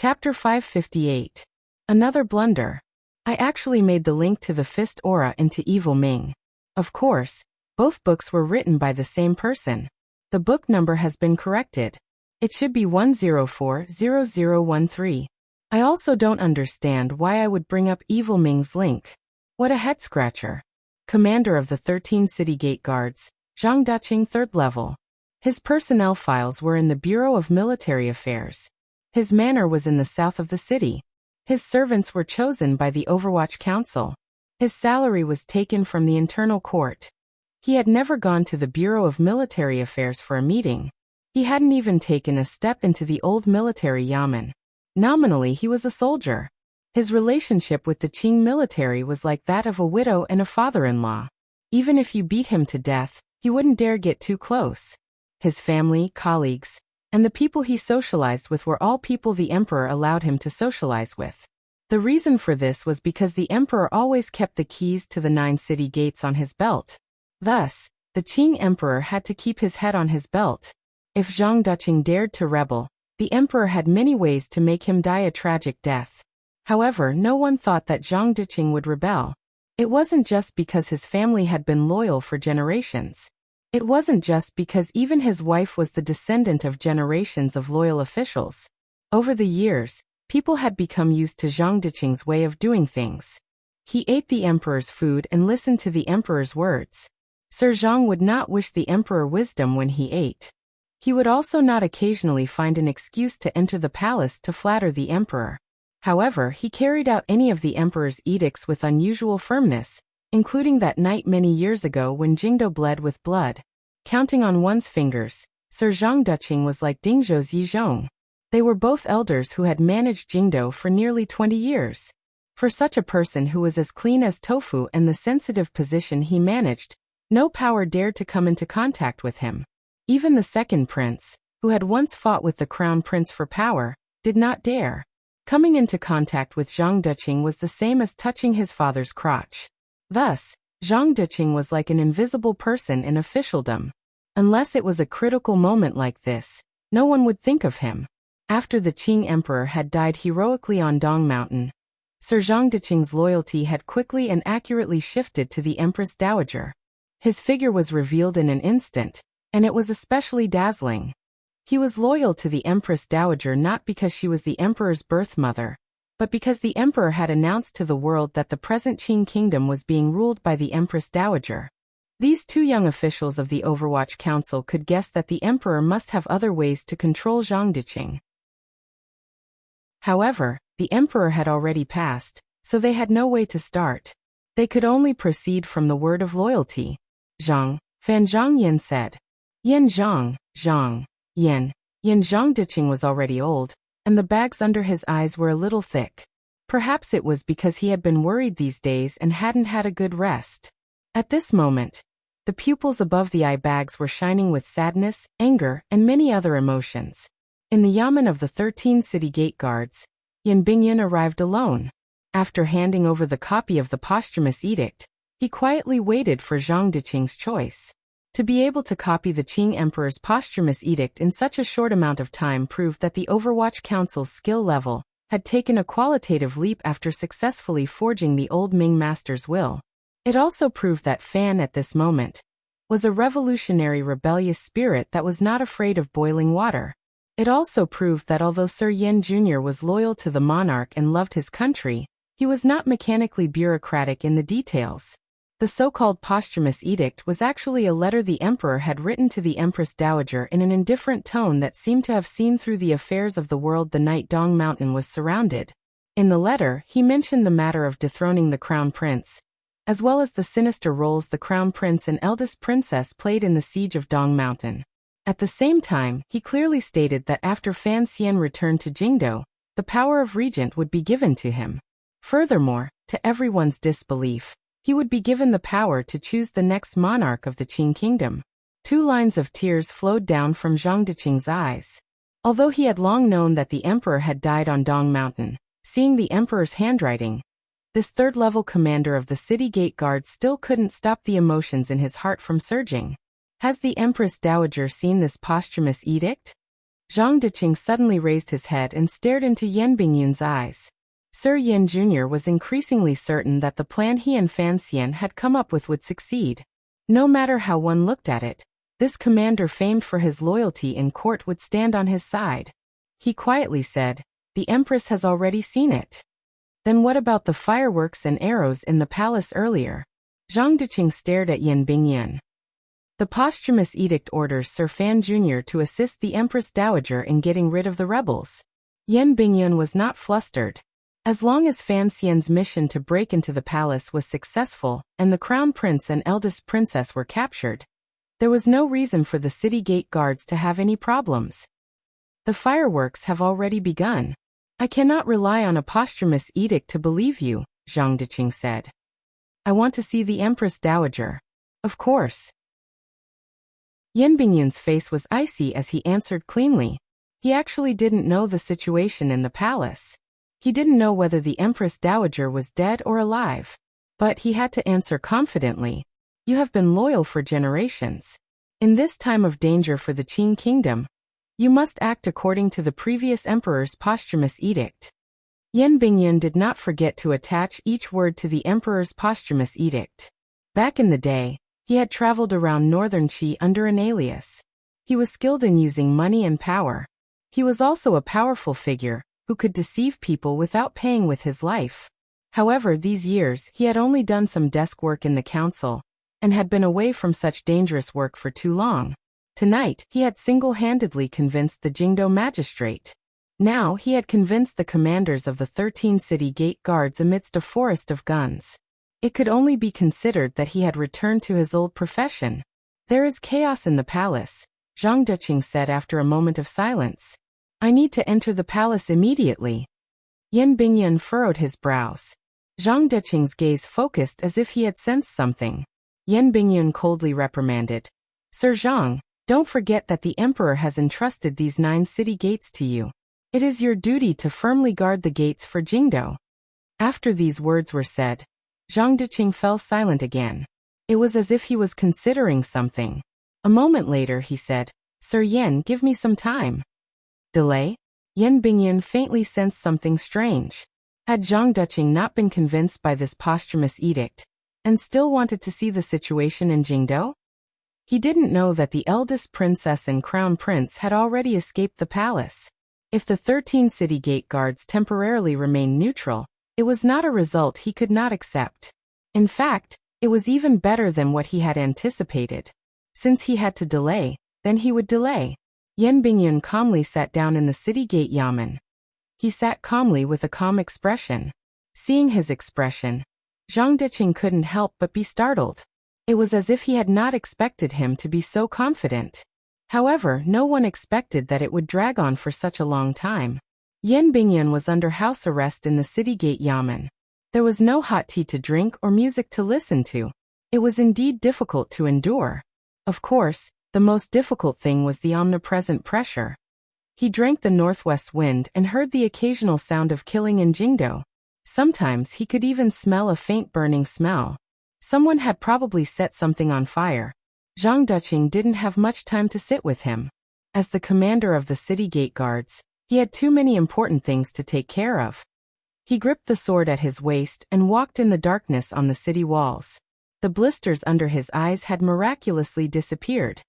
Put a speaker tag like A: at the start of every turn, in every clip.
A: Chapter 558. Another blunder. I actually made the link to the fist aura into Evil Ming. Of course, both books were written by the same person. The book number has been corrected. It should be 1040013. I also don't understand why I would bring up Evil Ming's link. What a head-scratcher. Commander of the 13 City Gate Guards, Zhang Duqing 3rd level. His personnel files were in the Bureau of Military Affairs. His manor was in the south of the city. His servants were chosen by the Overwatch Council. His salary was taken from the internal court. He had never gone to the Bureau of Military Affairs for a meeting. He hadn't even taken a step into the old military yamen. Nominally, he was a soldier. His relationship with the Qing military was like that of a widow and a father-in-law. Even if you beat him to death, he wouldn't dare get too close. His family, colleagues, and the people he socialized with were all people the emperor allowed him to socialize with. The reason for this was because the emperor always kept the keys to the 9 city gates on his belt. Thus, the Qing emperor had to keep his head on his belt. If Zhang Duqing dared to rebel, the emperor had many ways to make him die a tragic death. However, no one thought that Zhang Duqing would rebel. It wasn't just because his family had been loyal for generations. It wasn't just because even his wife was the descendant of generations of loyal officials. Over the years, people had become used to Zhang Duqing's way of doing things. He ate the emperor's food and listened to the emperor's words. Sir Zhang would not wish the emperor wisdom when he ate. He would also not occasionally find an excuse to enter the palace to flatter the emperor. However, he carried out any of the emperor's edicts with unusual firmness, including that night many years ago when Jingdo bled with blood. Counting on one's fingers, Sir Zhang Duqing was like Dingzhou's Yizhong. They were both elders who had managed Jingdo for nearly 20 years. For such a person who was as clean as tofu and the sensitive position he managed, no power dared to come into contact with him. Even the second prince, who had once fought with the crown prince for power, did not dare. Coming into contact with Zhang Duqing was the same as touching his father's crotch. Thus, Zhang Duqing was like an invisible person in officialdom. Unless it was a critical moment like this, no one would think of him. After the Qing emperor had died heroically on Dong Mountain, Sir Zhang Duqing's loyalty had quickly and accurately shifted to the Empress Dowager. His figure was revealed in an instant, and it was especially dazzling. He was loyal to the Empress Dowager not because she was the emperor's birth mother, but because the emperor had announced to the world that the present Qing kingdom was being ruled by the Empress Dowager. These 2 young officials of the Overwatch Council could guess that the emperor must have other ways to control Zhang Duqing. However, the emperor had already passed, so they had no way to start. They could only proceed from the word of loyalty. Zhang, Fan Zhang Yin said. Yin Zhang, Zhang, Yin. Yin Zhang Duqing was already old, and the bags under his eyes were a little thick. Perhaps it was because he had been worried these days and hadn't had a good rest. At this moment, the pupils above the eye bags were shining with sadness, anger, and many other emotions. In the yamen of the 13 city gate guards, Yin Bingyan arrived alone. After handing over the copy of the posthumous edict, he quietly waited for Zhang Duqing's choice. To be able to copy the Qing emperor's posthumous edict in such a short amount of time proved that the Overwatch Council's skill level had taken a qualitative leap after successfully forging the old Ming master's will. It also proved that Fan at this moment was a revolutionary rebellious spirit that was not afraid of boiling water. It also proved that although Sir Yin Jr. was loyal to the monarch and loved his country, he was not mechanically bureaucratic in the details. The so-called posthumous edict was actually a letter the emperor had written to the Empress Dowager in an indifferent tone that seemed to have seen through the affairs of the world the night Dong Mountain was surrounded. In the letter, he mentioned the matter of dethroning the crown prince, as well as the sinister roles the crown prince and eldest princess played in the siege of Dong Mountain. At the same time, he clearly stated that after Fan Xian returned to Jingdo, the power of regent would be given to him. Furthermore, to everyone's disbelief, he would be given the power to choose the next monarch of the Qing kingdom. 2 lines of tears flowed down from Zhang Duqing's eyes. Although he had long known that the emperor had died on Dong Mountain, seeing the emperor's handwriting, this 3rd-level commander of the city gate guard still couldn't stop the emotions in his heart from surging. Has the Empress Dowager seen this posthumous edict? Zhang Deqing suddenly raised his head and stared into Yan Bingyun's eyes. Sir Yan Jr. was increasingly certain that the plan he and Fan Xian had come up with would succeed. No matter how one looked at it, this commander famed for his loyalty in court would stand on his side. He quietly said, "The Empress has already seen it." Then what about the fireworks and arrows in the palace earlier? Zhang Deqing stared at Yan Bingyun. The posthumous edict orders Sir Fan Jr. to assist the Empress Dowager in getting rid of the rebels. Yan Bingyun was not flustered. As long as Fan Xian's mission to break into the palace was successful, and the Crown Prince and eldest princess were captured, there was no reason for the city gate guards to have any problems. The fireworks have already begun. I cannot rely on a posthumous edict to believe you, Zhang Deqing said. I want to see the Empress Dowager. Of course. Yan Bingyun's face was icy as he answered cleanly. He actually didn't know the situation in the palace. He didn't know whether the Empress Dowager was dead or alive. But he had to answer confidently. You have been loyal for generations. In this time of danger for the Qing kingdom, you must act according to the previous emperor's posthumous edict. Yan Bingyun did not forget to attach each word to the emperor's posthumous edict. Back in the day, he had traveled around northern Qi under an alias. He was skilled in using money and power. He was also a powerful figure, who could deceive people without paying with his life. However, these years he had only done some desk work in the council, and had been away from such dangerous work for too long. Tonight, he had single-handedly convinced the Jingdo magistrate. Now he had convinced the commanders of the 13 city gate guards amidst a forest of guns. It could only be considered that he had returned to his old profession. There is chaos in the palace, Zhang Deqing said after a moment of silence. I need to enter the palace immediately. Yan Bingyun furrowed his brows. Zhang Deqing's gaze focused as if he had sensed something. Yan Bingyun coldly reprimanded. Sir Zhang, don't forget that the emperor has entrusted these 9 city gates to you. It is your duty to firmly guard the gates for Jingdo. After these words were said, Zhang Deqing fell silent again. It was as if he was considering something. A moment later he said, Sir Yan, give me some time. Delay? Yan Bingyun faintly sensed something strange. Had Zhang Deqing not been convinced by this posthumous edict, and still wanted to see the situation in Jingdo? He didn't know that the eldest princess and crown prince had already escaped the palace. If the 13 city gate guards temporarily remained neutral, it was not a result he could not accept. In fact, it was even better than what he had anticipated. Since he had to delay, then he would delay. Yan Bingyun calmly sat down in the city gate yamen. He sat calmly with a calm expression. Seeing his expression, Zhang Deqing couldn't help but be startled. It was as if he had not expected him to be so confident. However, no one expected that it would drag on for such a long time. Yan Bingyun was under house arrest in the city gate yamen. There was no hot tea to drink or music to listen to. It was indeed difficult to endure. Of course, the most difficult thing was the omnipresent pressure. He drank the northwest wind and heard the occasional sound of killing in Jingdo. Sometimes he could even smell a faint burning smell. Someone had probably set something on fire. Zhang Deqing didn't have much time to sit with him. As the commander of the city gate guards, he had too many important things to take care of. He gripped the sword at his waist and walked in the darkness on the city walls. The blisters under his eyes had miraculously disappeared.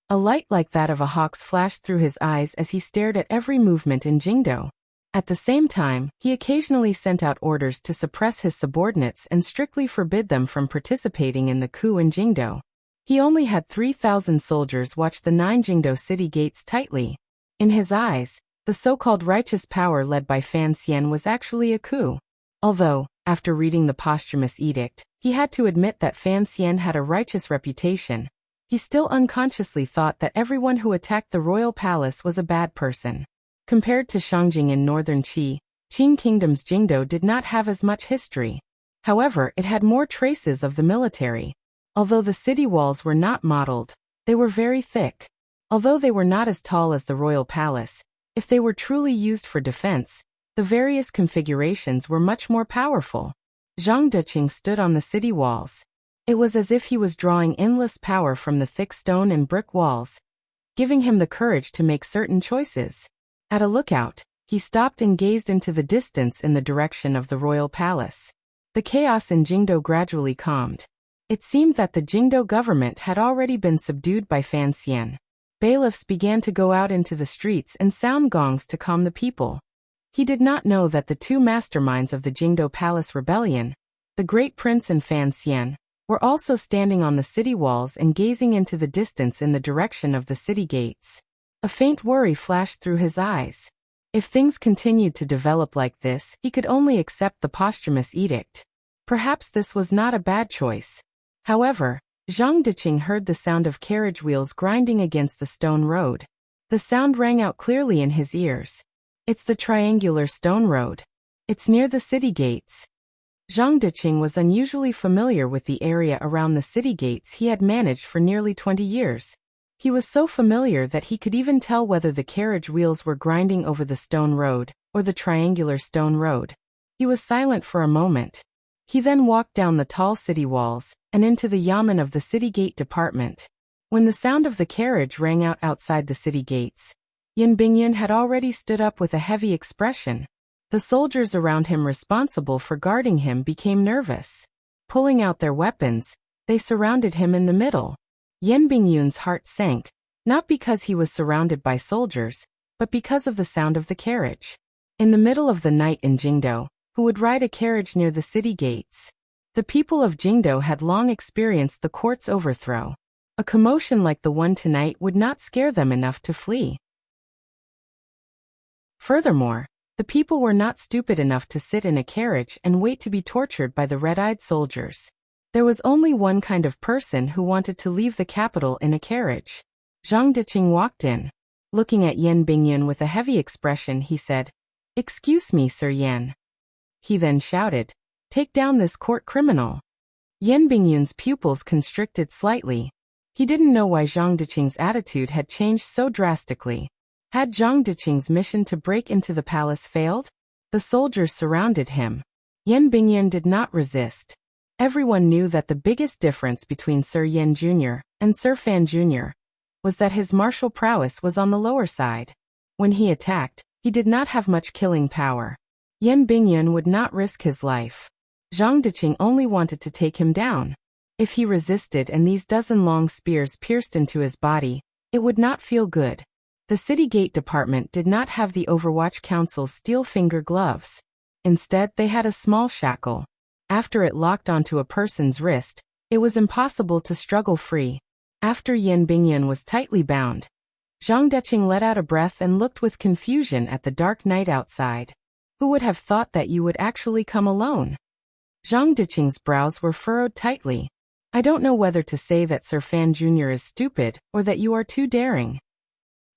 A: A light like that of a hawk's flashed through his eyes as he stared at every movement in Jingdo. At the same time, he occasionally sent out orders to suppress his subordinates and strictly forbid them from participating in the coup in Jingdo. He only had 3,000 soldiers watch the 9 Jingdo city gates tightly. In his eyes, the so-called righteous power led by Fan Xian was actually a coup. Although, after reading the posthumous edict, he had to admit that Fan Xian had a righteous reputation, he still unconsciously thought that everyone who attacked the royal palace was a bad person. Compared to Shangjing in northern Qi, Qing Kingdom's Jingdo did not have as much history. However, it had more traces of the military. Although the city walls were not modeled, they were very thick. Although they were not as tall as the royal palace, if they were truly used for defense, the various configurations were much more powerful. Zhang Deqing stood on the city walls. It was as if he was drawing endless power from the thick stone and brick walls, giving him the courage to make certain choices. At a lookout, he stopped and gazed into the distance in the direction of the royal palace. The chaos in Jingdo gradually calmed. It seemed that the Jingdo government had already been subdued by Fan Xian. Bailiffs began to go out into the streets and sound gongs to calm the people. He did not know that the two masterminds of the Jingdo Palace rebellion, the Great Prince and Fan Xian, were also standing on the city walls and gazing into the distance in the direction of the city gates. A faint worry flashed through his eyes. If things continued to develop like this, he could only accept the posthumous edict. Perhaps this was not a bad choice. However, Zhang Diqing heard the sound of carriage wheels grinding against the stone road. The sound rang out clearly in his ears. It's the triangular stone road. It's near the city gates. Zhang Diqing was unusually familiar with the area around the city gates he had managed for nearly 20 years. He was so familiar that he could even tell whether the carriage wheels were grinding over the stone road or the triangular stone road. He was silent for a moment. He then walked down the tall city walls and into the yamen of the city gate department. When the sound of the carriage rang out outside the city gates, Yan Bingyun had already stood up with a heavy expression. The soldiers around him responsible for guarding him became nervous. Pulling out their weapons, they surrounded him in the middle. Yan Bingyun's heart sank, not because he was surrounded by soldiers, but because of the sound of the carriage. In the middle of the night in Jingdo, who would ride a carriage near the city gates? The people of Jingdo had long experienced the court's overthrow. A commotion like the one tonight would not scare them enough to flee. Furthermore, the people were not stupid enough to sit in a carriage and wait to be tortured by the red-eyed soldiers. There was only one kind of person who wanted to leave the capital in a carriage. Zhang Diqing walked in. Looking at Yan Bingyun with a heavy expression, he said, "Excuse me, Sir Yan." He then shouted, "Take down this court criminal." Yan Bingyun's pupils constricted slightly. He didn't know why Zhang Diqing's attitude had changed so drastically. Had Zhang Diqing's mission to break into the palace failed? The soldiers surrounded him. Yan Bingyun did not resist. Everyone knew that the biggest difference between Sir Yan Jr. and Sir Fan Jr. was that his martial prowess was on the lower side. When he attacked, he did not have much killing power. Yan Bingyun would not risk his life. Zhang Diqing only wanted to take him down. If he resisted and these dozen-long spears pierced into his body, it would not feel good. The city gate department did not have the Overwatch Council's steel finger gloves. Instead, they had a small shackle. After it locked onto a person's wrist, it was impossible to struggle free. After Yan Bingyun was tightly bound, Zhang Diqing let out a breath and looked with confusion at the dark night outside. Who would have thought that you would actually come alone? Zhang Diqing's brows were furrowed tightly. I don't know whether to say that Sir Fan Jr. is stupid or that you are too daring.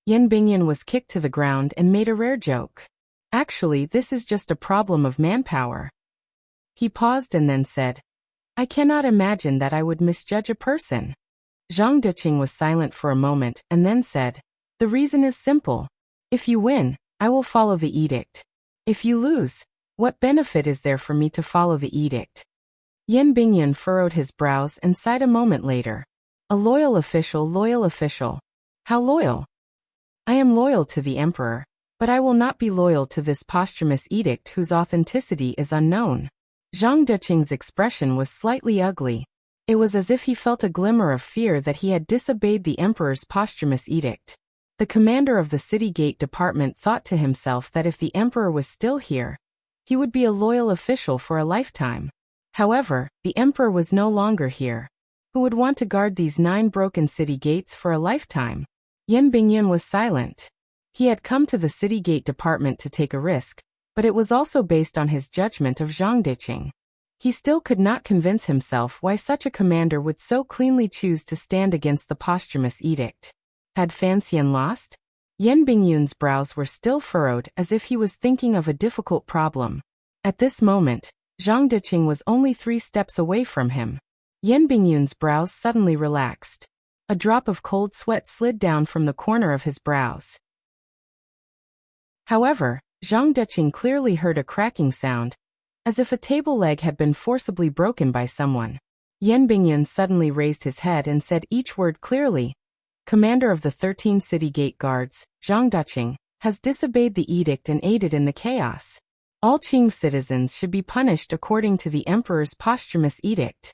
A: Yan Bingyun was kicked to the ground and made a rare joke. Actually, this is just a problem of manpower. He paused and then said, I cannot imagine that I would misjudge a person. Zhang Diqing was silent for a moment and then said, the reason is simple. If you win, I will follow the edict. If you lose, what benefit is there for me to follow the edict? Yan Bingyun furrowed his brows and sighed a moment later. A loyal official, loyal official. How loyal? I am loyal to the emperor, but I will not be loyal to this posthumous edict whose authenticity is unknown. Zhang Diqing's expression was slightly ugly. It was as if he felt a glimmer of fear that he had disobeyed the emperor's posthumous edict. The commander of the city gate department thought to himself that if the emperor was still here, he would be a loyal official for a lifetime. However, the emperor was no longer here. Who would want to guard these 9 broken city gates for a lifetime? Yan Bingyun was silent. He had come to the city gate department to take a risk, but it was also based on his judgment of Zhang Diqing. He still could not convince himself why such a commander would so cleanly choose to stand against the posthumous edict. Had Fan Xian lost? Yan Bingyun's brows were still furrowed as if he was thinking of a difficult problem. At this moment, Zhang Diqing was only 3 steps away from him. Yan Bingyun's brows suddenly relaxed. A drop of cold sweat slid down from the corner of his brows. However, Zhang Diqing clearly heard a cracking sound, as if a table leg had been forcibly broken by someone. Yan Bingyun suddenly raised his head and said each word clearly. commander of the 13 city gate guards, Zhang Duqing, has disobeyed the edict and aided in the chaos. All Qing citizens should be punished according to the emperor's posthumous edict.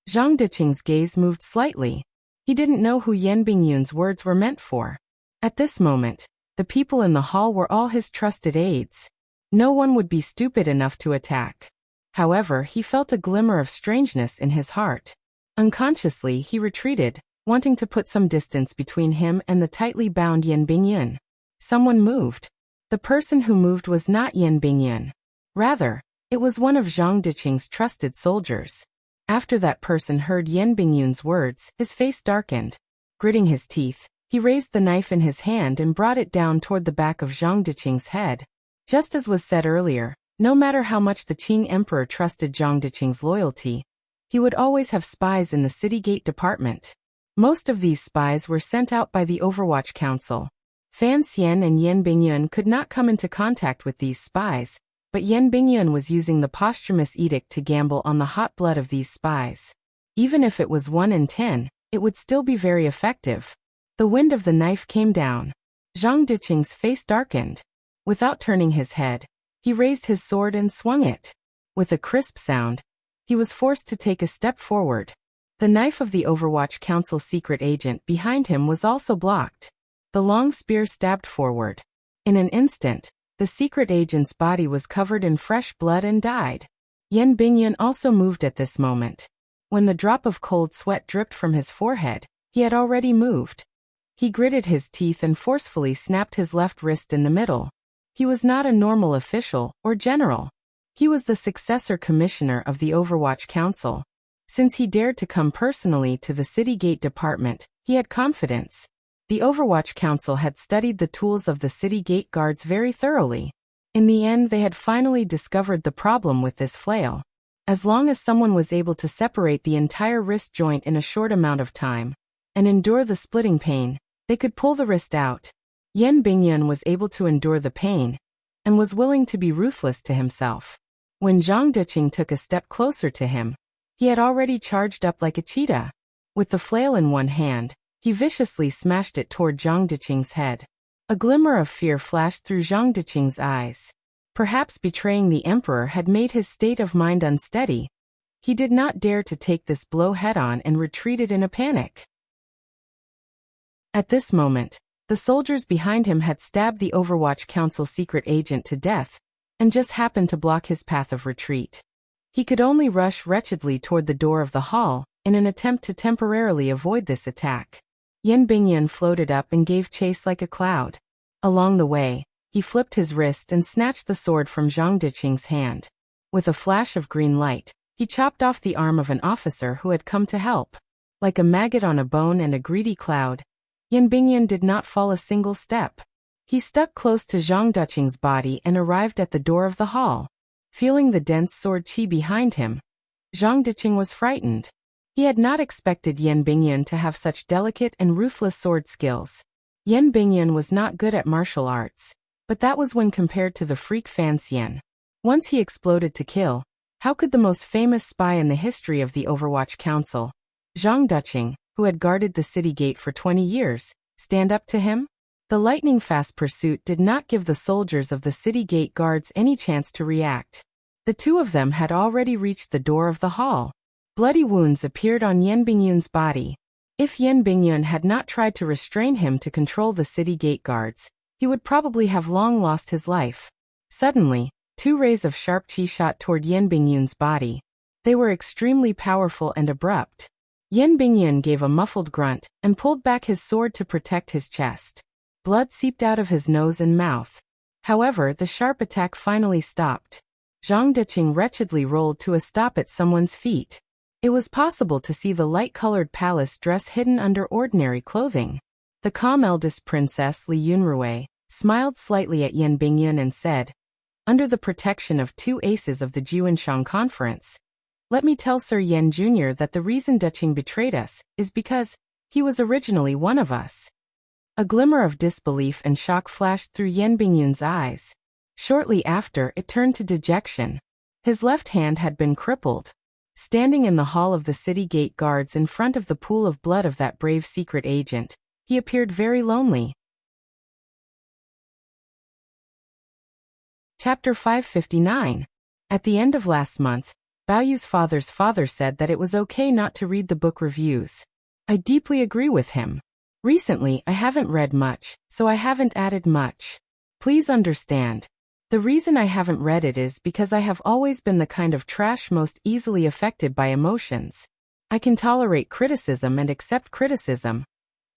A: Zhang Duqing's gaze moved slightly. He didn't know who Yan Bingyun's words were meant for. At this moment, the people in the hall were all his trusted aides. No one would be stupid enough to attack. However, he felt a glimmer of strangeness in his heart. Unconsciously, he retreated, wanting to put some distance between him and the tightly bound Yan Bingyun. Someone moved. The person who moved was not Yan Bingyun. Rather, it was one of Zhang Duqing's trusted soldiers. After that person heard Yan Bingyun's words, his face darkened. Gritting his teeth, he raised the knife in his hand and brought it down toward the back of Zhang Duqing's head. Just as was said earlier, no matter how much the Qing emperor trusted Zhang Duqing's loyalty, he would always have spies in the city gate department. Most of these spies were sent out by the Overwatch Council. Fan Xian and Yan Bingyun could not come into contact with these spies, but Yan Bingyun was using the posthumous edict to gamble on the hot blood of these spies. Even if it was 1 in 10, it would still be very effective. The wind of the knife came down. Zhang Duqing's face darkened. Without turning his head, he raised his sword and swung it. With a crisp sound, he was forced to take a step forward. The knife of the Overwatch Council secret agent behind him was also blocked. The long spear stabbed forward. In an instant, the secret agent's body was covered in fresh blood and died. Yan Bingyun also moved at this moment. When the drop of cold sweat dripped from his forehead, he had already moved. He gritted his teeth and forcefully snapped his left wrist in the middle. He was not a normal official or general. He was the successor commissioner of the Overwatch Council. Since he dared to come personally to the City Gate Department, he had confidence. The Overwatch Council had studied the tools of the City Gate guards very thoroughly. In the end, they had finally discovered the problem with this flail. As long as someone was able to separate the entire wrist joint in a short amount of time and endure the splitting pain, they could pull the wrist out. Yan Bingyun was able to endure the pain and was willing to be ruthless to himself. When Zhang Duqing took a step closer to him, he had already charged up like a cheetah. With the flail in one hand, he viciously smashed it toward Zhang Duqing's head. A glimmer of fear flashed through Zhang Duqing's eyes. Perhaps betraying the emperor had made his state of mind unsteady. He did not dare to take this blow head-on and retreated in a panic. At this moment, the soldiers behind him had stabbed the Overwatch Council secret agent to death, and just happened to block his path of retreat. He could only rush wretchedly toward the door of the hall, in an attempt to temporarily avoid this attack. Yan Bingyun floated up and gave chase like a cloud. Along the way, he flipped his wrist and snatched the sword from Zhang Duqing's hand. With a flash of green light, he chopped off the arm of an officer who had come to help. Like a maggot on a bone and a greedy cloud, Yan Bingyun did not fall a single step. He stuck close to Zhang Duqing's body and arrived at the door of the hall. Feeling the dense sword qi behind him, Zhang Duqing was frightened. He had not expected Yan Bingyun to have such delicate and ruthless sword skills. Yan Bingyun was not good at martial arts, but that was when compared to the freak Fan Xian. Once he exploded to kill, how could the most famous spy in the history of the Overwatch Council, Zhang Duqing, who had guarded the city gate for 20 years, stand up to him? The lightning-fast pursuit did not give the soldiers of the city gate guards any chance to react. The two of them had already reached the door of the hall. Bloody wounds appeared on Yan Bingyun's body. If Yan Bingyun had not tried to restrain him to control the city gate guards, he would probably have long lost his life. Suddenly, two rays of sharp qi shot toward Yan Bingyun's body. They were extremely powerful and abrupt. Yan Bingyun gave a muffled grunt and pulled back his sword to protect his chest. Blood seeped out of his nose and mouth. However, the sharp attack finally stopped. Zhang Duqing wretchedly rolled to a stop at someone's feet. It was possible to see the light-colored palace dress hidden under ordinary clothing. The calm eldest princess Li Yunrui smiled slightly at Yan Bingyun and said, "Under the protection of two aces of the Juanshang Conference, let me tell Sir Yan Jr. that the reason Duqing betrayed us is because he was originally one of us." A glimmer of disbelief and shock flashed through Yan Bingyun's eyes. Shortly after, it turned to dejection. His left hand had been crippled. Standing in the hall of the city gate guards in front of the pool of blood of that brave secret agent, He appeared very lonely. Chapter 559. At the end of last month, Baoyu's father's father said that it was okay not to read the book reviews. I deeply agree with him. Recently, I haven't read much, so I haven't added much. Please understand. The reason I haven't read it is because I have always been the kind of trash most easily affected by emotions. I can tolerate criticism and accept criticism.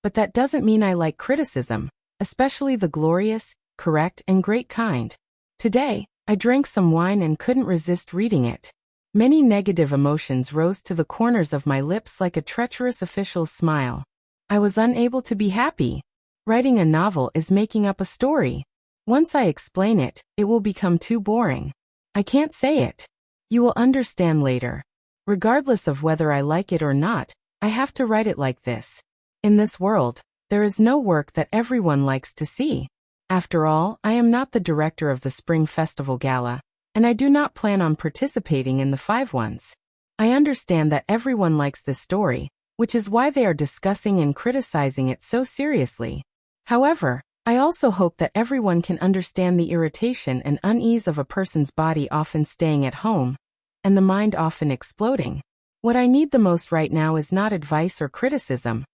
A: But that doesn't mean I like criticism, especially the glorious, correct, and great kind. Today, I drank some wine and couldn't resist reading it. Many negative emotions rose to the corners of my lips like a treacherous official's smile. I was unable to be happy. Writing a novel is making up a story. Once I explain it, it will become too boring. I can't say it. You will understand later. Regardless of whether I like it or not, I have to write it like this. In this world, there is no work that everyone likes to see. After all, I am not the director of the Spring Festival Gala, and I do not plan on participating in the 5 ones. I understand that everyone likes this story, which is why they are discussing and criticizing it so seriously. However, I also hope that everyone can understand the irritation and unease of a person's body often staying at home, and the mind often exploding. What I need the most right now is not advice or criticism,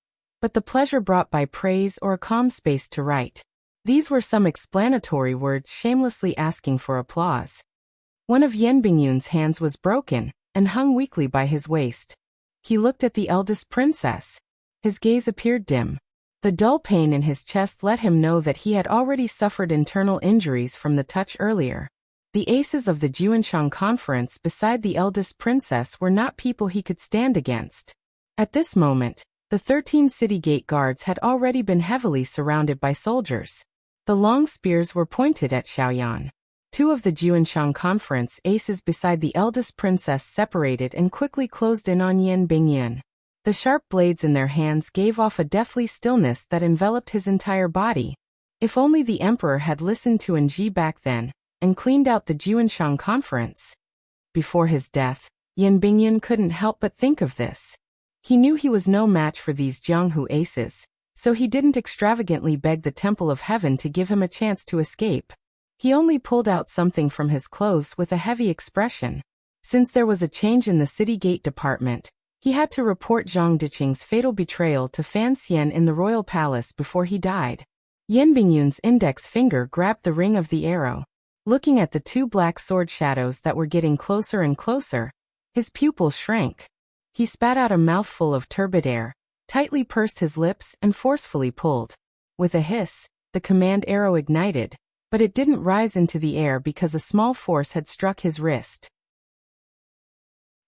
A: but the pleasure brought by praise or a calm space to write. These were some explanatory words shamelessly asking for applause. One of Yan Bingyun's hands was broken and hung weakly by his waist. He looked at the eldest princess. His gaze appeared dim. The dull pain in his chest let him know that he had already suffered internal injuries from the touch earlier. The aces of the Juanshang conference beside the eldest princess were not people he could stand against. At this moment, the 13 city gate guards had already been heavily surrounded by soldiers. The long spears were pointed at Xiaoyan. 2 of the Juanshang conference aces beside the eldest princess separated and quickly closed in on Yan Bingyun. The sharp blades in their hands gave off a deathly stillness that enveloped his entire body. If only the emperor had listened to Enji back then, and cleaned out the Juanshang conference. Before his death, Yan Bingyun couldn't help but think of this. He knew he was no match for these Jianghu aces, so he didn't extravagantly beg the Temple of Heaven to give him a chance to escape. He only pulled out something from his clothes with a heavy expression. Since there was a change in the city gate department, he had to report Zhang Diqing's fatal betrayal to Fan Xian in the royal palace before he died. Yan Bingyun's index finger grabbed the ring of the arrow. Looking at the 2 black sword shadows that were getting closer and closer, his pupils shrank. He spat out a mouthful of turbid air, tightly pursed his lips and forcefully pulled. With a hiss, the command arrow ignited, but it didn't rise into the air because a small force had struck his wrist.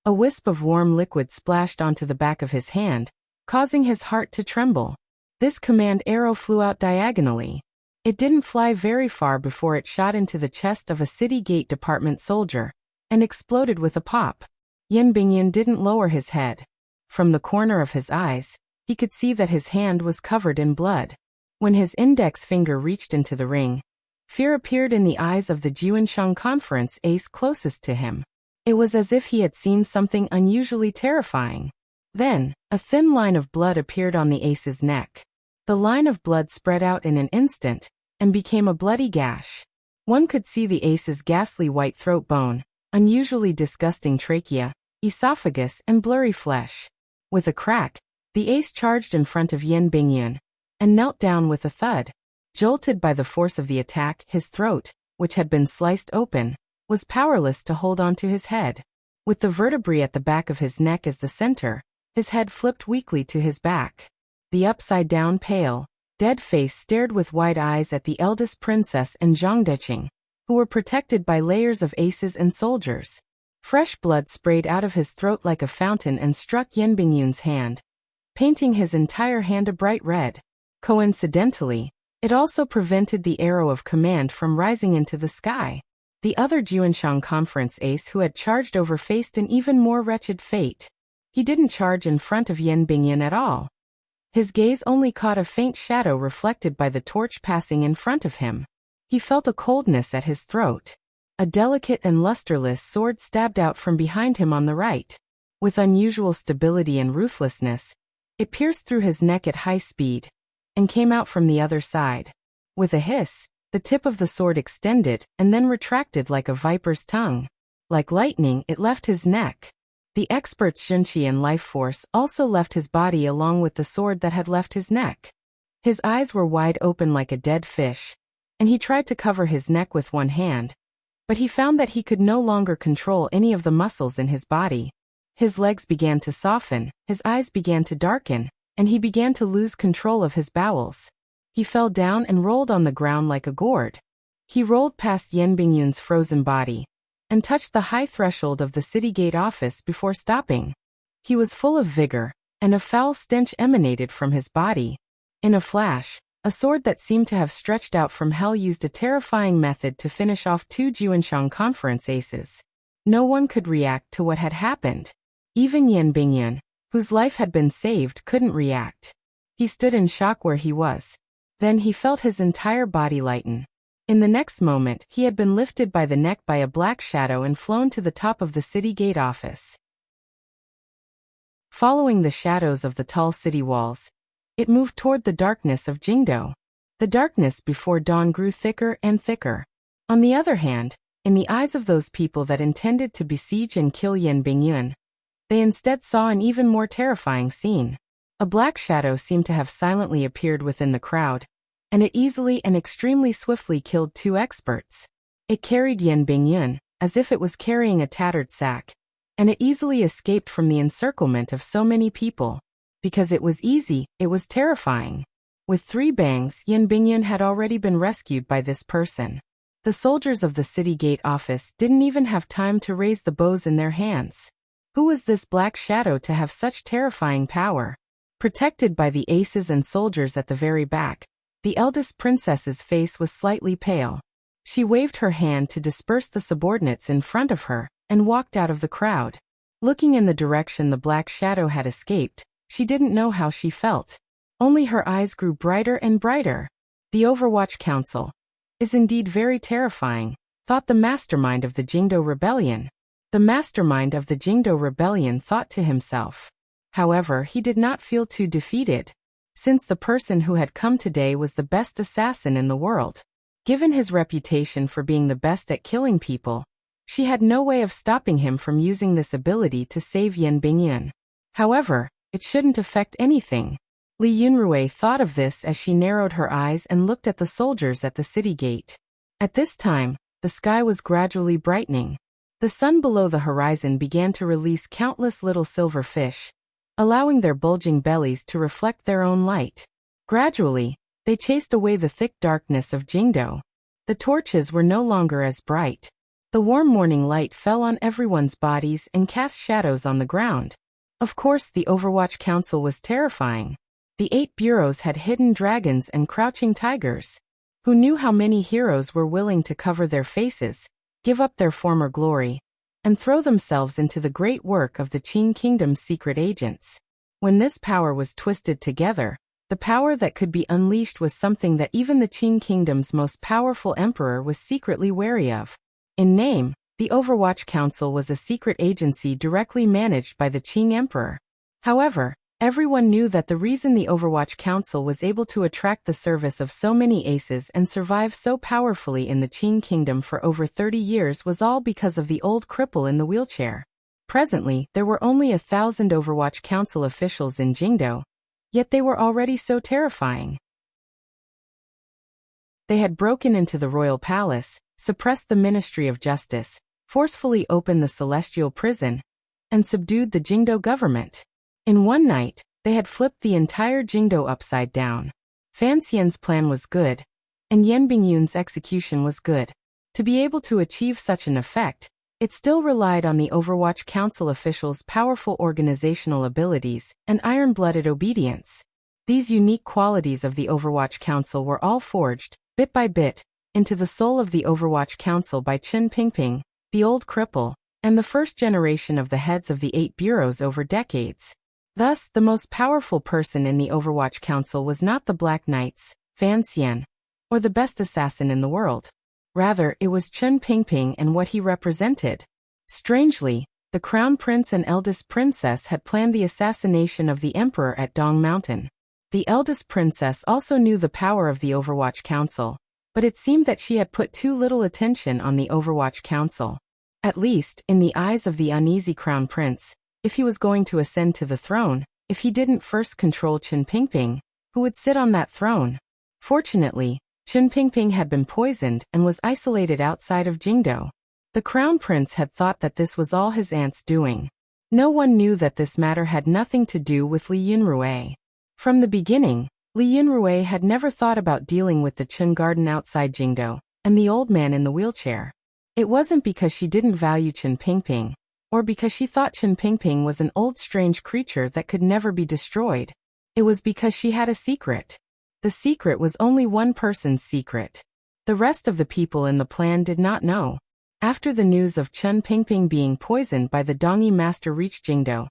A: A wisp of warm liquid splashed onto the back of his hand, causing his heart to tremble. This command arrow flew out diagonally. It didn't fly very far before it shot into the chest of a city gate department soldier, and exploded with a pop. Yan Bingyun didn't lower his head. From the corner of his eyes, he could see that his hand was covered in blood. When his index finger reached into the ring, fear appeared in the eyes of the Juanshang conference ace closest to him. It was as if he had seen something unusually terrifying. Then, a thin line of blood appeared on the ace's neck. The line of blood spread out in an instant, and became a bloody gash. One could see the ace's ghastly white throat bone, unusually disgusting trachea, esophagus and blurry flesh. With a crack, the ace charged in front of Yan Bingyun, and knelt down with a thud. Jolted by the force of the attack, his throat, which had been sliced open, was powerless to hold onto his head. With the vertebrae at the back of his neck as the center, his head flipped weakly to his back. The upside-down pale, dead face stared with wide eyes at the eldest princess and Zhang Diqing, who were protected by layers of aces and soldiers. Fresh blood sprayed out of his throat like a fountain and struck Yan Bingyun's hand, painting his entire hand a bright red. Coincidentally, it also prevented the arrow of command from rising into the sky. The other Juanshang conference ace who had charged over faced an even more wretched fate. He didn't charge in front of Yan Bingyun at all. His gaze only caught a faint shadow reflected by the torch passing in front of him. He felt a coldness at his throat. A delicate and lusterless sword stabbed out from behind him on the right. With unusual stability and ruthlessness, it pierced through his neck at high speed. and came out from the other side. With a hiss, the tip of the sword extended and then retracted like a viper's tongue. Like lightning, it left his neck. The expert's Zhenqi and life force also left his body along with the sword that had left his neck. His eyes were wide open like a dead fish, and he tried to cover his neck with one hand, but he found that he could no longer control any of the muscles in his body. His legs began to soften, his eyes began to darken, and he began to lose control of his bowels. He fell down and rolled on the ground like a gourd. He rolled past Yan Bingyun's frozen body and touched the high threshold of the city gate office before stopping. He was full of vigor, and a foul stench emanated from his body. In a flash, a sword that seemed to have stretched out from hell used a terrifying method to finish off 2 Juanshang conference aces. No one could react to what had happened. Even Yan Bingyun, whose life had been saved, couldn't react. He stood in shock where he was. Then he felt his entire body lighten. In the next moment, he had been lifted by the neck by a black shadow and flown to the top of the city gate office. Following the shadows of the tall city walls, it moved toward the darkness of Jingdo. The darkness before dawn grew thicker and thicker. On the other hand, in the eyes of those people that intended to besiege and kill Yan Bingyun, they instead saw an even more terrifying scene. A black shadow seemed to have silently appeared within the crowd, and it easily and extremely swiftly killed 2 experts. It carried Yan Bingyun, as if it was carrying a tattered sack, and it easily escaped from the encirclement of so many people. Because it was easy, it was terrifying. With 3 bangs, Yan Bingyun had already been rescued by this person. The soldiers of the city gate office didn't even have time to raise the bows in their hands. Who was this black shadow to have such terrifying power? Protected by the aces and soldiers at the very back, the eldest princess's face was slightly pale. She waved her hand to disperse the subordinates in front of her, and walked out of the crowd. Looking in the direction the black shadow had escaped, she didn't know how she felt. Only her eyes grew brighter and brighter. The Overwatch Council is indeed very terrifying, thought the mastermind of the Jingdo Rebellion. The mastermind of the Jingdo Rebellion thought to himself. However, he did not feel too defeated, since the person who had come today was the best assassin in the world. Given his reputation for being the best at killing people, she had no way of stopping him from using this ability to save Yan Bingyun. However, it shouldn't affect anything. Li Yunrui thought of this as she narrowed her eyes and looked at the soldiers at the city gate. At this time, the sky was gradually brightening. The sun below the horizon began to release countless little silver fish, allowing their bulging bellies to reflect their own light. Gradually, they chased away the thick darkness of Jingdo. The torches were no longer as bright. The warm morning light fell on everyone's bodies and cast shadows on the ground. Of course, the Overwatch Council was terrifying. The 8 bureaus had hidden dragons and crouching tigers. Who knew how many heroes were willing to cover their faces, give up their former glory, and throw themselves into the great work of the Qin Kingdom's secret agents. When this power was twisted together, the power that could be unleashed was something that even the Qin Kingdom's most powerful emperor was secretly wary of. In name, the Overwatch Council was a secret agency directly managed by the Qing Emperor. However, everyone knew that the reason the Overwatch Council was able to attract the service of so many aces and survive so powerfully in the Qin Kingdom for over 30 years was all because of the old cripple in the wheelchair. Presently, there were only 1,000 Overwatch Council officials in Jingdo, yet they were already so terrifying. They had broken into the royal palace, suppressed the Ministry of Justice, forcefully opened the celestial prison, and subdued the Jingdo government. In one night, they had flipped the entire Jingdo upside down. Fan Xian's plan was good, and Yan Bingyun's execution was good. To be able to achieve such an effect, it still relied on the Overwatch Council officials' powerful organizational abilities and iron-blooded obedience. These unique qualities of the Overwatch Council were all forged, bit by bit, into the soul of the Overwatch Council by Chen Pingping, the old cripple, and the first generation of the heads of the 8 bureaus over decades. Thus, the most powerful person in the Overwatch Council was not the Black Knights, Fan Xian, or the best assassin in the world. Rather, it was Chen Pingping and what he represented. Strangely, the Crown Prince and eldest princess had planned the assassination of the Emperor at Dong Mountain. The eldest princess also knew the power of the Overwatch Council, but it seemed that she had put too little attention on the Overwatch Council. At least, in the eyes of the uneasy crown prince, if he was going to ascend to the throne, if he didn't first control Chen Pingping, who would sit on that throne? Fortunately, Chen Pingping had been poisoned and was isolated outside of Jingdo. The crown prince had thought that this was all his aunt's doing. No one knew that this matter had nothing to do with Li Yunrui. From the beginning, Li Yunrui had never thought about dealing with the Chen garden outside Jingdo, and the old man in the wheelchair. It wasn't because she didn't value Chen Pingping, or because she thought Chen Pingping was an old strange creature that could never be destroyed. It was because she had a secret. The secret was only one person's secret. The rest of the people in the plan did not know. After the news of Chen Pingping being poisoned by the Dongyi master reached Jingdo,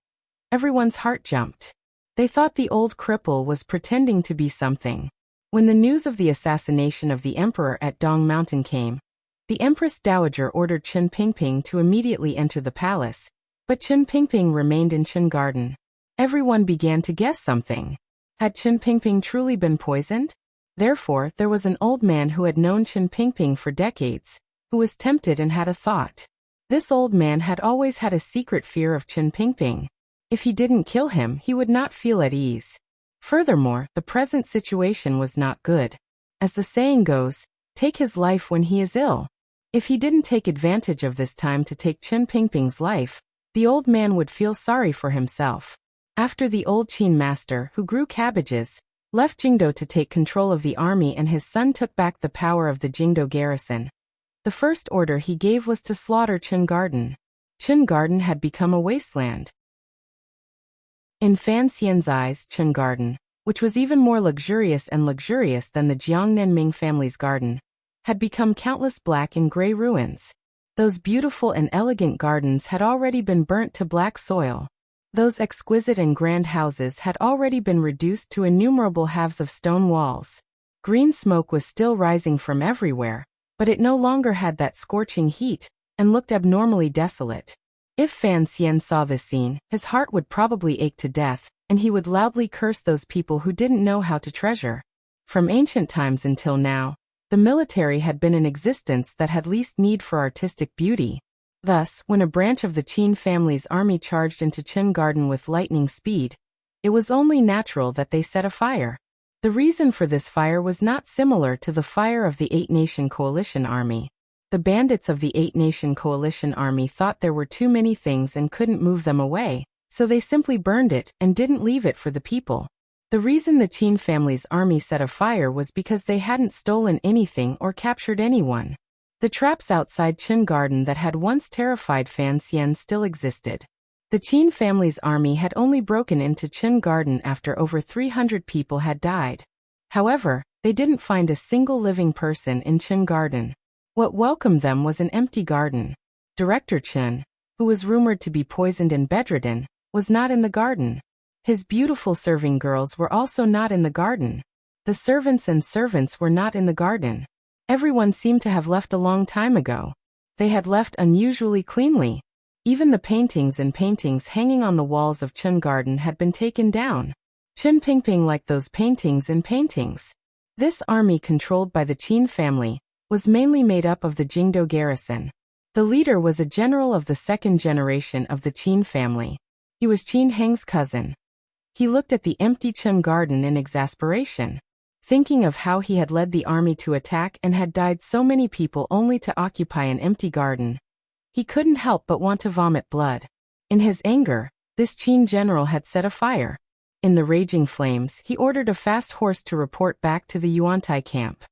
A: everyone's heart jumped. They thought the old cripple was pretending to be something. When the news of the assassination of the emperor at Dong Mountain came, the Empress Dowager ordered Chen Pingping to immediately enter the palace, but Chen Pingping remained in Chen Garden. Everyone began to guess something. Had Chen Pingping truly been poisoned? Therefore, there was an old man who had known Chen Pingping for decades, who was tempted and had a thought. This old man had always had a secret fear of Chen Pingping. If he didn't kill him, he would not feel at ease. Furthermore, the present situation was not good. As the saying goes, take his life when he is ill. If he didn't take advantage of this time to take Chen Pingping's life, the old man would feel sorry for himself. After the old Qin master, who grew cabbages, left Jingdo to take control of the army and his son took back the power of the Jingdo garrison, the first order he gave was to slaughter Chen Garden. Chen Garden had become a wasteland. In Fan Xian's eyes, Chen Garden, which was even more luxurious than the Jiangnan Ming family's garden, had become countless black and gray ruins. Those beautiful and elegant gardens had already been burnt to black soil. Those exquisite and grand houses had already been reduced to innumerable halves of stone walls. Green smoke was still rising from everywhere, but it no longer had that scorching heat, and looked abnormally desolate. If Fan Xian saw this scene, his heart would probably ache to death, and he would loudly curse those people who didn't know how to treasure. From ancient times until now, the military had been in existence that had least need for artistic beauty. Thus, when a branch of the Qin family's army charged into Chen Garden with lightning speed, it was only natural that they set a fire. The reason for this fire was not similar to the fire of the Eight-Nation Coalition Army. The bandits of the Eight-Nation Coalition Army thought there were too many things and couldn't move them away, so they simply burned it and didn't leave it for the people. The reason the Qin family's army set a fire was because they hadn't stolen anything or captured anyone. The traps outside Chen Garden that had once terrified Fan Xian still existed. The Qin family's army had only broken into Chen Garden after over 300 people had died. However, they didn't find a single living person in Chen Garden. What welcomed them was an empty garden. Director Chen, who was rumored to be poisoned and bedridden, was not in the garden. His beautiful serving girls were also not in the garden. The servants were not in the garden. Everyone seemed to have left a long time ago. They had left unusually cleanly. Even the paintings hanging on the walls of Chen Garden had been taken down. Chen Pingping liked those paintings. This army controlled by the Qin family was mainly made up of the Jingdo garrison. The leader was a general of the second generation of the Qin family. He was Qin Heng's cousin. He looked at the empty Chen Garden in exasperation, thinking of how he had led the army to attack and had died so many people only to occupy an empty garden. He couldn't help but want to vomit blood. In his anger, this Qin general had set a fire. In the raging flames, he ordered a fast horse to report back to the Yuantai camp.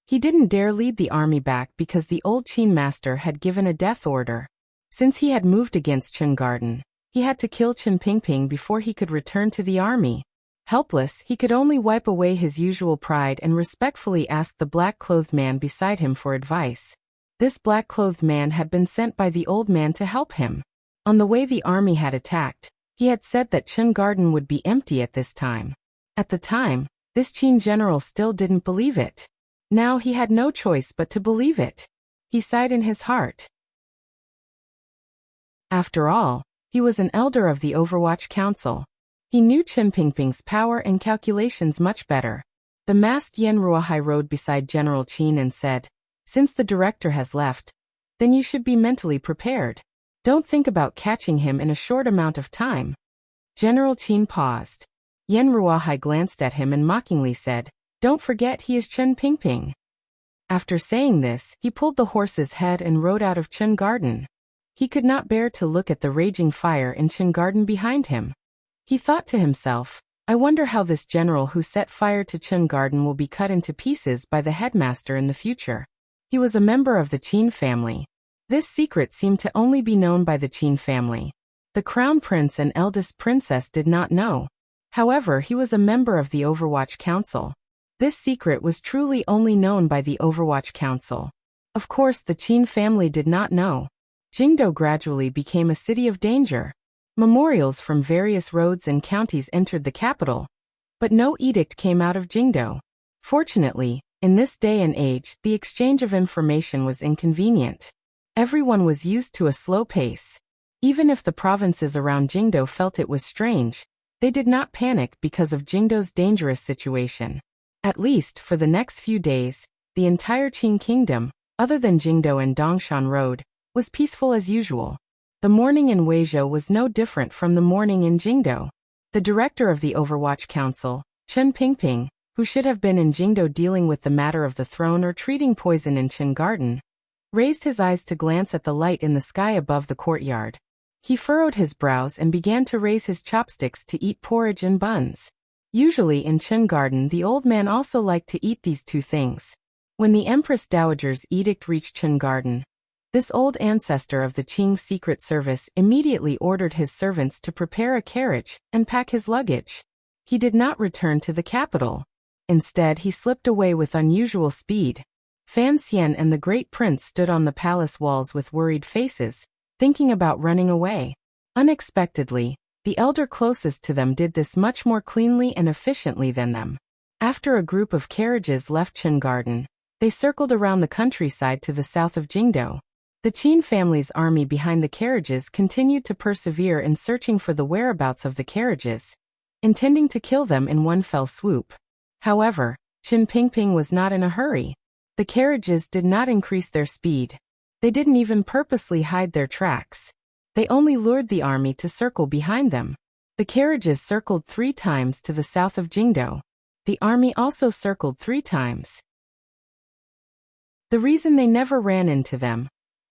A: He didn't dare lead the army back because the old Qin master had given a death order. Since he had moved against Chen Garden, he had to kill Chen Pingping before he could return to the army. Helpless, he could only wipe away his usual pride and respectfully ask the black-clothed man beside him for advice. This black-clothed man had been sent by the old man to help him. On the way the army had attacked, he had said that Chen Garden would be empty at this time. At the time, this Qin general still didn't believe it. Now he had no choice but to believe it. He sighed in his heart. After all, he was an elder of the Overwatch Council. He knew Chen Pingping's power and calculations much better. The masked Yan Ruohai rode beside General Qin and said, "Since the director has left, then you should be mentally prepared. Don't think about catching him in a short amount of time." General Qin paused. Yan Ruohai glanced at him and mockingly said, "Don't forget he is Chen Pingping." After saying this, he pulled the horse's head and rode out of Chen Garden. He could not bear to look at the raging fire in Chen Garden behind him. He thought to himself, "I wonder how this general who set fire to Chen Garden will be cut into pieces by the headmaster in the future." He was a member of the Qin family. This secret seemed to only be known by the Qin family. The crown prince and eldest princess did not know. However, he was a member of the Overwatch Council. This secret was truly only known by the Overwatch Council. Of course, the Qin family did not know. Jingdo gradually became a city of danger. Memorials from various roads and counties entered the capital, but no edict came out of Jingdo. Fortunately, in this day and age, the exchange of information was inconvenient. Everyone was used to a slow pace. Even if the provinces around Jingdo felt it was strange, they did not panic because of Jingdo's dangerous situation. At least for the next few days, the entire Qin kingdom, other than Jingdo and Dongshan Road, was peaceful as usual. The morning in Weizhou was no different from the morning in Jingdo. The director of the Overwatch Council, Chen Pingping, who should have been in Jingdo dealing with the matter of the throne or treating poison in Chen Garden, raised his eyes to glance at the light in the sky above the courtyard. He furrowed his brows and began to raise his chopsticks to eat porridge and buns. Usually in Chen Garden the old man also liked to eat these two things. When the Empress Dowager's edict reached Chen Garden, this old ancestor of the Qing Secret Service immediately ordered his servants to prepare a carriage and pack his luggage. He did not return to the capital. Instead, he slipped away with unusual speed. Fan Xian and the great prince stood on the palace walls with worried faces, thinking about running away. Unexpectedly, the elder closest to them did this much more cleanly and efficiently than them. After a group of carriages left Chen Garden, they circled around the countryside to the south of Jingdo. The Qin family's army behind the carriages continued to persevere in searching for the whereabouts of the carriages, intending to kill them in one fell swoop. However, Chen Pingping was not in a hurry. The carriages did not increase their speed. They didn't even purposely hide their tracks. They only lured the army to circle behind them. The carriages circled 3 times to the south of Jingdo. The army also circled 3 times. The reason they never ran into them,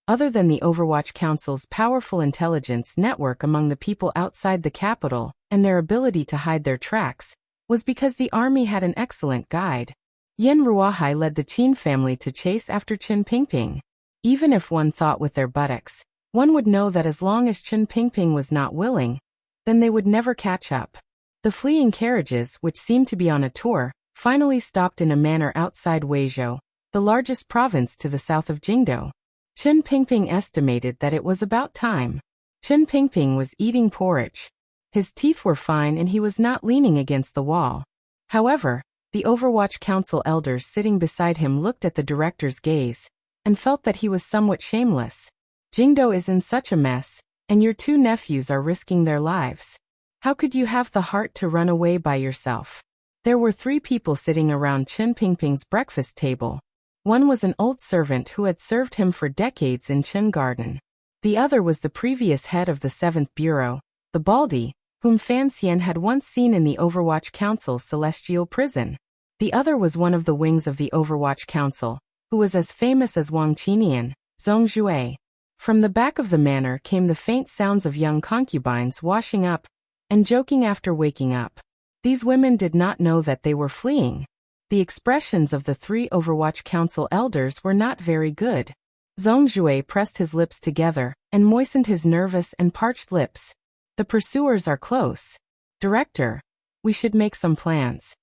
A: other than the Overwatch Council's powerful intelligence network among the people outside the capital and their ability to hide their tracks, was because the army had an excellent guide. Yan Ruohai led the Qin family to chase after Chen Pingping. Even if one thought with their buttocks, one would know that as long as Chen Pingping was not willing, then they would never catch up. The fleeing carriages, which seemed to be on a tour, finally stopped in a manor outside Weizhou, the largest province to the south of Jingdo. Chen Pingping estimated that it was about time. Chen Pingping was eating porridge. His teeth were fine and he was not leaning against the wall. However, the Overwatch Council elders sitting beside him looked at the director's gaze and felt that he was somewhat shameless. Jingdo is in such a mess, and your 2 nephews are risking their lives. How could you have the heart to run away by yourself? There were 3 people sitting around Chen Pingping's breakfast table. One was an old servant who had served him for decades in Chen Garden. The other was the previous head of the 7th Bureau, the Baldy, whom Fan Xian had once seen in the Overwatch Council's celestial prison. The other was one of the wings of the Overwatch Council, who was as famous as Wang Qinian, Zhong Jue. From the back of the manor came the faint sounds of young concubines washing up and joking after waking up. These women did not know that they were fleeing. The expressions of the 3 Overwatch Council elders were not very good. Zhong Jue pressed his lips together and moistened his nervous and parched lips. The pursuers are close. Director, we should make some plans.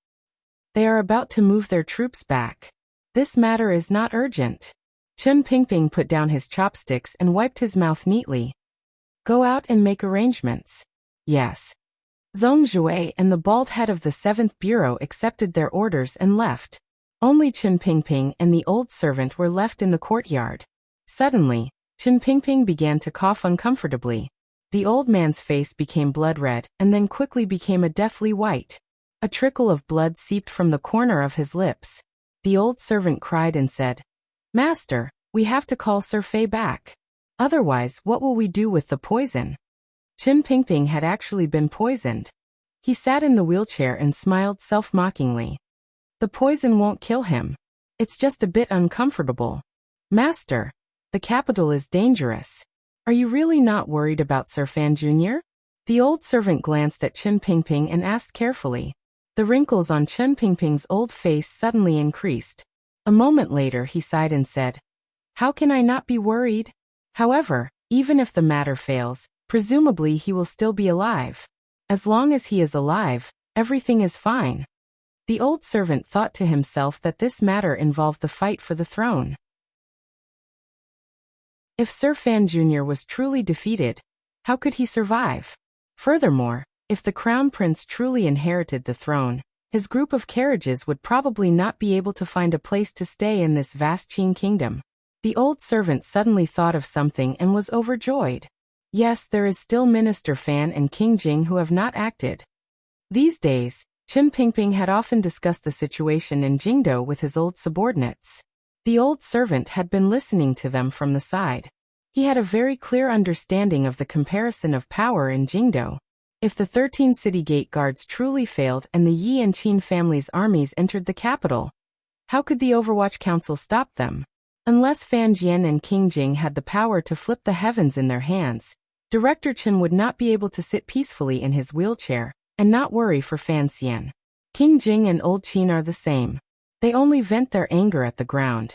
A: They are about to move their troops back. This matter is not urgent. Chen Pingping put down his chopsticks and wiped his mouth neatly. Go out and make arrangements. Yes. Zhong Jue and the bald head of the 7th Bureau accepted their orders and left. Only Chen Pingping and the old servant were left in the courtyard. Suddenly, Chen Pingping began to cough uncomfortably. The old man's face became blood red and then quickly became a deathly white. A trickle of blood seeped from the corner of his lips. The old servant cried and said, "Master, we have to call Sir Fei back. Otherwise, what will we do with the poison?" Qin Pingping had actually been poisoned. He sat in the wheelchair and smiled self-mockingly. The poison won't kill him. It's just a bit uncomfortable. Master, the capital is dangerous. Are you really not worried about Sir Fan Jr.? The old servant glanced at Qin Pingping and asked carefully. The wrinkles on Qin Pingping's old face suddenly increased. A moment later he sighed and said, "How can I not be worried? However, even if the matter fails, presumably he will still be alive. As long as he is alive, everything is fine." The old servant thought to himself that this matter involved the fight for the throne. If Sir Fan Jr. was truly defeated, how could he survive? Furthermore, if the crown prince truly inherited the throne, his group of carriages would probably not be able to find a place to stay in this vast Qin kingdom. The old servant suddenly thought of something and was overjoyed. Yes, there is still Minister Fan and King Jing who have not acted. These days, Qin Pingping had often discussed the situation in Jingdo with his old subordinates. The old servant had been listening to them from the side. He had a very clear understanding of the comparison of power in Jingdo. If the 13 city gate guards truly failed and the Yi and Qin families' armies entered the capital, how could the Overwatch Council stop them? Unless Fan Jian and King Jing had the power to flip the heavens in their hands, Director Qin would not be able to sit peacefully in his wheelchair and not worry for Fan Xian. King Jing and Old Qin are the same. They only vent their anger at the ground.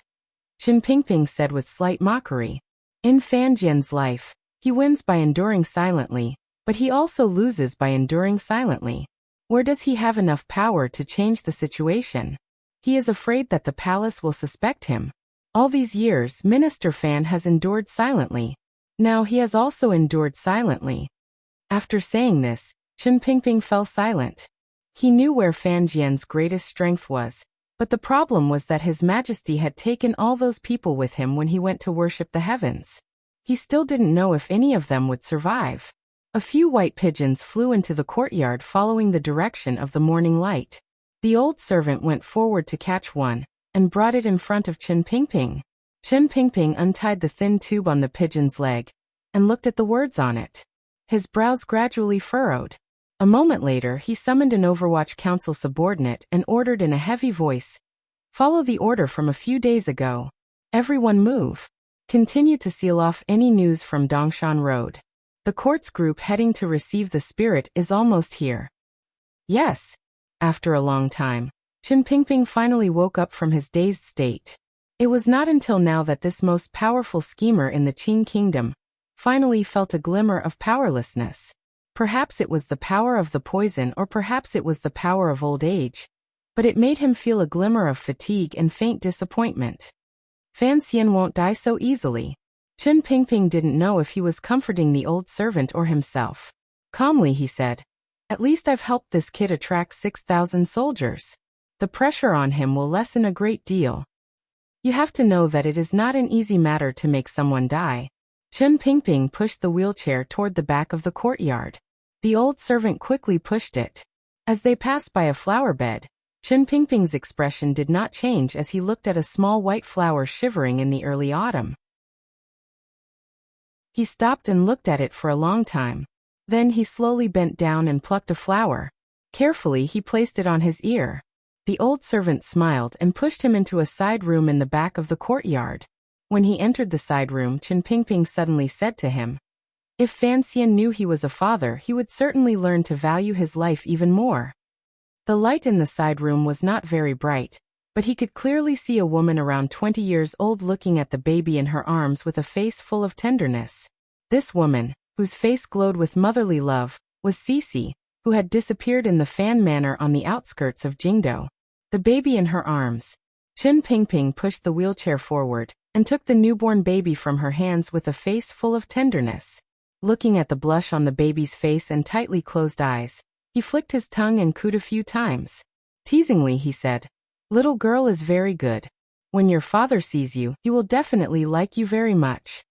A: Qin Pingping said with slight mockery. In Fan Jian's life, he wins by enduring silently, but he also loses by enduring silently. Where does he have enough power to change the situation? He is afraid that the palace will suspect him. All these years, Minister Fan has endured silently. Now he has also endured silently. After saying this, Qin Pingping fell silent. He knew where Fan Jian's greatest strength was, but the problem was that His Majesty had taken all those people with him when he went to worship the heavens. He still didn't know if any of them would survive. A few white pigeons flew into the courtyard following the direction of the morning light. The old servant went forward to catch one, and brought it in front of Qin Pingping. Qin Pingping untied the thin tube on the pigeon's leg, and looked at the words on it. His brows gradually furrowed. A moment later he summoned an Overwatch Council subordinate and ordered in a heavy voice, "Follow the order from a few days ago. Everyone move. Continue to seal off any news from Dongshan Road. The court's group heading to receive the spirit is almost here." Yes. After a long time, Qin Pingping finally woke up from his dazed state. It was not until now that this most powerful schemer in the Qin kingdom finally felt a glimmer of powerlessness. Perhaps it was the power of the poison or perhaps it was the power of old age, but it made him feel a glimmer of fatigue and faint disappointment. Fan Xian won't die so easily. Qin Pingping didn't know if he was comforting the old servant or himself. Calmly he said, "At least I've helped this kid attract 6,000 soldiers. The pressure on him will lessen a great deal. You have to know that it is not an easy matter to make someone die." Qin Pingping pushed the wheelchair toward the back of the courtyard. The old servant quickly pushed it. As they passed by a flower bed, Qin Pingping's expression did not change as he looked at a small white flower shivering in the early autumn. He stopped and looked at it for a long time. Then he slowly bent down and plucked a flower. Carefully he placed it on his ear. The old servant smiled and pushed him into a side room in the back of the courtyard. When he entered the side room, Qin Pingping suddenly said to him, "If Fan Xian knew he was a father, he would certainly learn to value his life even more." The light in the side room was not very bright, but he could clearly see a woman around 20 years old looking at the baby in her arms with a face full of tenderness. This woman, whose face glowed with motherly love, was Cece, who had disappeared in the Fan Manor on the outskirts of Jingdo. The baby in her arms. Qin Pingping pushed the wheelchair forward and took the newborn baby from her hands with a face full of tenderness. Looking at the blush on the baby's face and tightly closed eyes, he flicked his tongue and cooed a few times. Teasingly he said, "Little girl is very good. When your father sees you, he will definitely like you very much."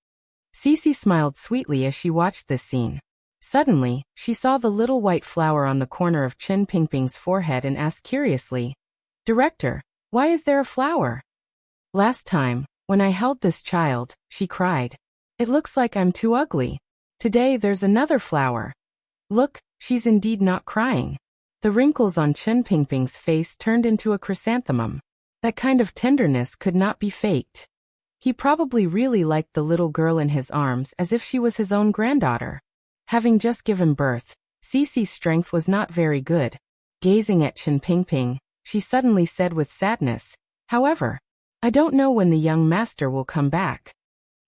A: Cece smiled sweetly as she watched this scene. Suddenly, she saw the little white flower on the corner of Chen Pingping's forehead and asked curiously, "Director, why is there a flower?" "Last time, when I held this child," she cried, "it looks like I'm too ugly. Today there's another flower. Look, she's indeed not crying." The wrinkles on Chen Pingping's face turned into a chrysanthemum. That kind of tenderness could not be faked. He probably really liked the little girl in his arms as if she was his own granddaughter. Having just given birth, Cece's strength was not very good. Gazing at Chen Pingping, she suddenly said with sadness, "However, I don't know when the young master will come back."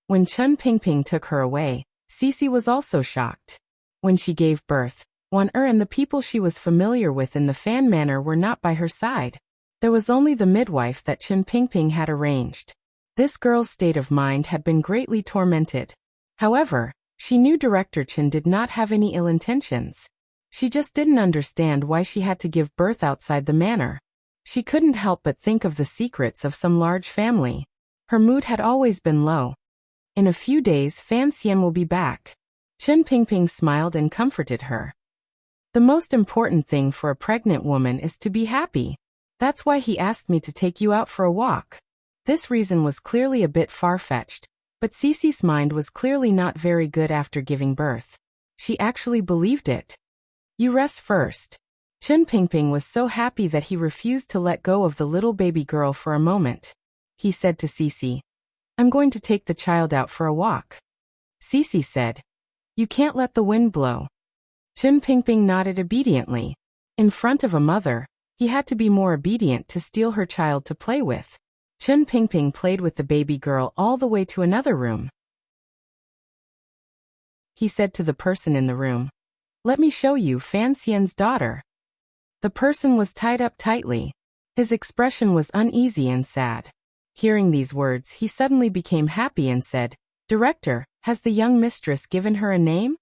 A: When Chen Pingping took her away, Cece was also shocked. When she gave birth, Wan and the people she was familiar with in the Fan Manor were not by her side. There was only the midwife that Chen Pingping had arranged. This girl's state of mind had been greatly tormented. However, she knew Director Chen did not have any ill intentions. She just didn't understand why she had to give birth outside the manor. She couldn't help but think of the secrets of some large family. Her mood had always been low. "In a few days Fan Xian will be back." Chen Pingping smiled and comforted her. "The most important thing for a pregnant woman is to be happy. That's why he asked me to take you out for a walk." This reason was clearly a bit far-fetched, but Cece's mind was clearly not very good after giving birth. She actually believed it. "You rest first." Chen Pingping was so happy that he refused to let go of the little baby girl for a moment. He said to Cece, "I'm going to take the child out for a walk." Cece said, "You can't let the wind blow." Chen Pingping nodded obediently. In front of a mother, he had to be more obedient to steal her child to play with. Chen Pingping played with the baby girl all the way to another room. He said to the person in the room, "Let me show you Fan Xian's daughter." The person was tied up tightly. His expression was uneasy and sad. Hearing these words, he suddenly became happy and said, "Director, has the young mistress given her a name?"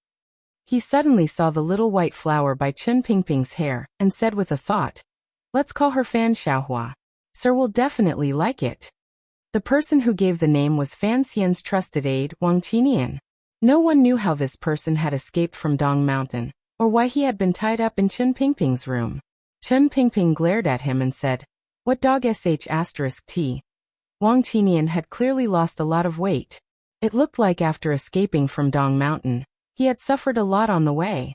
A: He suddenly saw the little white flower by Chen Pingping's hair and said with a thought, "Let's call her Fan Xiaohua. Sir will definitely like it." The person who gave the name was Fan Xian's trusted aide, Wang Qinian. No one knew how this person had escaped from Dong Mountain, or why he had been tied up in Chen Pingping's room. Chen Pingping glared at him and said, "What dog sh*t?" Wang Qinian had clearly lost a lot of weight. It looked like after escaping from Dong Mountain, he had suffered a lot on the way.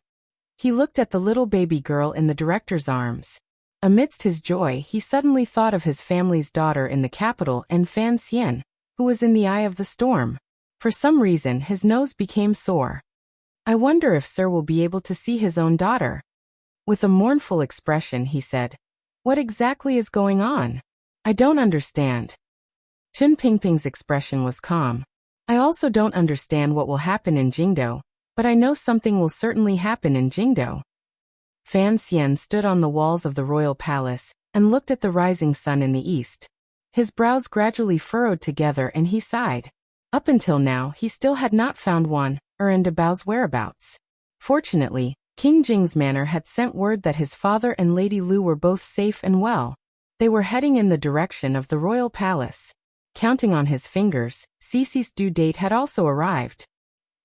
A: He looked at the little baby girl in the director's arms. Amidst his joy, he suddenly thought of his family's daughter in the capital and Fan Xian, who was in the eye of the storm. For some reason, his nose became sore. "I wonder if Sir will be able to see his own daughter." With a mournful expression, he said, "What exactly is going on? I don't understand." Chen Pingping's expression was calm. "I also don't understand what will happen in Jingdo, but I know something will certainly happen in Jingdo." Fan Xian stood on the walls of the royal palace and looked at the rising sun in the east. His brows gradually furrowed together and he sighed. Up until now, he still had not found Wan and Dabao's whereabouts. Fortunately, King Jing's manor had sent word that his father and Lady Lu were both safe and well. They were heading in the direction of the royal palace. Counting on his fingers, Cece's due date had also arrived.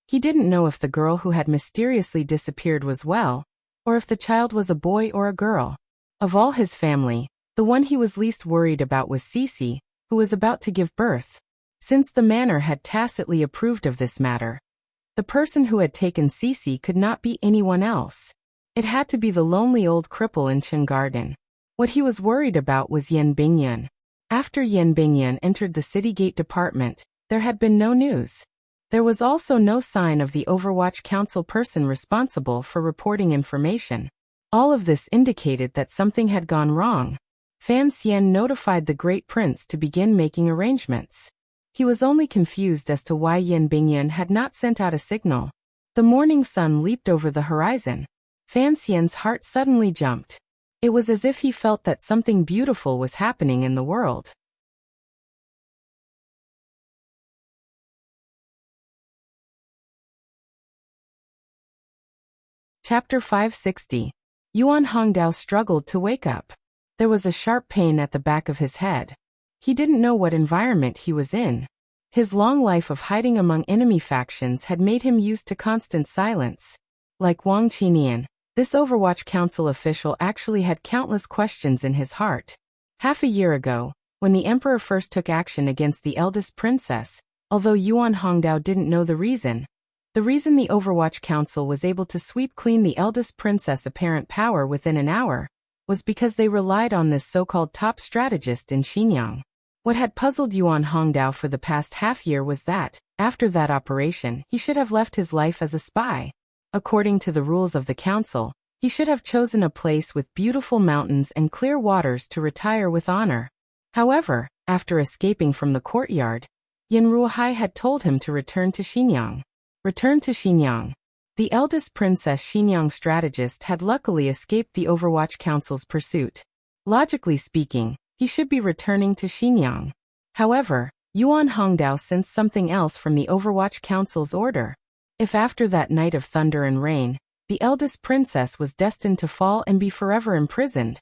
A: He didn't know if the girl who had mysteriously disappeared was well, or if the child was a boy or a girl. Of all his family, the one he was least worried about was Cece, who was about to give birth. Since the manor had tacitly approved of this matter, the person who had taken Cece could not be anyone else. It had to be the lonely old cripple in Chen Garden. What he was worried about was Yan Bingyan. After Yan Bingyan entered the city gate department, there had been no news. There was also no sign of the Overwatch Council person responsible for reporting information. All of this indicated that something had gone wrong. Fan Xian notified the Great Prince to begin making arrangements. He was only confused as to why Yan Bingyan had not sent out a signal. The morning sun leaped over the horizon. Fan Xian's heart suddenly jumped. It was as if he felt that something beautiful was happening in the world. Chapter 560. Yuan Hongdao struggled to wake up. There was a sharp pain at the back of his head. He didn't know what environment he was in. His long life of hiding among enemy factions had made him used to constant silence. Like Wang Qinian, this Overwatch Council official actually had countless questions in his heart. Half a year ago, when the emperor first took action against the eldest princess, although Yuan Hongdao didn't know the reason the Overwatch Council was able to sweep clean the eldest princess' apparent power within an hour, was because they relied on this so-called top strategist in Xinjiang. What had puzzled Yuan Hongdao for the past half-year was that, after that operation, he should have left his life as a spy. According to the rules of the council, he should have chosen a place with beautiful mountains and clear waters to retire with honor. However, after escaping from the courtyard, Yan Ruohai had told him to return to Xinjiang. Return to Xinjiang. The eldest princess Xinjiang strategist had luckily escaped the Overwatch Council's pursuit. Logically speaking, he should be returning to Xinjiang. However, Yuan Hongdao sensed something else from the Overwatch Council's order. If after that night of thunder and rain, the eldest princess was destined to fall and be forever imprisoned,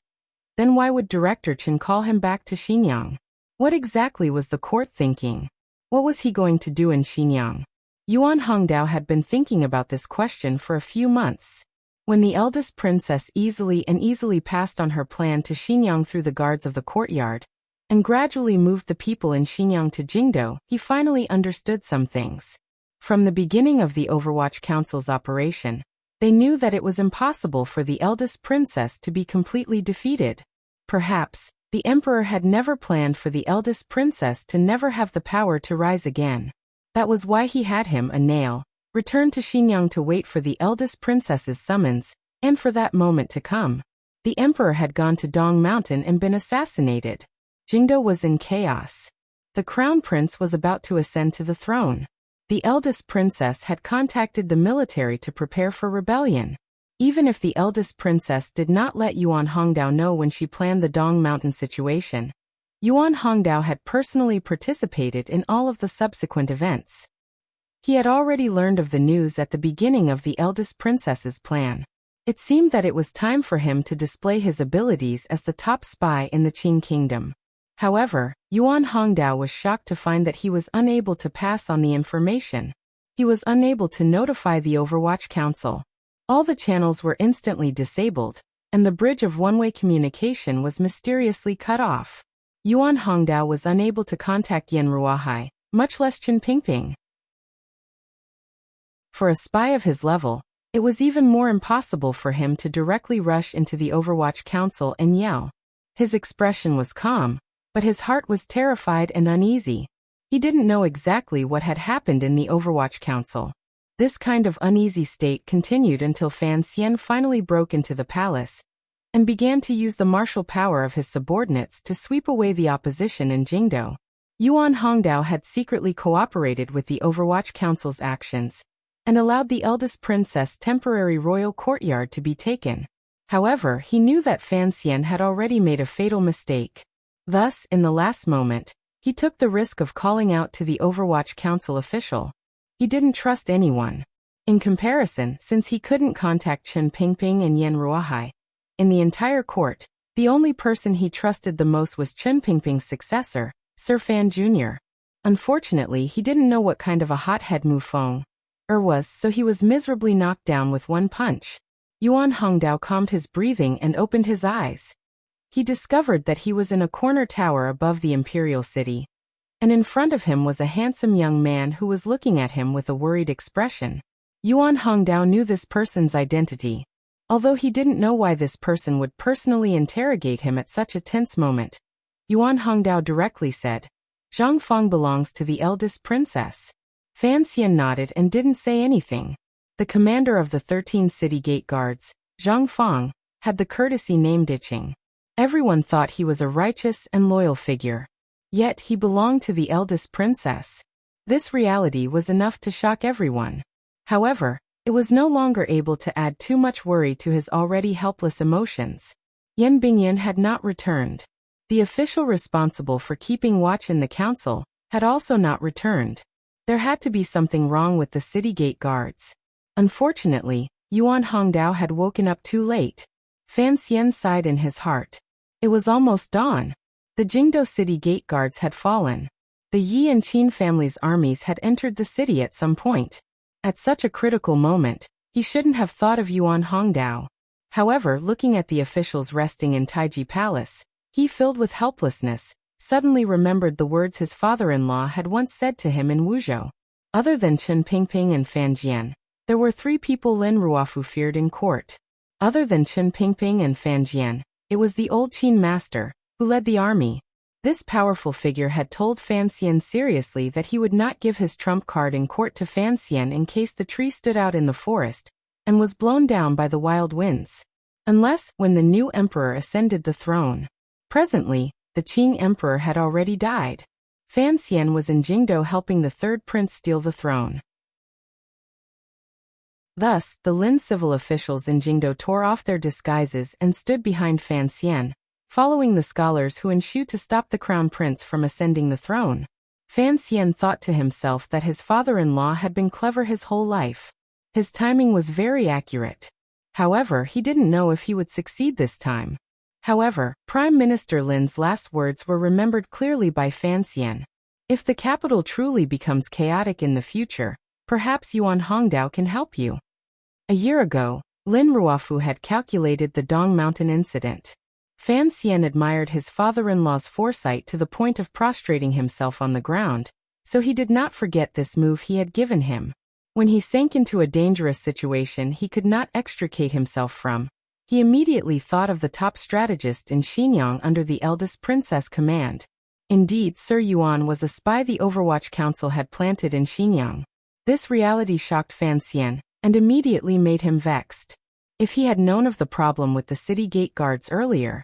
A: then why would Director Chen call him back to Xinjiang? What exactly was the court thinking? What was he going to do in Xinjiang? Yuan Hongdao had been thinking about this question for a few months. When the eldest princess easily passed on her plan to Xinjiang through the guards of the courtyard, and gradually moved the people in Xinjiang to Jingdo, he finally understood some things. From the beginning of the Overwatch Council's operation, they knew that it was impossible for the eldest princess to be completely defeated. Perhaps, the emperor had never planned for the eldest princess to never have the power to rise again. That was why he had him, a nail, return to Xinjiang to wait for the eldest princess's summons, and for that moment to come. The emperor had gone to Dong Mountain and been assassinated. Jingdo was in chaos. The crown prince was about to ascend to the throne. The eldest princess had contacted the military to prepare for rebellion. Even if the eldest princess did not let Yuan Hongdao know when she planned the Dong Mountain situation, Yuan Hongdao had personally participated in all of the subsequent events. He had already learned of the news at the beginning of the eldest princess's plan. It seemed that it was time for him to display his abilities as the top spy in the Qing kingdom. However, Yuan Hongdao was shocked to find that he was unable to pass on the information. He was unable to notify the Overwatch Council. All the channels were instantly disabled, and the bridge of one-way communication was mysteriously cut off. Yuan Hongdao was unable to contact Yan Ruohai, much less Chen Pingping. For a spy of his level, it was even more impossible for him to directly rush into the Overwatch Council and yell. His expression was calm, but his heart was terrified and uneasy. He didn't know exactly what had happened in the Overwatch Council. This kind of uneasy state continued until Fan Xian finally broke into the palace and began to use the martial power of his subordinates to sweep away the opposition in Jingdo. Yuan Hongdao had secretly cooperated with the Overwatch Council's actions and allowed the eldest princess' temporary royal courtyard to be taken. However, he knew that Fan Xian had already made a fatal mistake. Thus, in the last moment, he took the risk of calling out to the Overwatch Council official. He didn't trust anyone. In comparison, since he couldn't contact Chen Pingping and Yan Ruohai, in the entire court, the only person he trusted the most was Chen Pingping's successor, Sir Fan Jr. Unfortunately, he didn't know what kind of a hothead Mu Feng was, so he was miserably knocked down with one punch. Yuan Hongdao calmed his breathing and opened his eyes. He discovered that he was in a corner tower above the imperial city, and in front of him was a handsome young man who was looking at him with a worried expression. Yuan Hongdao knew this person's identity, although he didn't know why this person would personally interrogate him at such a tense moment. Yuan Hongdao directly said, "Zhang Feng belongs to the eldest princess." Fan Xian nodded and didn't say anything. The commander of the 13 city gate guards, Zhang Feng, had the courtesy name ditching. Everyone thought he was a righteous and loyal figure. Yet he belonged to the eldest princess. This reality was enough to shock everyone. However, it was no longer able to add too much worry to his already helpless emotions. Yan Bingyan had not returned. The official responsible for keeping watch in the council had also not returned. There had to be something wrong with the city gate guards. Unfortunately, Yuan Hongdao had woken up too late. Fan Xian sighed in his heart. It was almost dawn. The Jingdo city gate guards had fallen. The Yi and Qin family's armies had entered the city at some point. At such a critical moment, He shouldn't have thought of Yuan Hongdao. However, looking at the officials resting in Taiji Palace, he, filled with helplessness, suddenly remembered the words his father-in-law had once said to him in Wuzhou. Other than Chen Pingping and Fan Jian, there were 3 people Lin Ruofu feared in court. Other than Chen Pingping and Fan Jian, it was the old Qin master, who led the army. This powerful figure had told Fan Xian seriously that he would not give his trump card in court to Fan Xian in case the tree stood out in the forest and was blown down by the wild winds. Unless when the new emperor ascended the throne. Presently, the Qing emperor had already died. Fan Xian was in Jingdou helping the 3rd prince steal the throne. Thus, the Lin civil officials in Jingdou tore off their disguises and stood behind Fan Xian, following the scholars who ensued to stop the crown prince from ascending the throne. Fan Xian thought to himself that his father-in-law had been clever his whole life. His timing was very accurate. However, he didn't know if he would succeed this time. However, Prime Minister Lin's last words were remembered clearly by Fan Xian. If the capital truly becomes chaotic in the future, perhaps Yuan Hongdao can help you. A year ago, Lin Ruofu had calculated the Dong Mountain incident. Fan Xian admired his father-in-law's foresight to the point of prostrating himself on the ground, so he did not forget this move he had given him. When he sank into a dangerous situation he could not extricate himself from, he immediately thought of the top strategist in Xinyang under the eldest princess' command. Indeed, Sir Yuan was a spy the Overwatch Council had planted in Xinyang. This reality shocked Fan Xian, and immediately made him vexed. If he had known of the problem with the city gate guards earlier,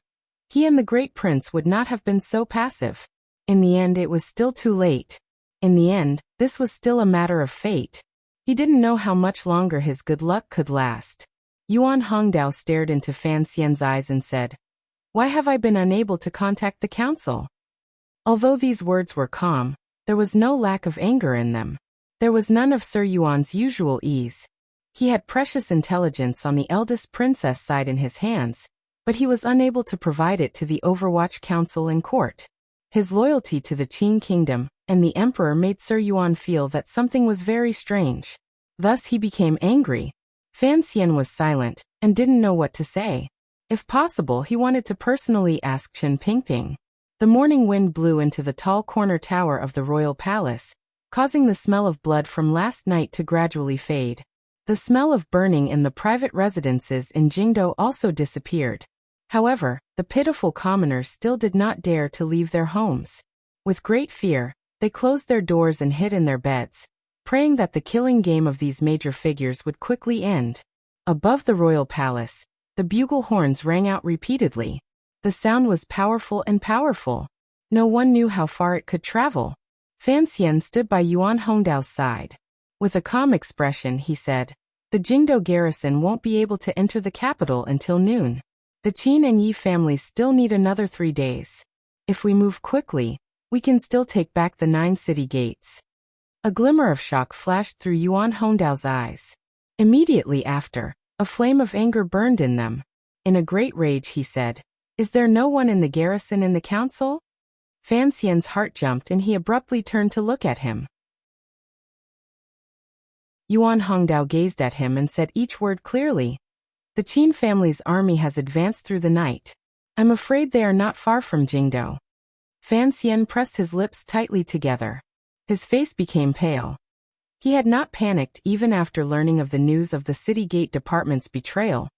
A: he and the great prince would not have been so passive. In the end it was still too late. In the end, this was still a matter of fate. He didn't know how much longer his good luck could last. Yuan Hongdao stared into Fan Xian's eyes and said, "Why have I been unable to contact the council?" Although these words were calm, there was no lack of anger in them. There was none of Sir Yuan's usual ease. He had precious intelligence on the eldest princess side in his hands, but he was unable to provide it to the Overwatch Council and court. His loyalty to the Qing kingdom and the emperor made Sir Yuan feel that something was very strange. Thus he became angry. Fan Xian was silent and didn't know what to say. If possible, he wanted to personally ask Chen Pingping. The morning wind blew into the tall corner tower of the royal palace, causing the smell of blood from last night to gradually fade. The smell of burning in the private residences in Jingdou also disappeared. However, the pitiful commoners still did not dare to leave their homes. With great fear, they closed their doors and hid in their beds, praying that the killing game of these major figures would quickly end. Above the royal palace, the bugle horns rang out repeatedly. The sound was powerful and powerful. No one knew how far it could travel. Fan Xian stood by Yuan Hongdao's side. With a calm expression he said, "The Jingdou garrison won't be able to enter the capital until noon. The Qin and Yi families still need another 3 days. If we move quickly, we can still take back the 9 city gates." A glimmer of shock flashed through Yuan Hongdao's eyes. Immediately after, a flame of anger burned in them. In a great rage he said, "Is there no one in the garrison in the council?" Fan Xian's heart jumped and he abruptly turned to look at him. Yuan Hongdao gazed at him and said each word clearly. "The Qin family's army has advanced through the night. I'm afraid they are not far from Jingdou." Fan Xian pressed his lips tightly together. His face became pale. He had not panicked even after learning of the news of the City Gate Department's betrayal,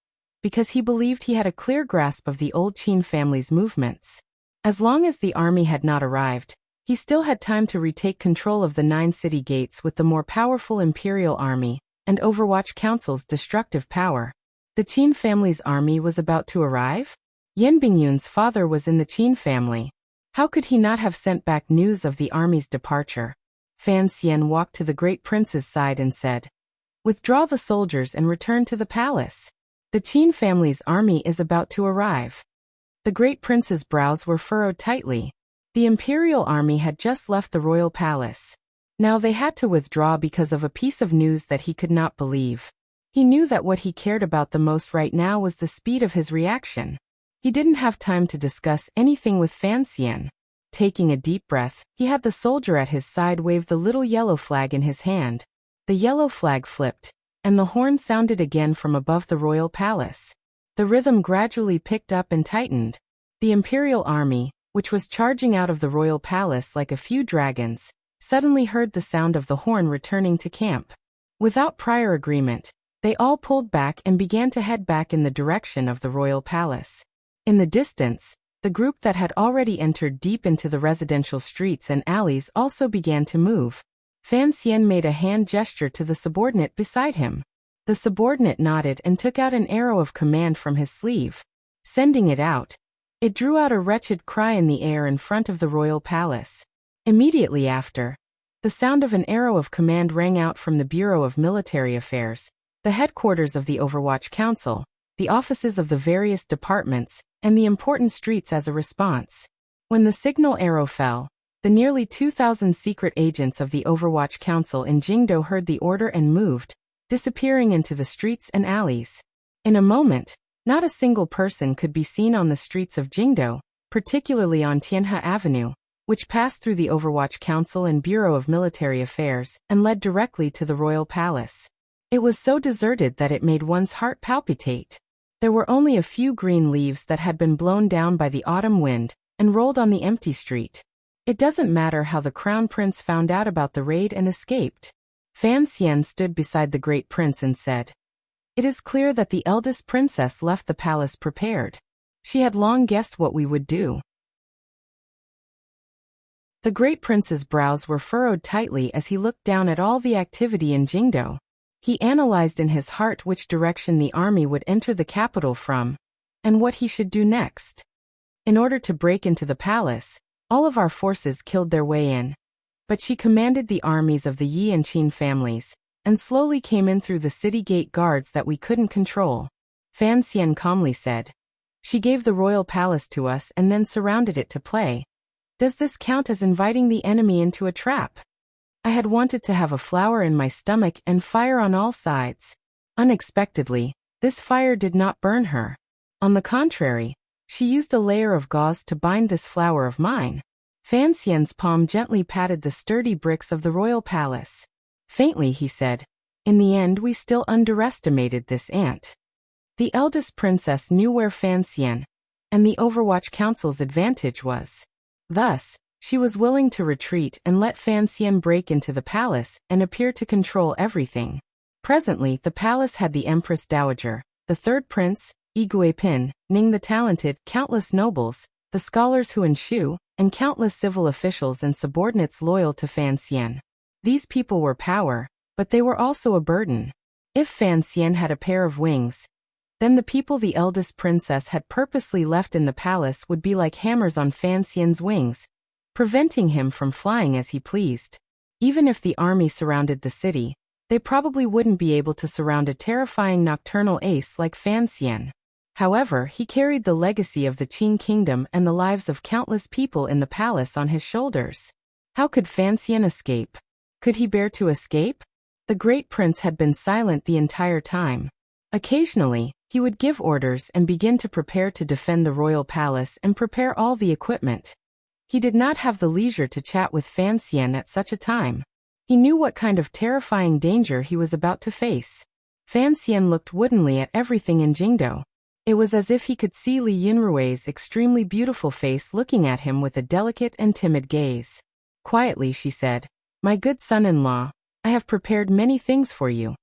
A: because he believed he had a clear grasp of the old Qin family's movements. As long as the army had not arrived, he still had time to retake control of the 9 city gates with the more powerful Imperial Army and Overwatch Council's destructive power. The Qin family's army was about to arrive? Yan Bingyun's father was in the Qin family. How could he not have sent back news of the army's departure? Fan Xian walked to the great prince's side and said, "Withdraw the soldiers and return to the palace. The Qin family's army is about to arrive." The great prince's brows were furrowed tightly. The imperial army had just left the royal palace. Now they had to withdraw because of a piece of news that he could not believe. He knew that what he cared about the most right now was the speed of his reaction. He didn't have time to discuss anything with Fan Xian. Taking a deep breath, he had the soldier at his side wave the little yellow flag in his hand. The yellow flag flipped, and the horn sounded again from above the royal palace. The rhythm gradually picked up and tightened. The imperial army, which was charging out of the royal palace like a few dragons, suddenly heard the sound of the horn returning to camp. Without prior agreement, they all pulled back and began to head back in the direction of the royal palace. In the distance, the group that had already entered deep into the residential streets and alleys also began to move. Fan Xian made a hand gesture to the subordinate beside him. The subordinate nodded and took out an arrow of command from his sleeve. Sending it out, it drew out a wretched cry in the air in front of the royal palace. Immediately after, the sound of an arrow of command rang out from the Bureau of Military Affairs, the headquarters of the Overwatch Council, the offices of the various departments, and the important streets as a response. When the signal arrow fell, the nearly 2,000 secret agents of the Overwatch Council in Jingdo heard the order and moved, disappearing into the streets and alleys. In a moment, not a single person could be seen on the streets of Jingdo, particularly on Tianhe Avenue, which passed through the Overwatch Council and Bureau of Military Affairs and led directly to the royal palace. It was so deserted that it made one's heart palpitate. There were only a few green leaves that had been blown down by the autumn wind and rolled on the empty street. It doesn't matter how the crown prince found out about the raid and escaped. Fan Xian stood beside the great prince and said, "It is clear that the eldest princess left the palace prepared. She had long guessed what we would do." The great prince's brows were furrowed tightly as he looked down at all the activity in Jingdo. He analyzed in his heart which direction the army would enter the capital from, and what he should do next. In order to break into the palace, all of our forces killed their way in. But she commanded the armies of the Yi and Qin families, and slowly came in through the city gate guards that we couldn't control. Fan Xian calmly said. She gave the royal palace to us and then surrounded it to play. Does this count as inviting the enemy into a trap? I had wanted to have a flower in my stomach and fire on all sides. Unexpectedly, this fire did not burn her. On the contrary, she used a layer of gauze to bind this flower of mine. Fan Xian's palm gently patted the sturdy bricks of the royal palace. Faintly he said, "In the end we still underestimated this ant." The eldest princess knew where Fan Xian and the Overwatch Council's advantage was. Thus, she was willing to retreat and let Fan Xian break into the palace and appear to control everything. Presently, the palace had the Empress Dowager, the third prince, Yi Guipin, Ning the Talented, countless nobles, the scholars Huan Shu, and countless civil officials and subordinates loyal to Fan Xian. These people were power, but they were also a burden. If Fan Xian had a pair of wings, then the people the eldest princess had purposely left in the palace would be like hammers on Fan Xian's wings, preventing him from flying as he pleased. Even if the army surrounded the city, they probably wouldn't be able to surround a terrifying nocturnal ace like Fan Xian. However, he carried the legacy of the Qin kingdom and the lives of countless people in the palace on his shoulders. How could Fan Xian escape? Could he bear to escape? The great prince had been silent the entire time. Occasionally, he would give orders and begin to prepare to defend the royal palace and prepare all the equipment. He did not have the leisure to chat with Fan Xian at such a time. He knew what kind of terrifying danger he was about to face. Fan Xian looked woodenly at everything in Jingdo. It was as if he could see Li Yunrui's extremely beautiful face looking at him with a delicate and timid gaze. Quietly she said, "My good son-in-law, I have prepared many things for you."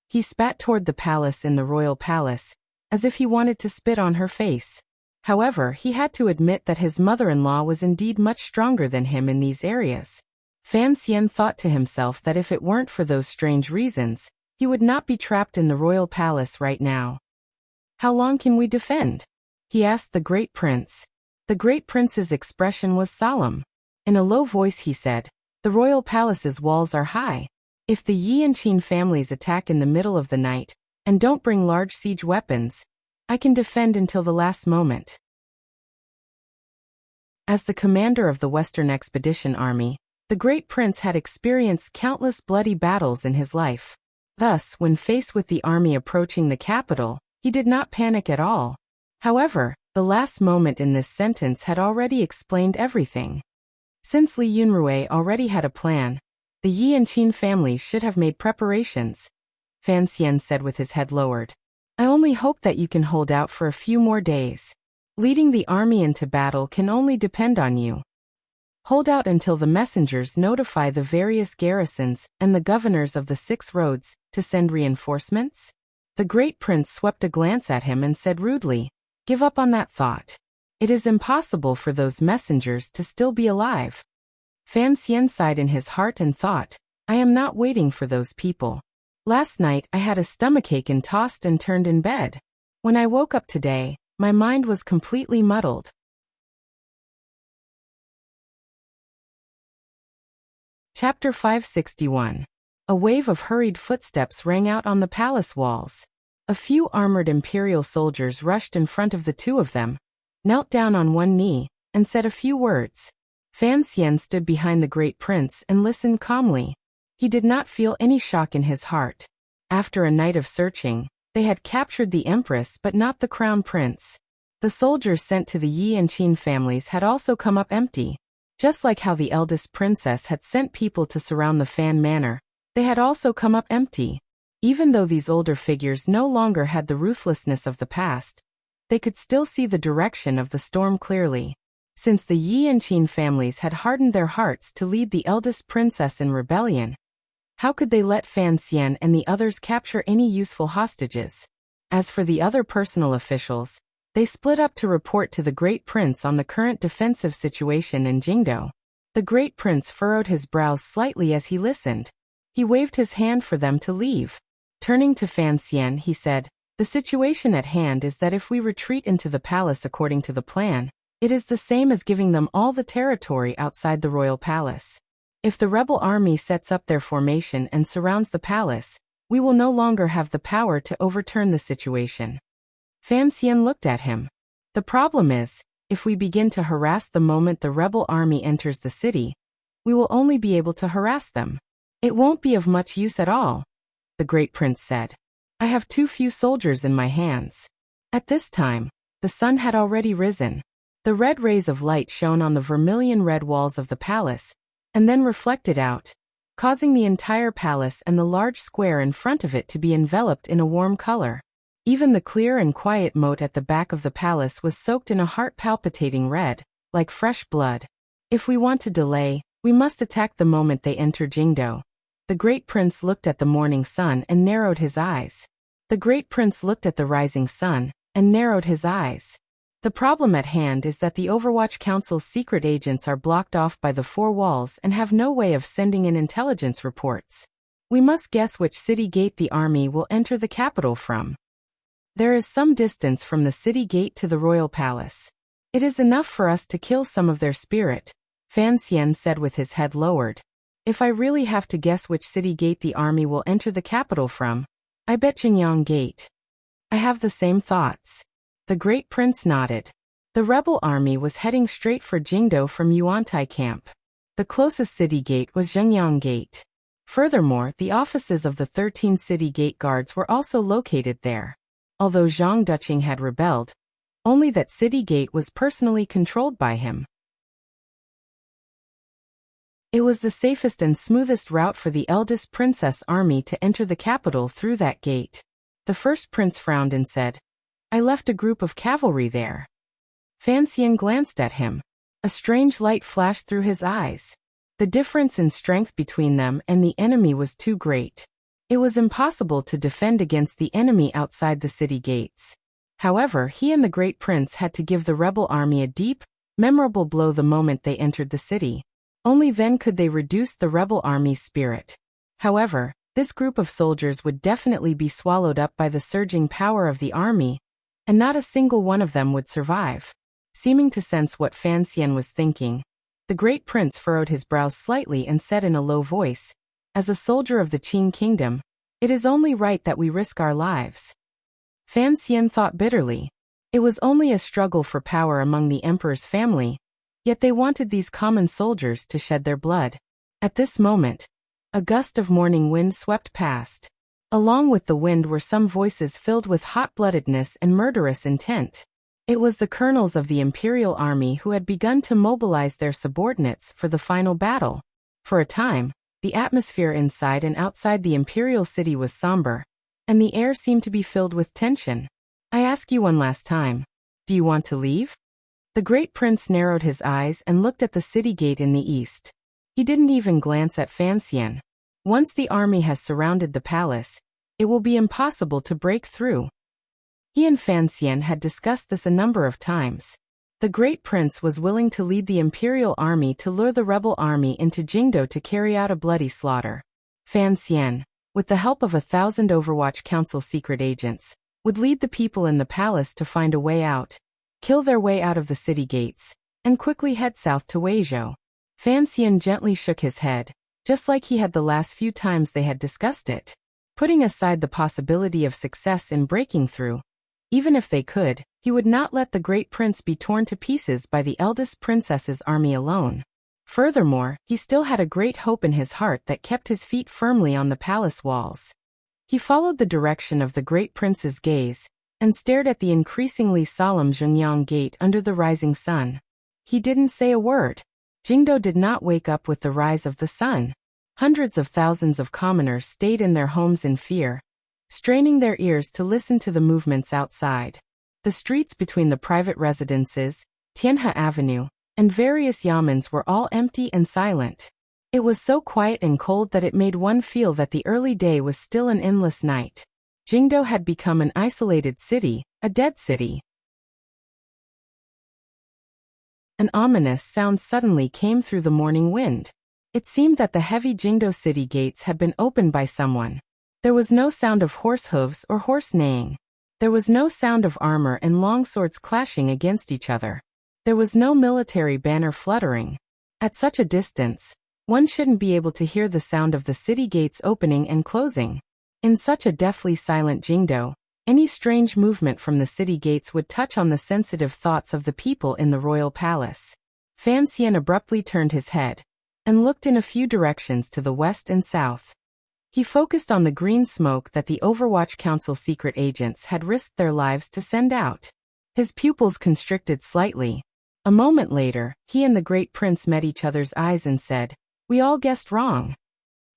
A: He spat toward the palace in the royal palace, as if he wanted to spit on her face. However, he had to admit that his mother-in-law was indeed much stronger than him in these areas. Fan Xian thought to himself that if it weren't for those strange reasons, he would not be trapped in the royal palace right now. "How long can we defend?" he asked the great prince. The great prince's expression was solemn. In a low voice he said, "The royal palace's walls are high. If the Yi and Qin families attack in the middle of the night, and don't bring large siege weapons, I can defend until the last moment." As the commander of the Western Expedition Army, the great prince had experienced countless bloody battles in his life. Thus, when faced with the army approaching the capital, he did not panic at all. However, the last moment in this sentence had already explained everything. Since Li Yunrui already had a plan, the Yi and Qin families should have made preparations. Fan Xian said with his head lowered. I only hope that you can hold out for a few more days. Leading the army into battle can only depend on you. Hold out until the messengers notify the various garrisons and the governors of the 6 roads to send reinforcements? The great prince swept a glance at him and said rudely, Give up on that thought. It is impossible for those messengers to still be alive. Fan Xian sighed in his heart and thought, I am not waiting for those people. Last night I had a stomachache and tossed and turned in bed. When I woke up today, my mind was completely muddled. Chapter 561. A wave of hurried footsteps rang out on the palace walls. A few armored imperial soldiers rushed in front of the two of them, knelt down on one knee, and said a few words. Fan Xian stood behind the great prince and listened calmly. He did not feel any shock in his heart. After a night of searching, they had captured the empress but not the crown prince. The soldiers sent to the Yi and Qin families had also come up empty. Just like how the eldest princess had sent people to surround the Fan Manor, they had also come up empty. Even though these older figures no longer had the ruthlessness of the past, they could still see the direction of the storm clearly. Since the Yi and Qin families had hardened their hearts to lead the eldest princess in rebellion, how could they let Fan Xian and the others capture any useful hostages? As for the other personal officials, they split up to report to the great prince on the current defensive situation in Jingdo. The great prince furrowed his brows slightly as he listened. He waved his hand for them to leave. Turning to Fan Xian, he said, The situation at hand is that if we retreat into the palace according to the plan, it is the same as giving them all the territory outside the royal palace. If the rebel army sets up their formation and surrounds the palace, we will no longer have the power to overturn the situation. Fan Xian looked at him. The problem is, if we begin to harass the moment the rebel army enters the city, we will only be able to harass them. It won't be of much use at all, the great prince said. I have too few soldiers in my hands. At this time, the sun had already risen. The red rays of light shone on the vermilion red walls of the palace, and then reflected out, causing the entire palace and the large square in front of it to be enveloped in a warm color. Even the clear and quiet moat at the back of the palace was soaked in a heart-palpitating red, like fresh blood. If we want to delay, we must attack the moment they enter Jingdo. The great prince looked at the morning sun and narrowed his eyes. The great prince looked at the rising sun and narrowed his eyes. The problem at hand is that the Overwatch Council's secret agents are blocked off by the 4 walls and have no way of sending in intelligence reports. We must guess which city gate the army will enter the capital from. There is some distance from the city gate to the royal palace. It is enough for us to kill some of their spirit, Fan Xian said with his head lowered. If I really have to guess which city gate the army will enter the capital from, I bet Jingyang Gate. I have the same thoughts. The great prince nodded. The rebel army was heading straight for Jingdo from Yuantai camp. The closest city gate was Zhengyang Gate. Furthermore, the offices of the 13 city gate guards were also located there. Although Zhang Duqing had rebelled, only that city gate was personally controlled by him. It was the safest and smoothest route for the eldest princess army to enter the capital through that gate. The first prince frowned and said, I left a group of cavalry there. Fan Xian glanced at him. A strange light flashed through his eyes. The difference in strength between them and the enemy was too great. It was impossible to defend against the enemy outside the city gates. However, he and the great prince had to give the rebel army a deep, memorable blow the moment they entered the city. Only then could they reduce the rebel army's spirit. However, this group of soldiers would definitely be swallowed up by the surging power of the army, and not a single one of them would survive. Seeming to sense what Fan Xian was thinking, the great prince furrowed his brows slightly and said in a low voice, As a soldier of the Qin kingdom, it is only right that we risk our lives. Fan Xian thought bitterly. It was only a struggle for power among the emperor's family, yet they wanted these common soldiers to shed their blood. At this moment, a gust of morning wind swept past. Along with the wind were some voices filled with hot-bloodedness and murderous intent. It was the colonels of the imperial army who had begun to mobilize their subordinates for the final battle. For a time, the atmosphere inside and outside the imperial city was somber, and the air seemed to be filled with tension. I ask you one last time. Do you want to leave? The great prince narrowed his eyes and looked at the city gate in the east. He didn't even glance at Fan Xian. Once the army has surrounded the palace, it will be impossible to break through. He and Fan Xian had discussed this a number of times. The great prince was willing to lead the imperial army to lure the rebel army into Jingdo to carry out a bloody slaughter. Fan Xian, with the help of 1,000 Overwatch Council secret agents, would lead the people in the palace to find a way out, kill their way out of the city gates, and quickly head south to Weizhou. Fan Xian gently shook his head, just like he had the last few times they had discussed it. Putting aside the possibility of success in breaking through, even if they could, he would not let the great prince be torn to pieces by the eldest princess's army alone. Furthermore, he still had a great hope in his heart that kept his feet firmly on the palace walls. He followed the direction of the great prince's gaze, and stared at the increasingly solemn Zhengyang Gate under the rising sun. He didn't say a word. Jingdo did not wake up with the rise of the sun. Hundreds of thousands of commoners stayed in their homes in fear, straining their ears to listen to the movements outside. The streets between the private residences, Tianhe Avenue, and various yamens were all empty and silent. It was so quiet and cold that it made one feel that the early day was still an endless night. Jingdo had become an isolated city, a dead city. An ominous sound suddenly came through the morning wind. It seemed that the heavy Jingdo city gates had been opened by someone. There was no sound of horse hooves or horse neighing. There was no sound of armor and long swords clashing against each other. There was no military banner fluttering. At such a distance, one shouldn't be able to hear the sound of the city gates opening and closing. In such a deathly silent Jingdo, any strange movement from the city gates would touch on the sensitive thoughts of the people in the royal palace. Fan Xian abruptly turned his head and looked in a few directions to the west and south. He focused on the green smoke that the Overwatch Council secret agents had risked their lives to send out. His pupils constricted slightly. A moment later, he and the great prince met each other's eyes and said, "We all guessed wrong."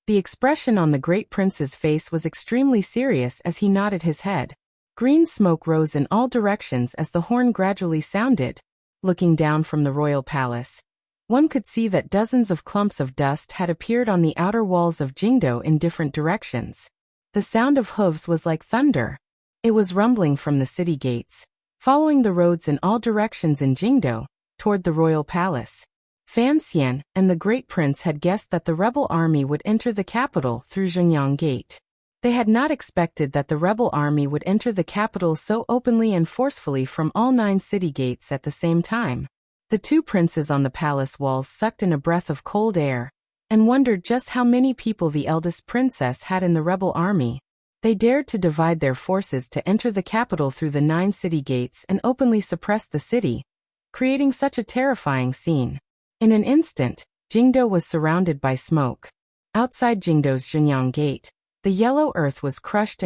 A: The expression on the great prince's face was extremely serious as he nodded his head. Green smoke rose in all directions as the horn gradually sounded. Looking down from the royal palace, one could see that dozens of clumps of dust had appeared on the outer walls of Jingdo in different directions. The sound of hooves was like thunder. It was rumbling from the city gates, following the roads in all directions in Jingdo, toward the royal palace. Fan Xian and the great prince had guessed that the rebel army would enter the capital through Zhengyang Gate. They had not expected that the rebel army would enter the capital so openly and forcefully from all 9 city gates at the same time. The two princes on the palace walls sucked in a breath of cold air, and wondered just how many people the eldest princess had in the rebel army. They dared to divide their forces to enter the capital through the 9 city gates and openly suppress the city, creating such a terrifying scene. In an instant, Jingdo was surrounded by smoke. Outside Jingdo's Zhengyang Gate, the yellow earth was crushed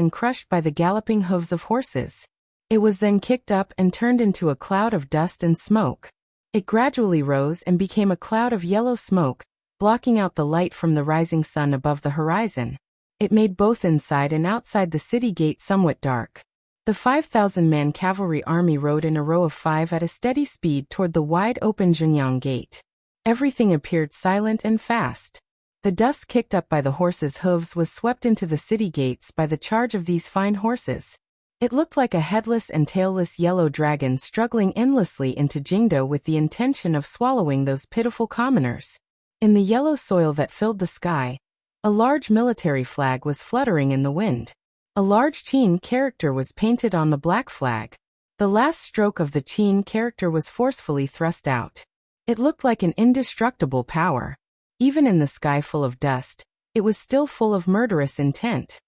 A: by the galloping hooves of horses. It was then kicked up and turned into a cloud of dust and smoke. It gradually rose and became a cloud of yellow smoke, blocking out the light from the rising sun above the horizon. It made both inside and outside the city gate somewhat dark. The 5,000-man cavalry army rode in a row of 5 at a steady speed toward the wide-open Zhengyang Gate. Everything appeared silent and fast. The dust kicked up by the horses' hooves was swept into the city gates by the charge of these fine horses. It looked like a headless and tailless yellow dragon struggling endlessly into Jingdo with the intention of swallowing those pitiful commoners. In the yellow soil that filled the sky, a large military flag was fluttering in the wind. A large Qin character was painted on the black flag. The last stroke of the Qin character was forcefully thrust out. It looked like an indestructible power. Even in the sky full of dust, it was still full of murderous intent.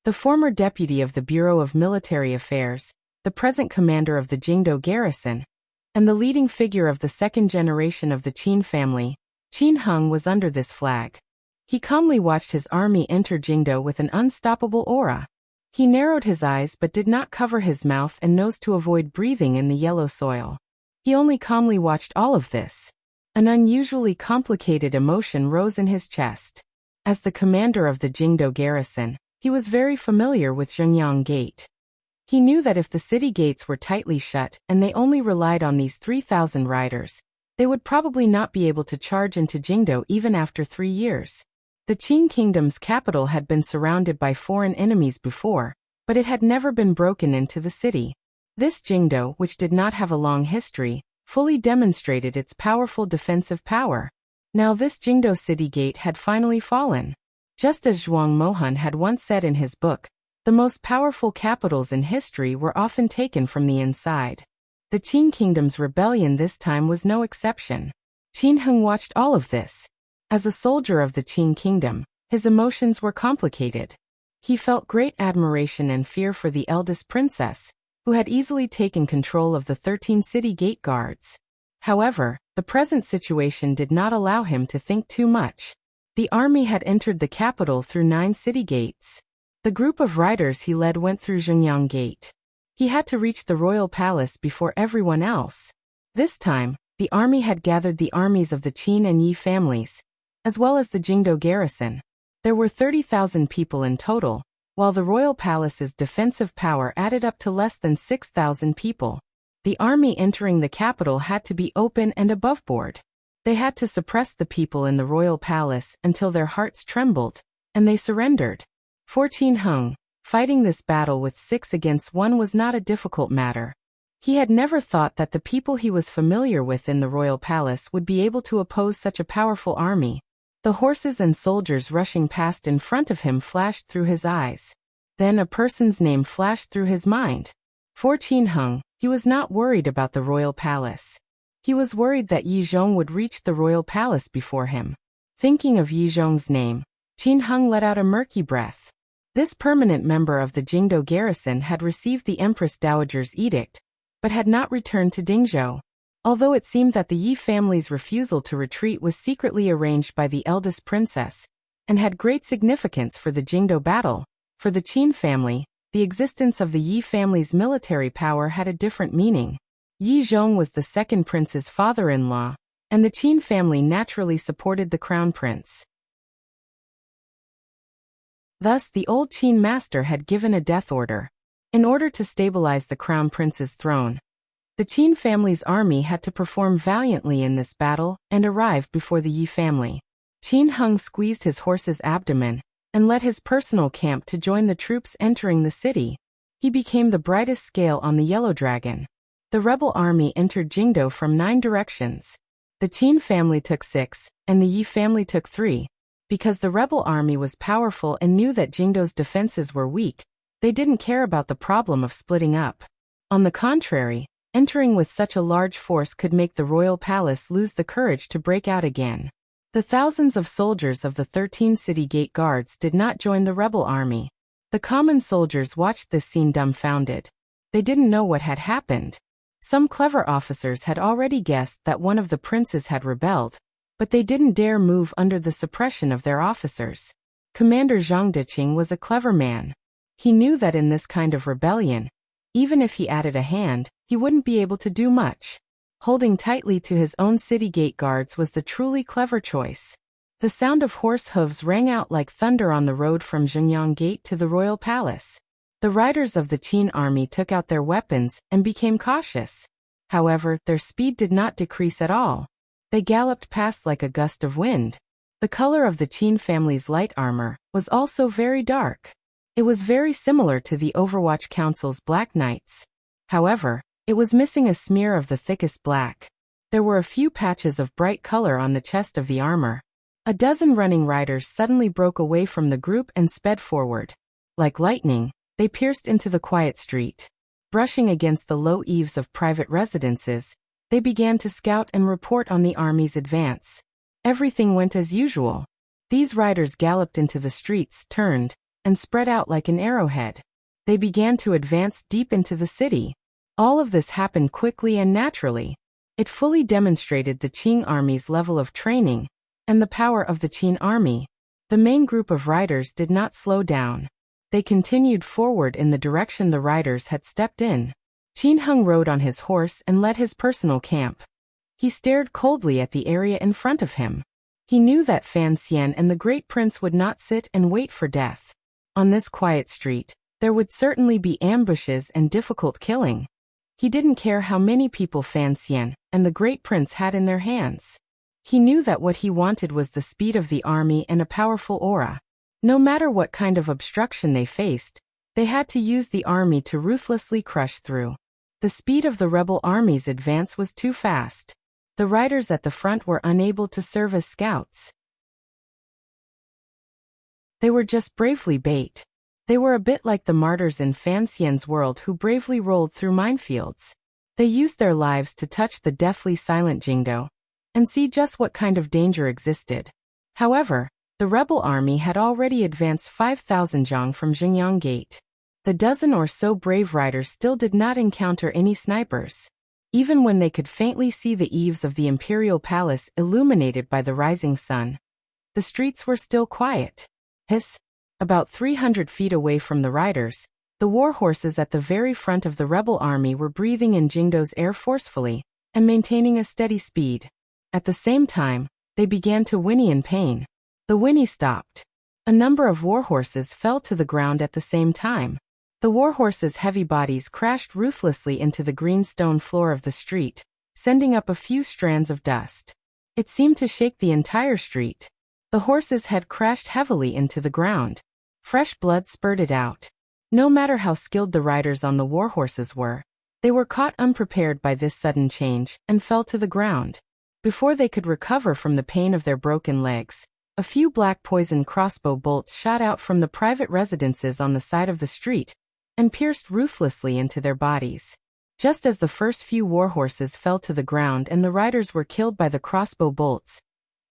A: The former deputy of the Bureau of Military Affairs, the present commander of the Jingdo garrison, and the leading figure of the second generation of the Qin family, Qin Heng, was under this flag. He calmly watched his army enter Jingdo with an unstoppable aura. He narrowed his eyes but did not cover his mouth and nose to avoid breathing in the yellow soil. He only calmly watched all of this. An unusually complicated emotion rose in his chest. As the commander of the Jingdo garrison, he was very familiar with Zhengyang Gate. He knew that if the city gates were tightly shut and they only relied on these 3,000 riders, they would probably not be able to charge into Jingdo even after 3 years. The Qin kingdom's capital had been surrounded by foreign enemies before, but it had never been broken into the city. This Jingdo, which did not have a long history, fully demonstrated its powerful defensive power. Now this Jingdo city gate had finally fallen. Just as Zhuang Mohan had once said in his book, the most powerful capitals in history were often taken from the inside. The Qin kingdom's rebellion this time was no exception. Qin Heng watched all of this. As a soldier of the Qin kingdom, his emotions were complicated. He felt great admiration and fear for the eldest princess, who had easily taken control of the 13 city gate guards. However, the present situation did not allow him to think too much. The army had entered the capital through 9 city gates. The group of riders he led went through Zhengyang Gate. He had to reach the royal palace before everyone else. This time, the army had gathered the armies of the Qin and Yi families, as well as the Jingdo garrison. There were 30,000 people in total, while the royal palace's defensive power added up to less than 6,000 people. The army entering the capital had to be open and aboveboard. They had to suppress the people in the royal palace until their hearts trembled, and they surrendered. For Qin Heng, fighting this battle with 6 against 1 was not a difficult matter. He had never thought that the people he was familiar with in the royal palace would be able to oppose such a powerful army. The horses and soldiers rushing past in front of him flashed through his eyes. Then a person's name flashed through his mind. For Qin Heng, he was not worried about the royal palace. He was worried that Yi Zhong would reach the royal palace before him. Thinking of Yi Zhong's name, Qin Heng let out a murky breath. This permanent member of the Jingdo garrison had received the Empress Dowager's edict, but had not returned to Dingzhou. Although it seemed that the Yi family's refusal to retreat was secretly arranged by the eldest princess, and had great significance for the Jingdo battle, for the Qin family, the existence of the Yi family's military power had a different meaning. Yi Zhong was the second prince's father-in-law, and the Qin family naturally supported the crown prince. Thus the old Qin master had given a death order. In order to stabilize the crown prince's throne, the Qin family's army had to perform valiantly in this battle and arrive before the Yi family. Qin Heng squeezed his horse's abdomen and led his personal camp to join the troops entering the city. He became the brightest scale on the yellow dragon. The rebel army entered Jingdo from 9 directions. The Qin family took 6, and the Yi family took 3. Because the rebel army was powerful and knew that Jingdo's defenses were weak, they didn't care about the problem of splitting up. On the contrary, entering with such a large force could make the royal palace lose the courage to break out again. The thousands of soldiers of the 13 city gate guards did not join the rebel army. The common soldiers watched this scene dumbfounded. They didn't know what had happened. Some clever officers had already guessed that one of the princes had rebelled, but they didn't dare move under the suppression of their officers. Commander Zhang Deqing was a clever man. He knew that in this kind of rebellion, even if he added a hand, he wouldn't be able to do much. Holding tightly to his own city gate guards was the truly clever choice. The sound of horse hooves rang out like thunder on the road from Zhengyang Gate to the royal palace. The riders of the Qin army took out their weapons and became cautious. However, their speed did not decrease at all. They galloped past like a gust of wind. The color of the Qin family's light armor was also very dark. It was very similar to the Overwatch Council's Black Knights. However, it was missing a smear of the thickest black. There were a few patches of bright color on the chest of the armor. A dozen running riders suddenly broke away from the group and sped forward. Like lightning, they pierced into the quiet street. Brushing against the low eaves of private residences, they began to scout and report on the army's advance. Everything went as usual. These riders galloped into the streets, turned, and spread out like an arrowhead. They began to advance deep into the city. All of this happened quickly and naturally. It fully demonstrated the Qing army's level of training and the power of the Qin army. The main group of riders did not slow down. They continued forward in the direction the riders had stepped in. Qin Heng rode on his horse and led his personal camp. He stared coldly at the area in front of him. He knew that Fan Xian and the great prince would not sit and wait for death. On this quiet street, there would certainly be ambushes and difficult killing. He didn't care how many people Fan Xian and the great prince had in their hands. He knew that what he wanted was the speed of the army and a powerful aura. No matter what kind of obstruction they faced, they had to use the army to ruthlessly crush through. The speed of the rebel army's advance was too fast. The riders at the front were unable to serve as scouts. They were just bravely bait. They were a bit like the martyrs in Fan Xian's world who bravely rolled through minefields. They used their lives to touch the deathly silent Jingdo and see just what kind of danger existed. However, the rebel army had already advanced 5,000 zhang from Xingyang Gate. The dozen or so brave riders still did not encounter any snipers. Even when they could faintly see the eaves of the imperial palace illuminated by the rising sun, the streets were still quiet. About 300 feet away from the riders, the war horses at the very front of the rebel army were breathing in Jingdo's air forcefully and maintaining a steady speed. At the same time, they began to whinny in pain. The whinny stopped. A number of war horses fell to the ground at the same time. The war horses' heavy bodies crashed ruthlessly into the green stone floor of the street, sending up a few strands of dust. It seemed to shake the entire street. The horse's head crashed heavily into the ground. Fresh blood spurted out. No matter how skilled the riders on the war horses were, they were caught unprepared by this sudden change and fell to the ground. Before they could recover from the pain of their broken legs, a few black poison crossbow bolts shot out from the private residences on the side of the street and pierced ruthlessly into their bodies. Just as the first few war horses fell to the ground and the riders were killed by the crossbow bolts,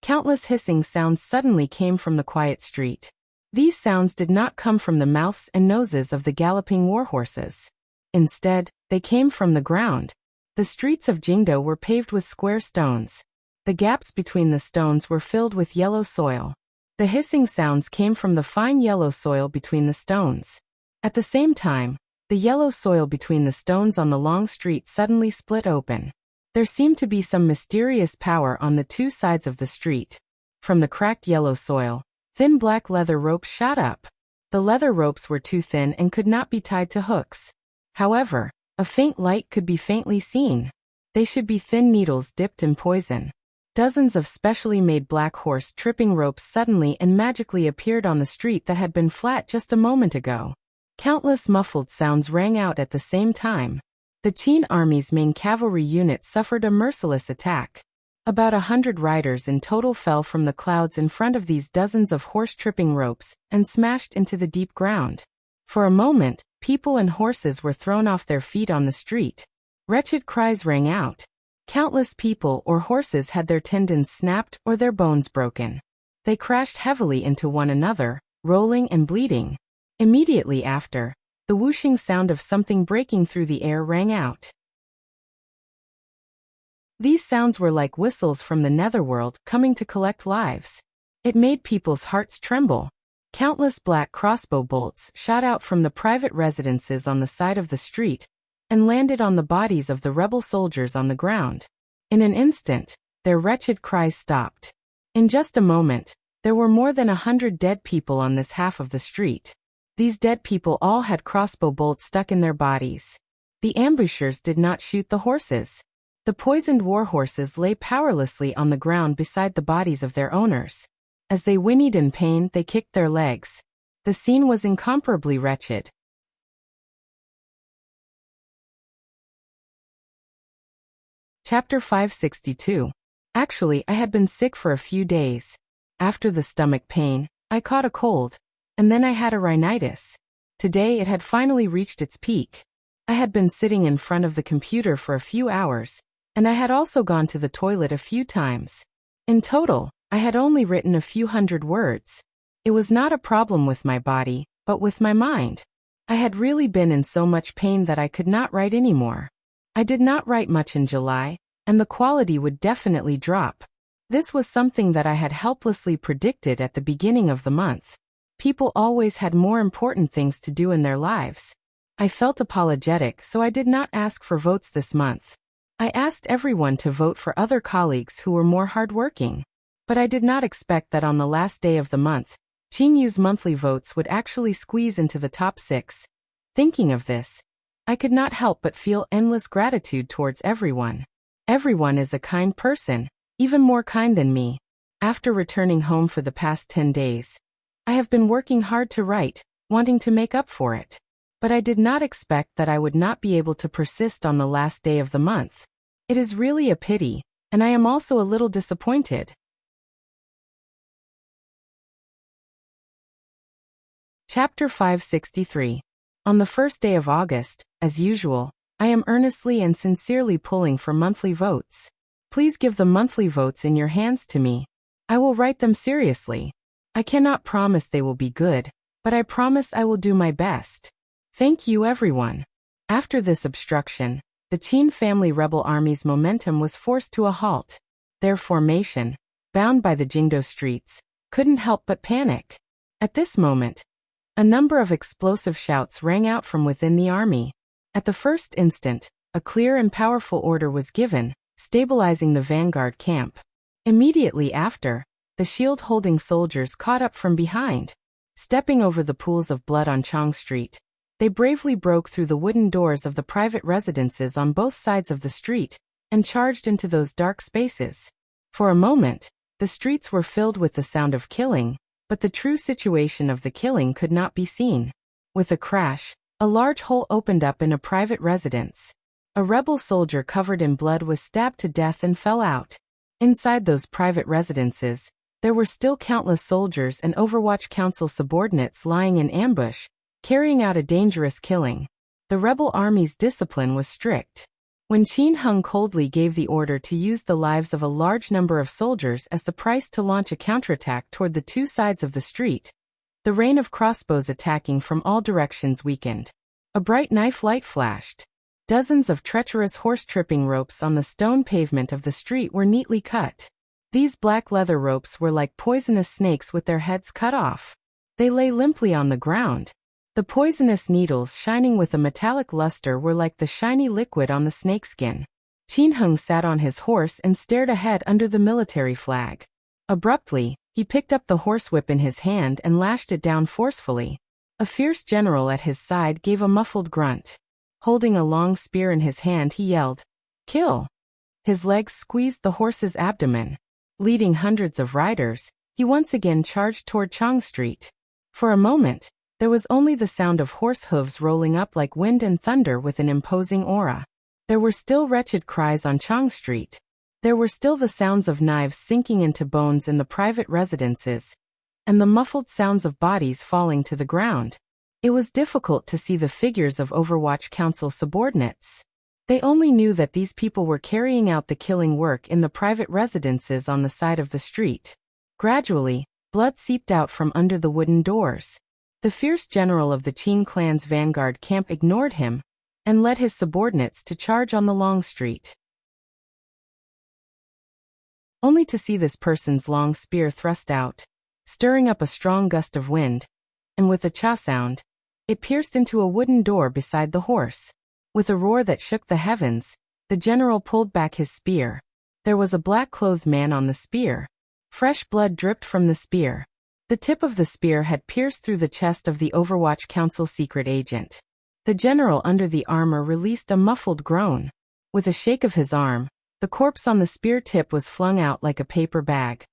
A: countless hissing sounds suddenly came from the quiet street. These sounds did not come from the mouths and noses of the galloping war horses. Instead, they came from the ground. The streets of Jingdo were paved with square stones. The gaps between the stones were filled with yellow soil. The hissing sounds came from the fine yellow soil between the stones. At the same time, the yellow soil between the stones on the long street suddenly split open. There seemed to be some mysterious power on the two sides of the street. From the cracked yellow soil, thin black leather ropes shot up. The leather ropes were too thin and could not be tied to hooks. However, a faint light could be faintly seen. They should be thin needles dipped in poison. Dozens of specially made black horse tripping ropes suddenly and magically appeared on the street that had been flat just a moment ago. Countless muffled sounds rang out at the same time. The Qin army's main cavalry unit suffered a merciless attack. About 100 riders in total fell from the clouds in front of these dozens of horse-tripping ropes and smashed into the deep ground. For a moment, people and horses were thrown off their feet on the street. Wretched cries rang out. Countless people or horses had their tendons snapped or their bones broken. They crashed heavily into one another, rolling and bleeding. Immediately after, the whooshing sound of something breaking through the air rang out. These sounds were like whistles from the netherworld coming to collect lives. It made people's hearts tremble. Countless black crossbow bolts shot out from the private residences on the side of the street and landed on the bodies of the rebel soldiers on the ground. In an instant, their wretched cries stopped. In just a moment, there were more than 100 dead people on this half of the street. These dead people all had crossbow bolts stuck in their bodies. The ambushers did not shoot the horses. The poisoned war horses lay powerlessly on the ground beside the bodies of their owners. As they whinnied in pain, they kicked their legs. The scene was incomparably wretched. Chapter 562. Actually, I had been sick for a few days. After the stomach pain, I caught a cold, and then I had a rhinitis. Today it had finally reached its peak. I had been sitting in front of the computer for a few hours, and I had also gone to the toilet a few times. In total, I had only written a few hundred words. It was not a problem with my body, but with my mind. I had really been in so much pain that I could not write anymore. I did not write much in July, and the quality would definitely drop. This was something that I had helplessly predicted at the beginning of the month. People always had more important things to do in their lives. I felt apologetic, so I did not ask for votes this month. I asked everyone to vote for other colleagues who were more hardworking. But I did not expect that on the last day of the month, Qing Yu's monthly votes would actually squeeze into the top 6. Thinking of this, I could not help but feel endless gratitude towards everyone. Everyone is a kind person, even more kind than me. After returning home for the past 10 days, I have been working hard to write, wanting to make up for it. But I did not expect that I would not be able to persist on the last day of the month. It is really a pity, and I am also a little disappointed. Chapter 563. On the first day of August, as usual, I am earnestly and sincerely pulling for monthly votes. Please give the monthly votes in your hands to me. I will write them seriously. I cannot promise they will be good, but I promise I will do my best. Thank you, everyone. After this obstruction, the Qin family rebel army's momentum was forced to a halt. Their formation, bound by the Jingdo streets, couldn't help but panic. At this moment, a number of explosive shouts rang out from within the army. At the first instant, a clear and powerful order was given, stabilizing the vanguard camp. Immediately after, the shield-holding soldiers caught up from behind. Stepping over the pools of blood on Chang Street, they bravely broke through the wooden doors of the private residences on both sides of the street and charged into those dark spaces. For a moment, the streets were filled with the sound of killing, but the true situation of the killing could not be seen. With a crash, a large hole opened up in a private residence. A rebel soldier covered in blood was stabbed to death and fell out. Inside those private residences, there were still countless soldiers and Overwatch Council subordinates lying in ambush, carrying out a dangerous killing. The rebel army's discipline was strict. When Qin Hung coldly gave the order to use the lives of a large number of soldiers as the price to launch a counterattack toward the two sides of the street, the rain of crossbows attacking from all directions weakened. A bright knife light flashed. Dozens of treacherous horse-tripping ropes on the stone pavement of the street were neatly cut. These black leather ropes were like poisonous snakes with their heads cut off. They lay limply on the ground. The poisonous needles shining with a metallic luster were like the shiny liquid on the snakeskin. Qin Hung sat on his horse and stared ahead under the military flag. Abruptly, he picked up the horsewhip in his hand and lashed it down forcefully. A fierce general at his side gave a muffled grunt. Holding a long spear in his hand, he yelled, "Kill!" His legs squeezed the horse's abdomen. Leading hundreds of riders, he once again charged toward Chang Street. For a moment, there was only the sound of horse hooves rolling up like wind and thunder with an imposing aura. There were still wretched cries on Chang Street. There were still the sounds of knives sinking into bones in the private residences, and the muffled sounds of bodies falling to the ground. It was difficult to see the figures of Overwatch Council subordinates. They only knew that these people were carrying out the killing work in the private residences on the side of the street. Gradually, blood seeped out from under the wooden doors. The fierce general of the Qin clan's vanguard camp ignored him and led his subordinates to charge on the long street. Only to see this person's long spear thrust out, stirring up a strong gust of wind, and with a cha sound, it pierced into a wooden door beside the horse. With a roar that shook the heavens, the general pulled back his spear. There was a black-clothed man on the spear. Fresh blood dripped from the spear. The tip of the spear had pierced through the chest of the Overwatch Council secret agent. The general under the armor released a muffled groan. With a shake of his arm, the corpse on the spear tip was flung out like a paper bag.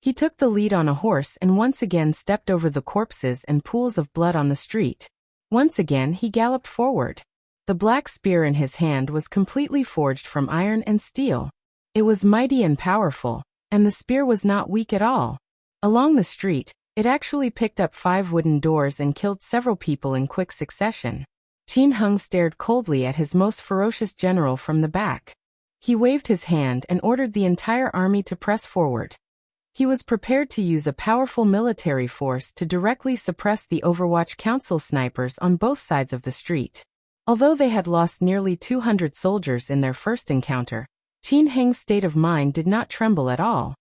A: He took the lead on a horse and once again stepped over the corpses and pools of blood on the street. Once again he galloped forward. The black spear in his hand was completely forged from iron and steel. It was mighty and powerful, and the spear was not weak at all. Along the street, it actually picked up 5 wooden doors and killed several people in quick succession. Qin Hung stared coldly at his most ferocious general from the back. He waved his hand and ordered the entire army to press forward. He was prepared to use a powerful military force to directly suppress the Overwatch Council snipers on both sides of the street. Although they had lost nearly 200 soldiers in their first encounter, Qin Heng's state of mind did not tremble at all.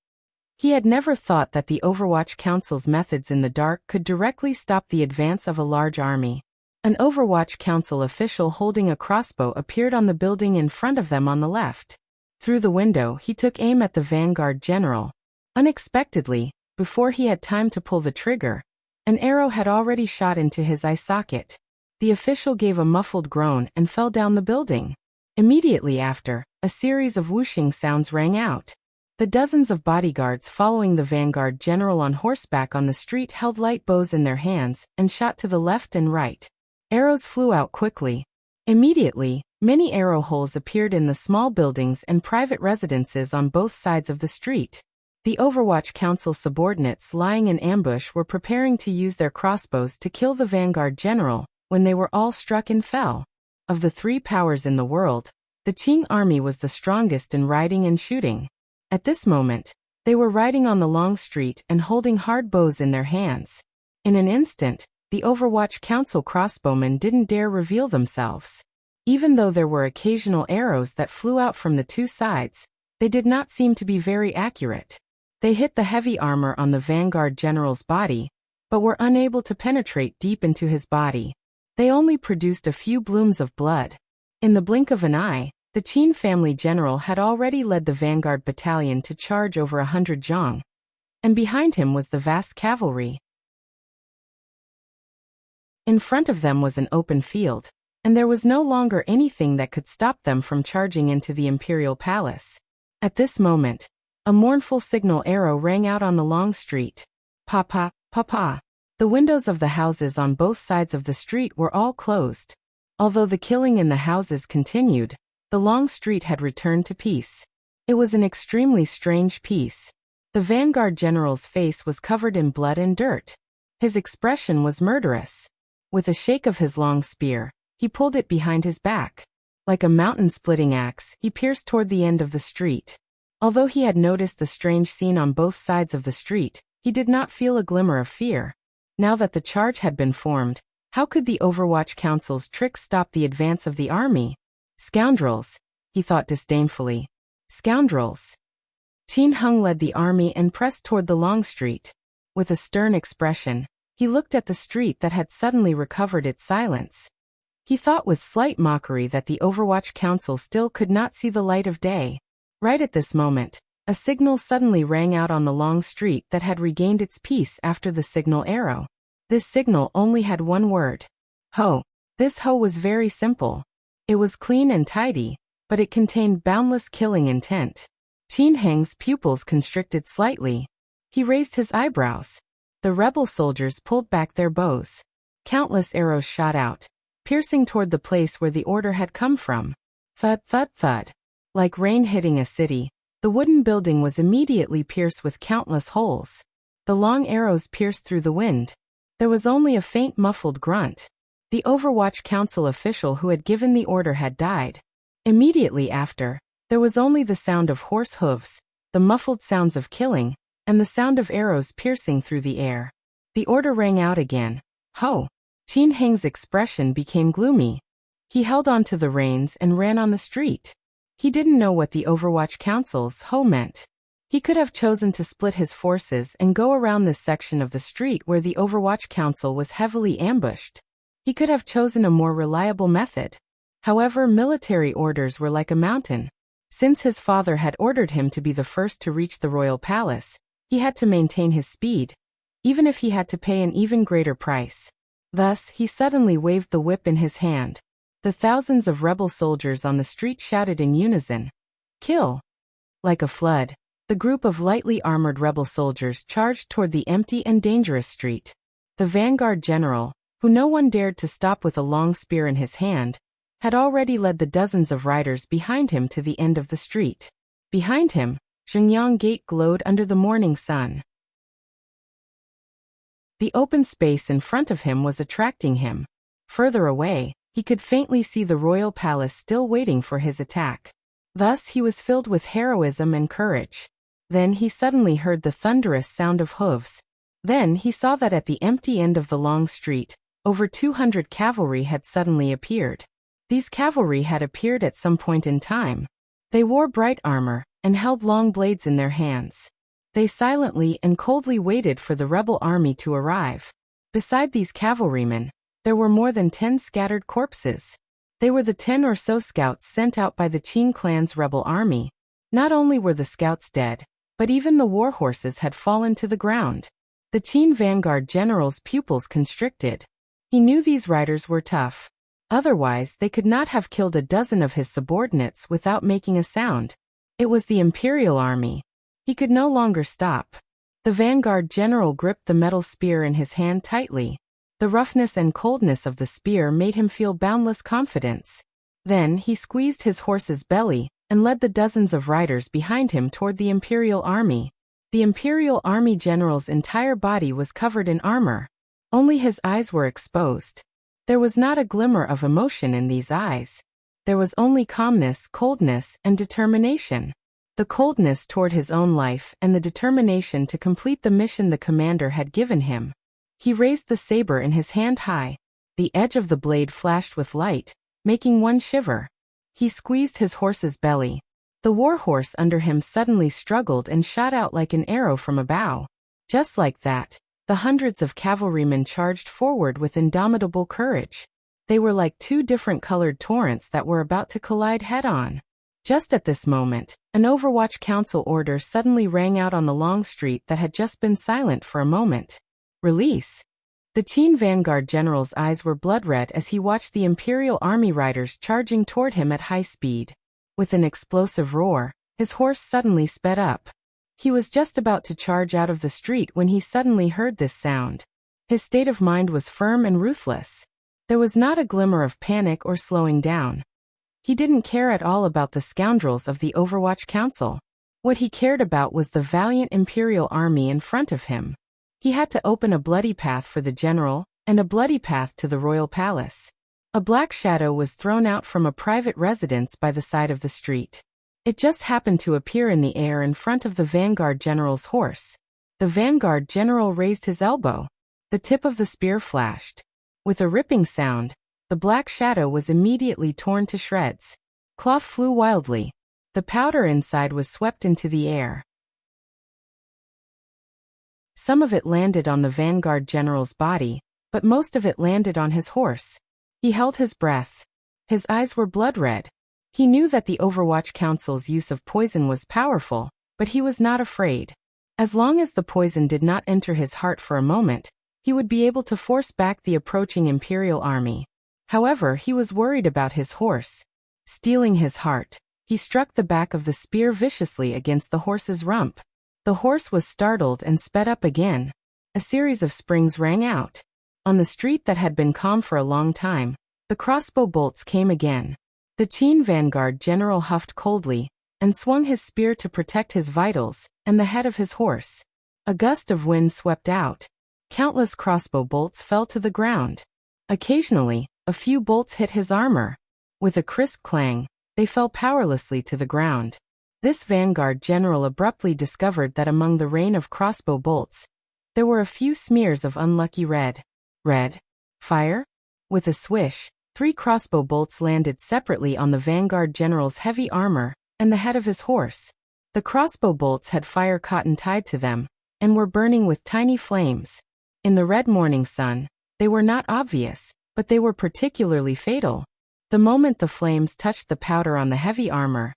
A: He had never thought that the Overwatch Council's methods in the dark could directly stop the advance of a large army. An Overwatch Council official holding a crossbow appeared on the building in front of them on the left. Through the window, he took aim at the vanguard general. Unexpectedly, before he had time to pull the trigger, an arrow had already shot into his eye socket. The official gave a muffled groan and fell down the building. Immediately after, a series of whooshing sounds rang out. The dozens of bodyguards following the vanguard general on horseback on the street held light bows in their hands and shot to the left and right. Arrows flew out quickly. Immediately, many arrow holes appeared in the small buildings and private residences on both sides of the street. The Overwatch Council subordinates lying in ambush were preparing to use their crossbows to kill the vanguard general when they were all struck and fell. Of the three powers in the world, the Qing army was the strongest in riding and shooting. At this moment, they were riding on the long street and holding hard bows in their hands. In an instant, the Overwatch Council crossbowmen didn't dare reveal themselves. Even though there were occasional arrows that flew out from the two sides, they did not seem to be very accurate. They hit the heavy armor on the vanguard general's body, but were unable to penetrate deep into his body. They only produced a few blooms of blood. In the blink of an eye, the Qin family general had already led the vanguard battalion to charge over 100 zhang, and behind him was the vast cavalry. In front of them was an open field, and there was no longer anything that could stop them from charging into the imperial palace. At this moment, a mournful signal arrow rang out on the long street. Papa, papa. The windows of the houses on both sides of the street were all closed. Although the killing in the houses continued, the long street had returned to peace. It was an extremely strange peace. The vanguard general's face was covered in blood and dirt. His expression was murderous. With a shake of his long spear, he pulled it behind his back. Like a mountain-splitting axe, he pierced toward the end of the street. Although he had noticed the strange scene on both sides of the street, he did not feel a glimmer of fear. Now that the charge had been formed, how could the Overwatch Council's tricks stop the advance of the army? Scoundrels, he thought disdainfully. Scoundrels. Qin Heng led the army and pressed toward the long street. With a stern expression, he looked at the street that had suddenly recovered its silence. He thought with slight mockery that the Overwatch Council still could not see the light of day. Right at this moment, a signal suddenly rang out on the long street that had regained its peace after the signal arrow. This signal only had one word. Ho. This ho was very simple. It was clean and tidy, but it contained boundless killing intent. Qin Heng's pupils constricted slightly. He raised his eyebrows. The rebel soldiers pulled back their bows. Countless arrows shot out, piercing toward the place where the order had come from. Thud, thud, thud. Like rain hitting a city, the wooden building was immediately pierced with countless holes. The long arrows pierced through the wind. There was only a faint muffled grunt. The Overwatch Council official who had given the order had died. Immediately after, there was only the sound of horse hooves, the muffled sounds of killing, and the sound of arrows piercing through the air. The order rang out again. Ho! Qin Heng's expression became gloomy. He held on to the reins and ran on the street. He didn't know what the Overwatch Council's ho meant. He could have chosen to split his forces and go around this section of the street where the Overwatch Council was heavily ambushed. He could have chosen a more reliable method. However, military orders were like a mountain. Since his father had ordered him to be the first to reach the royal palace, he had to maintain his speed, even if he had to pay an even greater price. Thus, he suddenly waved the whip in his hand. The thousands of rebel soldiers on the street shouted in unison, "Kill!" Like a flood, the group of lightly armored rebel soldiers charged toward the empty and dangerous street. The vanguard general, who no one dared to stop with a long spear in his hand, had already led the dozens of riders behind him to the end of the street. Behind him, Zhengyang Gate glowed under the morning sun. The open space in front of him was attracting him. Further away, he could faintly see the royal palace still waiting for his attack. Thus he was filled with heroism and courage. Then he suddenly heard the thunderous sound of hooves. Then he saw that at the empty end of the long street, over 200 cavalry had suddenly appeared. These cavalry had appeared at some point in time. They wore bright armor and held long blades in their hands. They silently and coldly waited for the rebel army to arrive. Beside these cavalrymen, there were more than 10 scattered corpses. They were the 10 or so scouts sent out by the Qin clan's rebel army. Not only were the scouts dead, But even the war horses had fallen to the ground. The Qin vanguard general's pupils constricted. He knew these riders were tough. Otherwise, they could not have killed a dozen of his subordinates without making a sound. It was the Imperial army. He could no longer stop. The vanguard general gripped the metal spear in his hand tightly. The roughness and coldness of the spear made him feel boundless confidence. Then he squeezed his horse's belly and led the dozens of riders behind him toward the Imperial army. The Imperial army general's entire body was covered in armor. Only his eyes were exposed. There was not a glimmer of emotion in these eyes. There was only calmness, coldness, and determination. The coldness toward his own life and the determination to complete the mission the commander had given him. He raised the saber in his hand high. The edge of the blade flashed with light, making one shiver. He squeezed his horse's belly. The war horse under him suddenly struggled and shot out like an arrow from a bow. Just like that, the hundreds of cavalrymen charged forward with indomitable courage. They were like two different colored torrents that were about to collide head-on. Just at this moment, an Overwatch Council order suddenly rang out on the long street that had just been silent for a moment. Release! The Qin vanguard general's eyes were blood-red as he watched the Imperial army riders charging toward him at high speed. With an explosive roar, his horse suddenly sped up. He was just about to charge out of the street when he suddenly heard this sound. His state of mind was firm and ruthless. There was not a glimmer of panic or slowing down. He didn't care at all about the scoundrels of the Overwatch Council. What he cared about was the valiant Imperial army in front of him. He had to open a bloody path for the general, and a bloody path to the royal palace. A black shadow was thrown out from a private residence by the side of the street. It just happened to appear in the air in front of the vanguard general's horse. The vanguard general raised his elbow. The tip of the spear flashed. With a ripping sound, the black shadow was immediately torn to shreds. Cloth flew wildly. The powder inside was swept into the air. Some of it landed on the vanguard general's body, but most of it landed on his horse. He held his breath. His eyes were blood-red. He knew that the Overwatch Council's use of poison was powerful, but he was not afraid. As long as the poison did not enter his heart for a moment, he would be able to force back the approaching Imperial army. However, he was worried about his horse. Stealing his heart, he struck the back of the spear viciously against the horse's rump. The horse was startled and sped up again. A series of springs rang out. On the street that had been calm for a long time, the crossbow bolts came again. The Qin vanguard general huffed coldly, and swung his spear to protect his vitals and the head of his horse. A gust of wind swept out. Countless crossbow bolts fell to the ground. Occasionally, a few bolts hit his armor. With a crisp clang, they fell powerlessly to the ground. This vanguard general abruptly discovered that among the rain of crossbow bolts, there were a few smears of unlucky red. Red? Fire? With a swish, 3 crossbow bolts landed separately on the vanguard general's heavy armor and the head of his horse. The crossbow bolts had fire cotton tied to them, and were burning with tiny flames. In the red morning sun, they were not obvious, but they were particularly fatal. The moment the flames touched the powder on the heavy armor,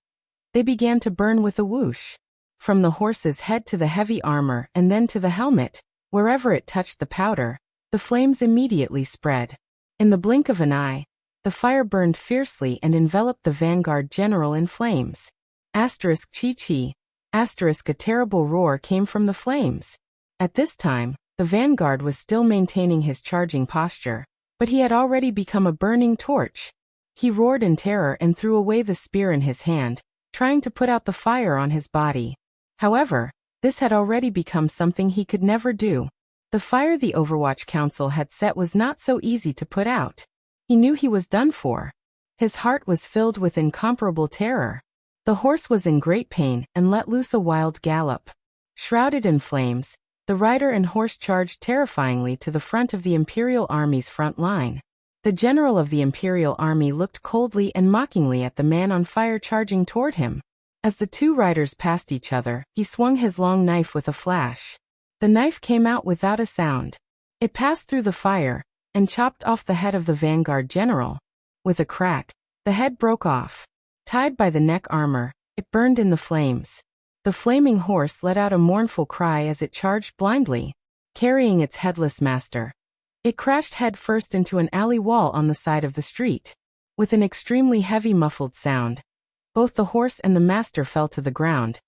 A: they began to burn with a whoosh. From the horse's head to the heavy armor and then to the helmet, wherever it touched the powder, the flames immediately spread. In the blink of an eye, the fire burned fiercely and enveloped the vanguard general in flames. Asterisk chi-chi. Asterisk a terrible roar came from the flames. At this time, the vanguard was still maintaining his charging posture, but he had already become a burning torch. He roared in terror and threw away the spear in his hand, trying to put out the fire on his body. However, this had already become something he could never do. The fire the Overwatch Council had set was not so easy to put out. He knew he was done for. His heart was filled with incomparable terror. The horse was in great pain and let loose a wild gallop. Shrouded in flames, the rider and horse charged terrifyingly to the front of the Imperial Army's front line. The general of the Imperial Army looked coldly and mockingly at the man on fire charging toward him. As the two riders passed each other, he swung his long knife with a flash. The knife came out without a sound. It passed through the fire and chopped off the head of the vanguard general. With a crack, the head broke off. Tied by the neck armor, it burned in the flames. The flaming horse let out a mournful cry as it charged blindly, carrying its headless master. It crashed head-first into an alley wall on the side of the street. With an extremely heavy muffled sound, both the horse and the master fell to the ground,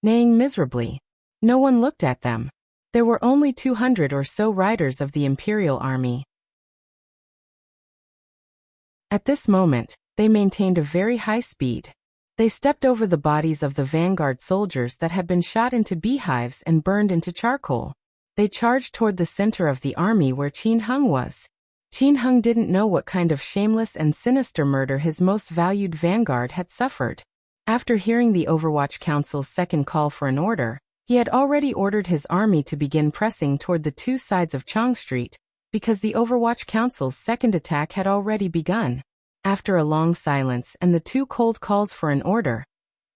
A: neighing miserably. No one looked at them. There were only 200 or so riders of the imperial army. At this moment, they maintained a very high speed. They stepped over the bodies of the vanguard soldiers that had been shot into beehives and burned into charcoal. They charged toward the center of the army where Qin Hung was. Qin Hung didn't know what kind of shameless and sinister murder his most valued vanguard had suffered. After hearing the Overwatch Council's second call for an order, he had already ordered his army to begin pressing toward the two sides of Chong Street, because the Overwatch Council's second attack had already begun. After a long silence and the two cold calls for an order,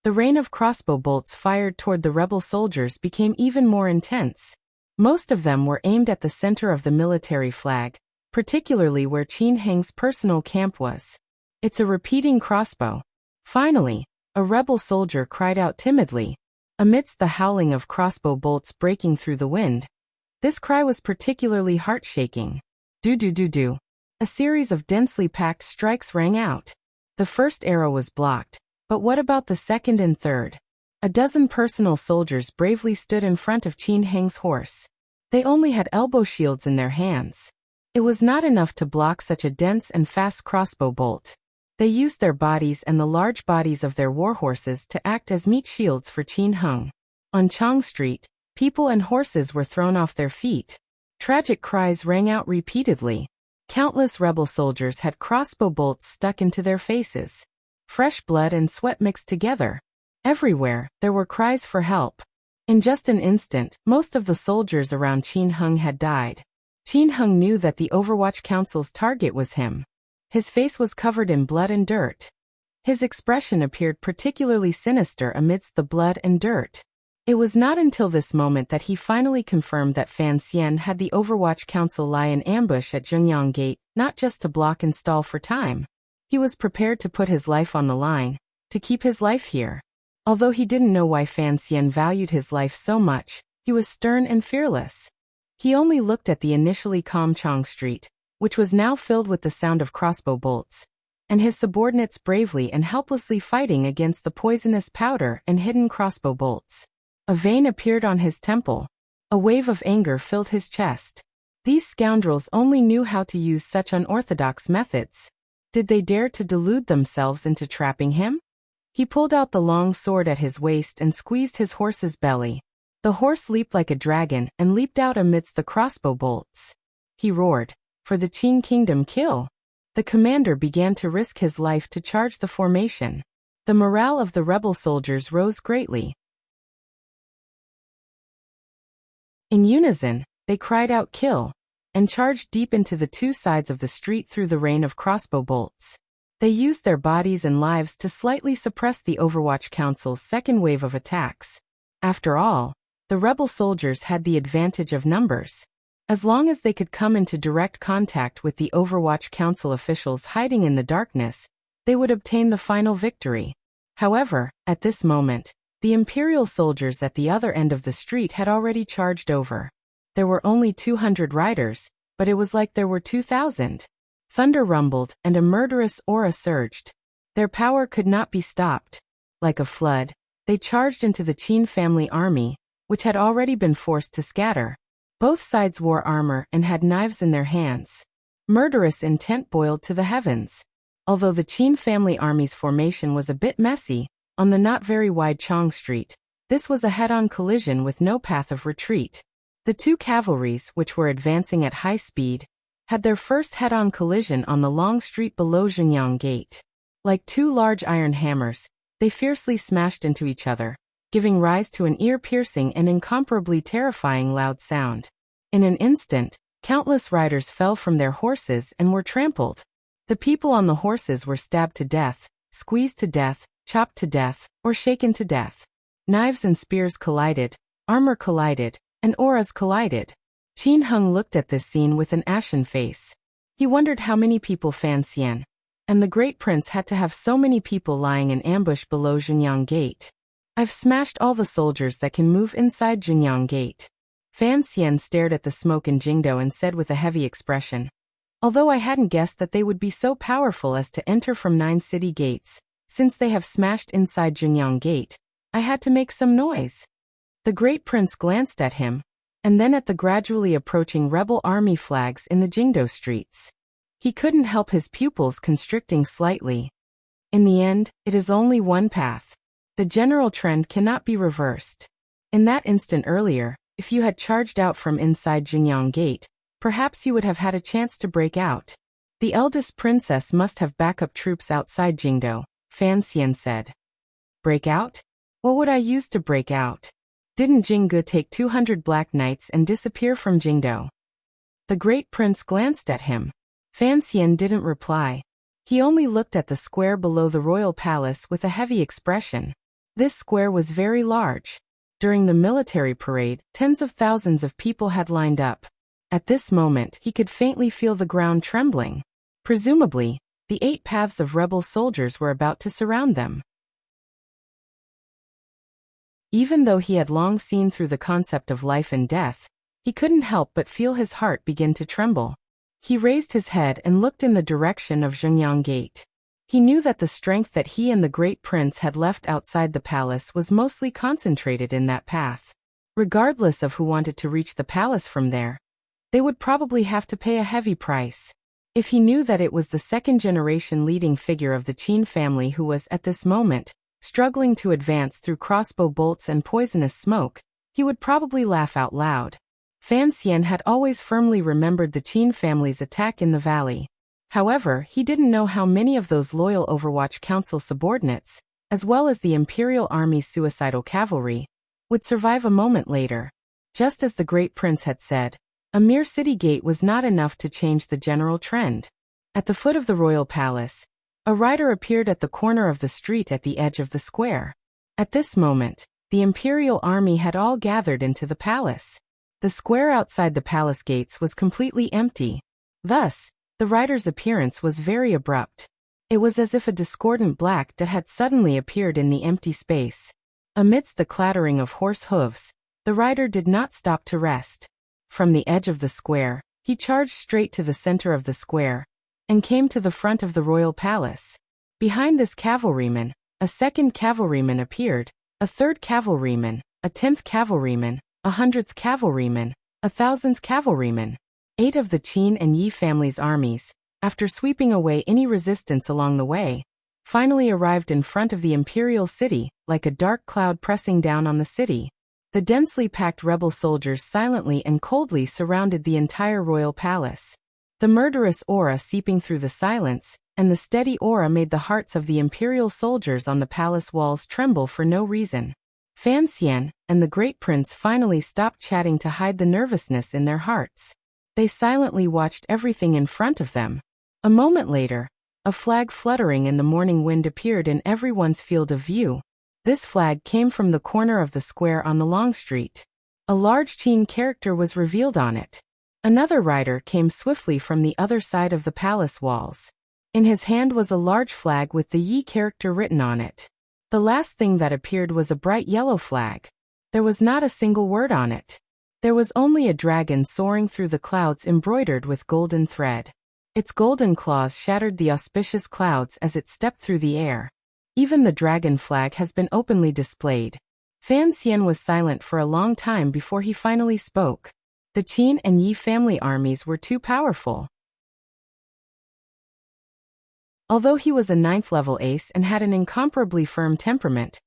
A: the rain of crossbow bolts fired toward the rebel soldiers became even more intense. Most of them were aimed at the center of the military flag, particularly where Qin Heng's personal camp was. "It's a repeating crossbow." Finally, a rebel soldier cried out timidly, amidst the howling of crossbow bolts breaking through the wind. This cry was particularly heart-shaking. Do-do-do-do. A series of densely packed strikes rang out. The first arrow was blocked, but what about the second and third? A dozen personal soldiers bravely stood in front of Qin Heng's horse. They only had elbow shields in their hands. It was not enough to block such a dense and fast crossbow bolt. They used their bodies and the large bodies of their warhorses to act as meat shields for Qin Heng. On Chong Street, people and horses were thrown off their feet. Tragic cries rang out repeatedly. Countless rebel soldiers had crossbow bolts stuck into their faces. Fresh blood and sweat mixed together. Everywhere, there were cries for help. In just an instant, most of the soldiers around Qin Heng had died. Qin Heng knew that the Overwatch Council's target was him. His face was covered in blood and dirt. His expression appeared particularly sinister amidst the blood and dirt. It was not until this moment that he finally confirmed that Fan Xian had the Overwatch Council lie in ambush at Zhengyang Gate, not just to block and stall for time. He was prepared to put his life on the line, to keep his life here. Although he didn't know why Fan Xian valued his life so much, he was stern and fearless. He only looked at the initially calm Chong Street, which was now filled with the sound of crossbow bolts, and his subordinates bravely and helplessly fighting against the poisonous powder and hidden crossbow bolts. A vein appeared on his temple. A wave of anger filled his chest. These scoundrels only knew how to use such unorthodox methods. Did they dare to delude themselves into trapping him? He pulled out the long sword at his waist and squeezed his horse's belly. The horse leaped like a dragon and leaped out amidst the crossbow bolts. He roared, "For the Qin Kingdom, kill!" The commander began to risk his life to charge the formation. The morale of the rebel soldiers rose greatly. In unison, they cried out "kill!" and charged deep into the two sides of the street through the rain of crossbow bolts. They used their bodies and lives to slightly suppress the Overwatch Council's second wave of attacks. After all, the rebel soldiers had the advantage of numbers. As long as they could come into direct contact with the Overwatch Council officials hiding in the darkness, they would obtain the final victory. However, at this moment, the Imperial soldiers at the other end of the street had already charged over. There were only 200 riders, but it was like there were 2,000. Thunder rumbled and a murderous aura surged. Their power could not be stopped. Like a flood, they charged into the Qin family army, which had already been forced to scatter. Both sides wore armor and had knives in their hands. Murderous intent boiled to the heavens. Although the Qin family army's formation was a bit messy, on the not very wide Chong Street, this was a head-on collision with no path of retreat. The two cavalries, which were advancing at high speed, had their first head-on collision on the long street below Zhengyang Gate. Like two large iron hammers, they fiercely smashed into each other, giving rise to an ear-piercing and incomparably terrifying loud sound. In an instant, countless riders fell from their horses and were trampled. The people on the horses were stabbed to death, squeezed to death, chopped to death, or shaken to death. Knives and spears collided, armor collided, and auras collided. Qin Heng looked at this scene with an ashen face. He wondered how many people Fan Xian and the Great Prince had to have so many people lying in ambush below Zhengyang Gate. I've smashed all the soldiers that can move inside Jingyang Gate. Fan Xian stared at the smoke in Jingdo and said with a heavy expression. Although I hadn't guessed that they would be so powerful as to enter from 9 city gates, since they have smashed inside Jingyang Gate, I had to make some noise. The Great Prince glanced at him, and then at the gradually approaching rebel army flags in the Jingdo streets. He couldn't help his pupils constricting slightly. In the end, it is only one path. The general trend cannot be reversed. In that instant earlier, if you had charged out from inside Jingyang Gate, perhaps you would have had a chance to break out. The eldest princess must have backup troops outside Jingdo, Fan Xian said. Break out? What would I use to break out? Didn't Jingge take 200 black knights and disappear from Jingdo? The Great Prince glanced at him. Fan Xian didn't reply. He only looked at the square below the royal palace with a heavy expression. This square was very large. During the military parade, tens of thousands of people had lined up. At this moment, he could faintly feel the ground trembling. Presumably, the 8 paths of rebel soldiers were about to surround them. Even though he had long seen through the concept of life and death, he couldn't help but feel his heart begin to tremble. He raised his head and looked in the direction of Jingyang Gate. He knew that the strength that he and the Great Prince had left outside the palace was mostly concentrated in that path. Regardless of who wanted to reach the palace from there, they would probably have to pay a heavy price. If he knew that it was the second-generation leading figure of the Qin family who was, at this moment, struggling to advance through crossbow bolts and poisonous smoke, he would probably laugh out loud. Fan Xian had always firmly remembered the Qin family's attack in the valley. However, he didn't know how many of those loyal Overwatch Council subordinates, as well as the Imperial Army's suicidal cavalry, would survive a moment later. Just as the Great Prince had said, a mere city gate was not enough to change the general trend. At the foot of the royal palace, a rider appeared at the corner of the street at the edge of the square. At this moment, the Imperial Army had all gathered into the palace. The square outside the palace gates was completely empty. Thus, the rider's appearance was very abrupt. It was as if a discordant black dot had suddenly appeared in the empty space. Amidst the clattering of horse hooves, the rider did not stop to rest. From the edge of the square, he charged straight to the center of the square, and came to the front of the royal palace. Behind this cavalryman, a second cavalryman appeared, a third cavalryman, a 10th cavalryman, a 100th cavalryman, a 1000th cavalryman. 8 of the Qin and Yi families' armies, after sweeping away any resistance along the way, finally arrived in front of the imperial city, like a dark cloud pressing down on the city. The densely packed rebel soldiers silently and coldly surrounded the entire royal palace. The murderous aura seeping through the silence, and the steady aura made the hearts of the imperial soldiers on the palace walls tremble for no reason. Fan Xian and the Great Prince finally stopped chatting to hide the nervousness in their hearts. They silently watched everything in front of them. A moment later, a flag fluttering in the morning wind appeared in everyone's field of view. This flag came from the corner of the square on the long street. A large Qin character was revealed on it. Another rider came swiftly from the other side of the palace walls. In his hand was a large flag with the Yi character written on it. The last thing that appeared was a bright yellow flag. There was not a single word on it. There was only a dragon soaring through the clouds embroidered with golden thread. Its golden claws shattered the auspicious clouds as it stepped through the air. Even the dragon flag has been openly displayed. Fan Xian was silent for a long time before he finally spoke. The Qin and Yi family armies were too powerful. Although he was a 9th-level ace and had an incomparably firm temperament,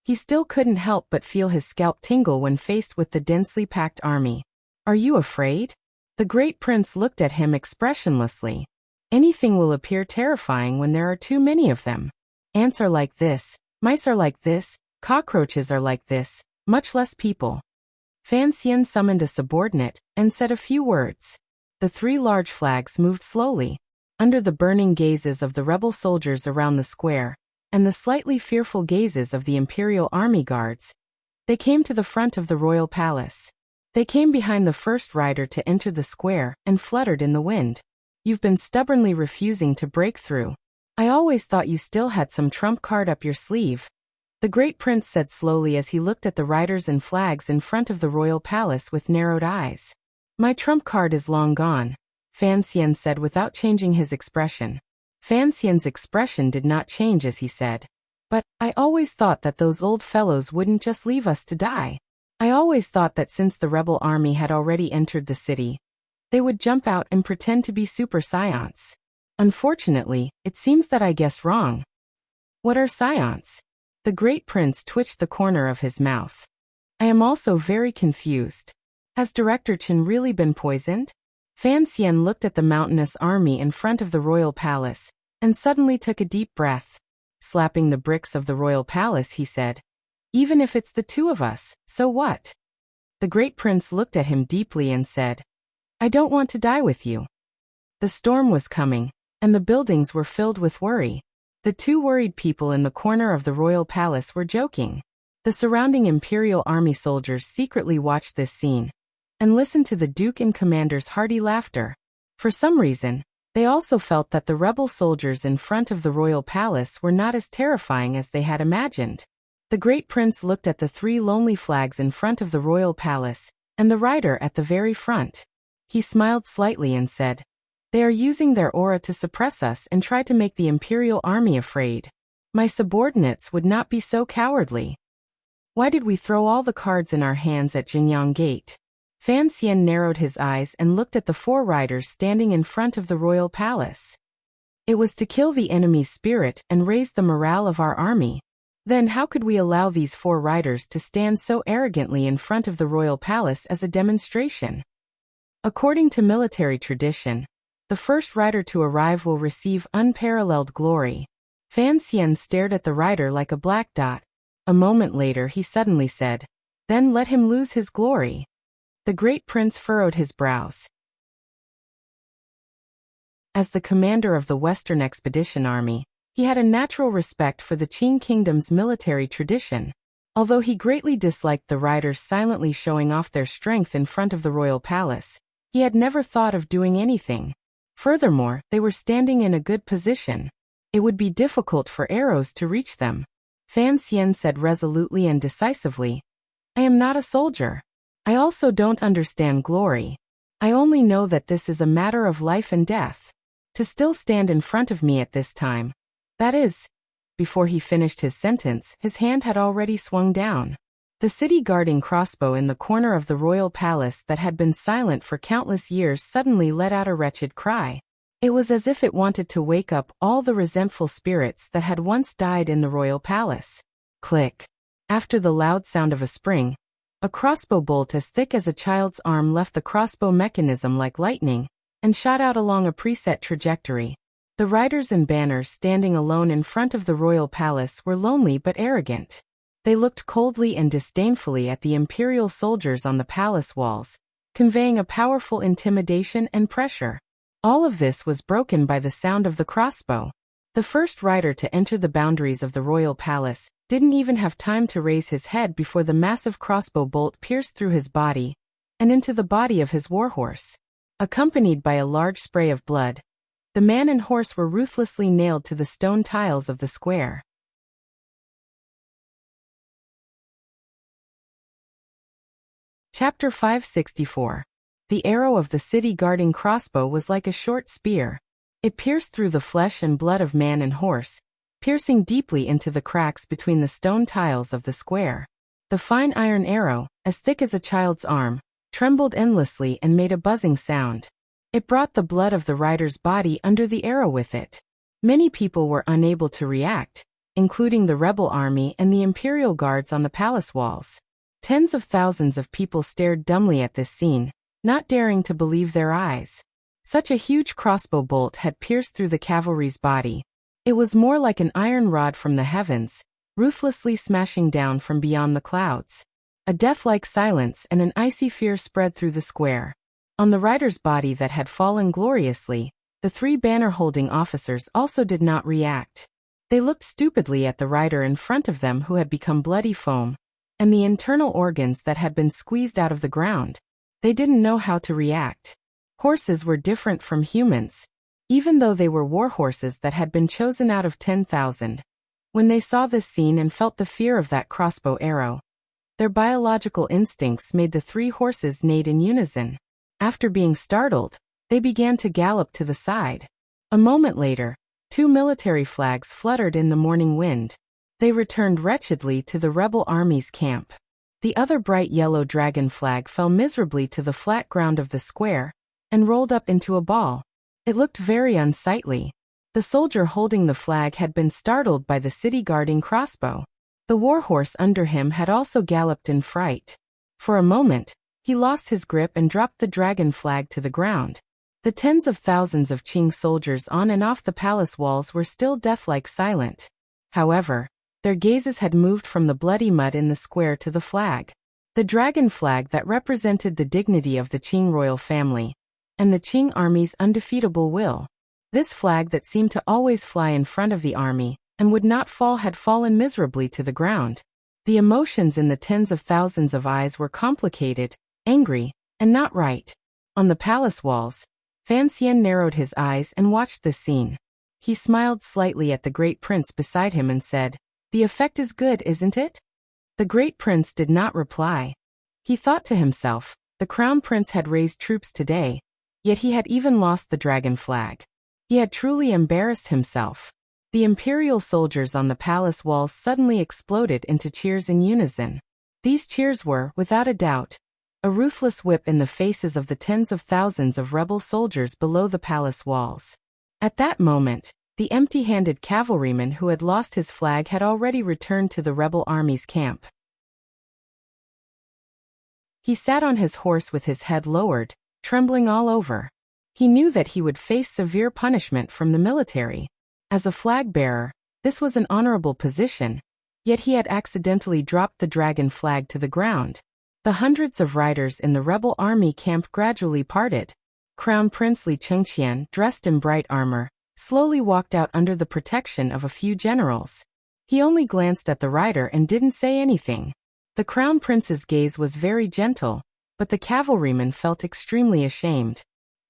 A: he still couldn't help but feel his scalp tingle when faced with the densely packed army. "Are you afraid?" The Great Prince looked at him expressionlessly. "Anything will appear terrifying when there are too many of them. Ants are like this, mice are like this, cockroaches are like this, much less people." Fan Xian summoned a subordinate and said a few words. The 3 large flags moved slowly. Under the burning gazes of the rebel soldiers around the square, and the slightly fearful gazes of the Imperial Army guards, they came to the front of the royal palace. They came behind the first rider to enter the square and fluttered in the wind. "You've been stubbornly refusing to break through. I always thought you still had some trump card up your sleeve." The great prince said slowly as he looked at the riders and flags in front of the royal palace with narrowed eyes. My trump card is long gone, Fan Xian said without changing his expression. Fan Xian's expression did not change as he said, but I always thought that those old fellows wouldn't just leave us to die. I always thought that since the rebel army had already entered the city, they would jump out and pretend to be super scions. Unfortunately, it seems that I guessed wrong. What are scions? The great prince twitched the corner of his mouth. I am also very confused. Has Director Chen really been poisoned? Fan Xian looked at the mountainous army in front of the royal palace, and suddenly took a deep breath. Slapping the bricks of the royal palace, he said, even if it's the two of us, so what? The great prince looked at him deeply and said, I don't want to die with you. The storm was coming, and the buildings were filled with worry. The two worried people in the corner of the royal palace were joking. The surrounding imperial army soldiers secretly watched this scene and listened to the duke and commander's hearty laughter. For some reason, they also felt that the rebel soldiers in front of the royal palace were not as terrifying as they had imagined. The great prince looked at the three lonely flags in front of the royal palace and the rider at the very front. He smiled slightly and said, they are using their aura to suppress us and try to make the imperial army afraid. My subordinates would not be so cowardly. Why did we throw all the cards in our hands at Jingyang Gate? Fan Xian narrowed his eyes and looked at the four riders standing in front of the royal palace. It was to kill the enemy's spirit and raise the morale of our army. Then how could we allow these four riders to stand so arrogantly in front of the royal palace as a demonstration? According to military tradition, the first rider to arrive will receive unparalleled glory. Fan Xian stared at the rider like a black dot. A moment later he suddenly said, then let him lose his glory. The great prince furrowed his brows. As the commander of the Western Expedition Army, he had a natural respect for the Qing Kingdom's military tradition. Although he greatly disliked the riders silently showing off their strength in front of the royal palace, he had never thought of doing anything. Furthermore, they were standing in a good position. It would be difficult for arrows to reach them. Fan Xian said resolutely and decisively, I am not a soldier. I also don't understand glory. I only know that this is a matter of life and death. To still stand in front of me at this time. That is. Before he finished his sentence, his hand had already swung down. The city guarding crossbow in the corner of the royal palace that had been silent for countless years suddenly let out a wretched cry. It was as if it wanted to wake up all the resentful spirits that had once died in the royal palace. Click. After the loud sound of a spring, a crossbow bolt as thick as a child's arm left the crossbow mechanism like lightning and shot out along a preset trajectory. The riders and banners standing alone in front of the royal palace were lonely but arrogant. They looked coldly and disdainfully at the imperial soldiers on the palace walls, conveying a powerful intimidation and pressure. All of this was broken by the sound of the crossbow. The first rider to enter the boundaries of the royal palace didn't even have time to raise his head before the massive crossbow bolt pierced through his body and into the body of his warhorse. Accompanied by a large spray of blood, the man and horse were ruthlessly nailed to the stone tiles of the square. Chapter 564. The arrow of the city-guarding crossbow was like a short spear. It pierced through the flesh and blood of man and horse, piercing deeply into the cracks between the stone tiles of the square. The fine iron arrow, as thick as a child's arm, trembled endlessly and made a buzzing sound. It brought the blood of the rider's body under the arrow with it. Many people were unable to react, including the rebel army and the imperial guards on the palace walls. Tens of thousands of people stared dumbly at this scene, not daring to believe their eyes. Such a huge crossbow bolt had pierced through the cavalry's body. It was more like an iron rod from the heavens, ruthlessly smashing down from beyond the clouds. A death-like silence and an icy fear spread through the square. On the rider's body that had fallen gloriously, the three banner-holding officers also did not react. They looked stupidly at the rider in front of them who had become bloody foam, and the internal organs that had been squeezed out of the ground. They didn't know how to react. Horses were different from humans. Even though they were war horses that had been chosen out of 10,000. When they saw this scene and felt the fear of that crossbow arrow, their biological instincts made the 3 horses neigh in unison. After being startled, they began to gallop to the side. A moment later, 2 military flags fluttered in the morning wind. They returned wretchedly to the rebel army's camp. The other bright yellow dragon flag fell miserably to the flat ground of the square and rolled up into a ball. It looked very unsightly. The soldier holding the flag had been startled by the city-guarding crossbow. The warhorse under him had also galloped in fright. For a moment, he lost his grip and dropped the dragon flag to the ground. The tens of thousands of Qing soldiers on and off the palace walls were still death-like silent. However, their gazes had moved from the bloody mud in the square to the flag. The dragon flag that represented the dignity of the Qing royal family and the Qing army's undefeatable will. This flag that seemed to always fly in front of the army and would not fall had fallen miserably to the ground. The emotions in the tens of thousands of eyes were complicated, angry, and not right. On the palace walls, Fan Xian narrowed his eyes and watched this scene. He smiled slightly at the great prince beside him and said, "The effect is good, isn't it?" The great prince did not reply. He thought to himself, the crown prince had raised troops today, yet he had even lost the dragon flag. He had truly embarrassed himself. The imperial soldiers on the palace walls suddenly exploded into cheers in unison. These cheers were, without a doubt, a ruthless whip in the faces of the tens of thousands of rebel soldiers below the palace walls. At that moment, the empty-handed cavalryman who had lost his flag had already returned to the rebel army's camp. He sat on his horse with his head lowered, trembling all over. He knew that he would face severe punishment from the military. As a flag-bearer, this was an honorable position, yet he had accidentally dropped the dragon flag to the ground. The hundreds of riders in the rebel army camp gradually parted. Crown Prince Li Chengqian, dressed in bright armor, slowly walked out under the protection of a few generals. He only glanced at the rider and didn't say anything. The crown prince's gaze was very gentle, but the cavalryman felt extremely ashamed.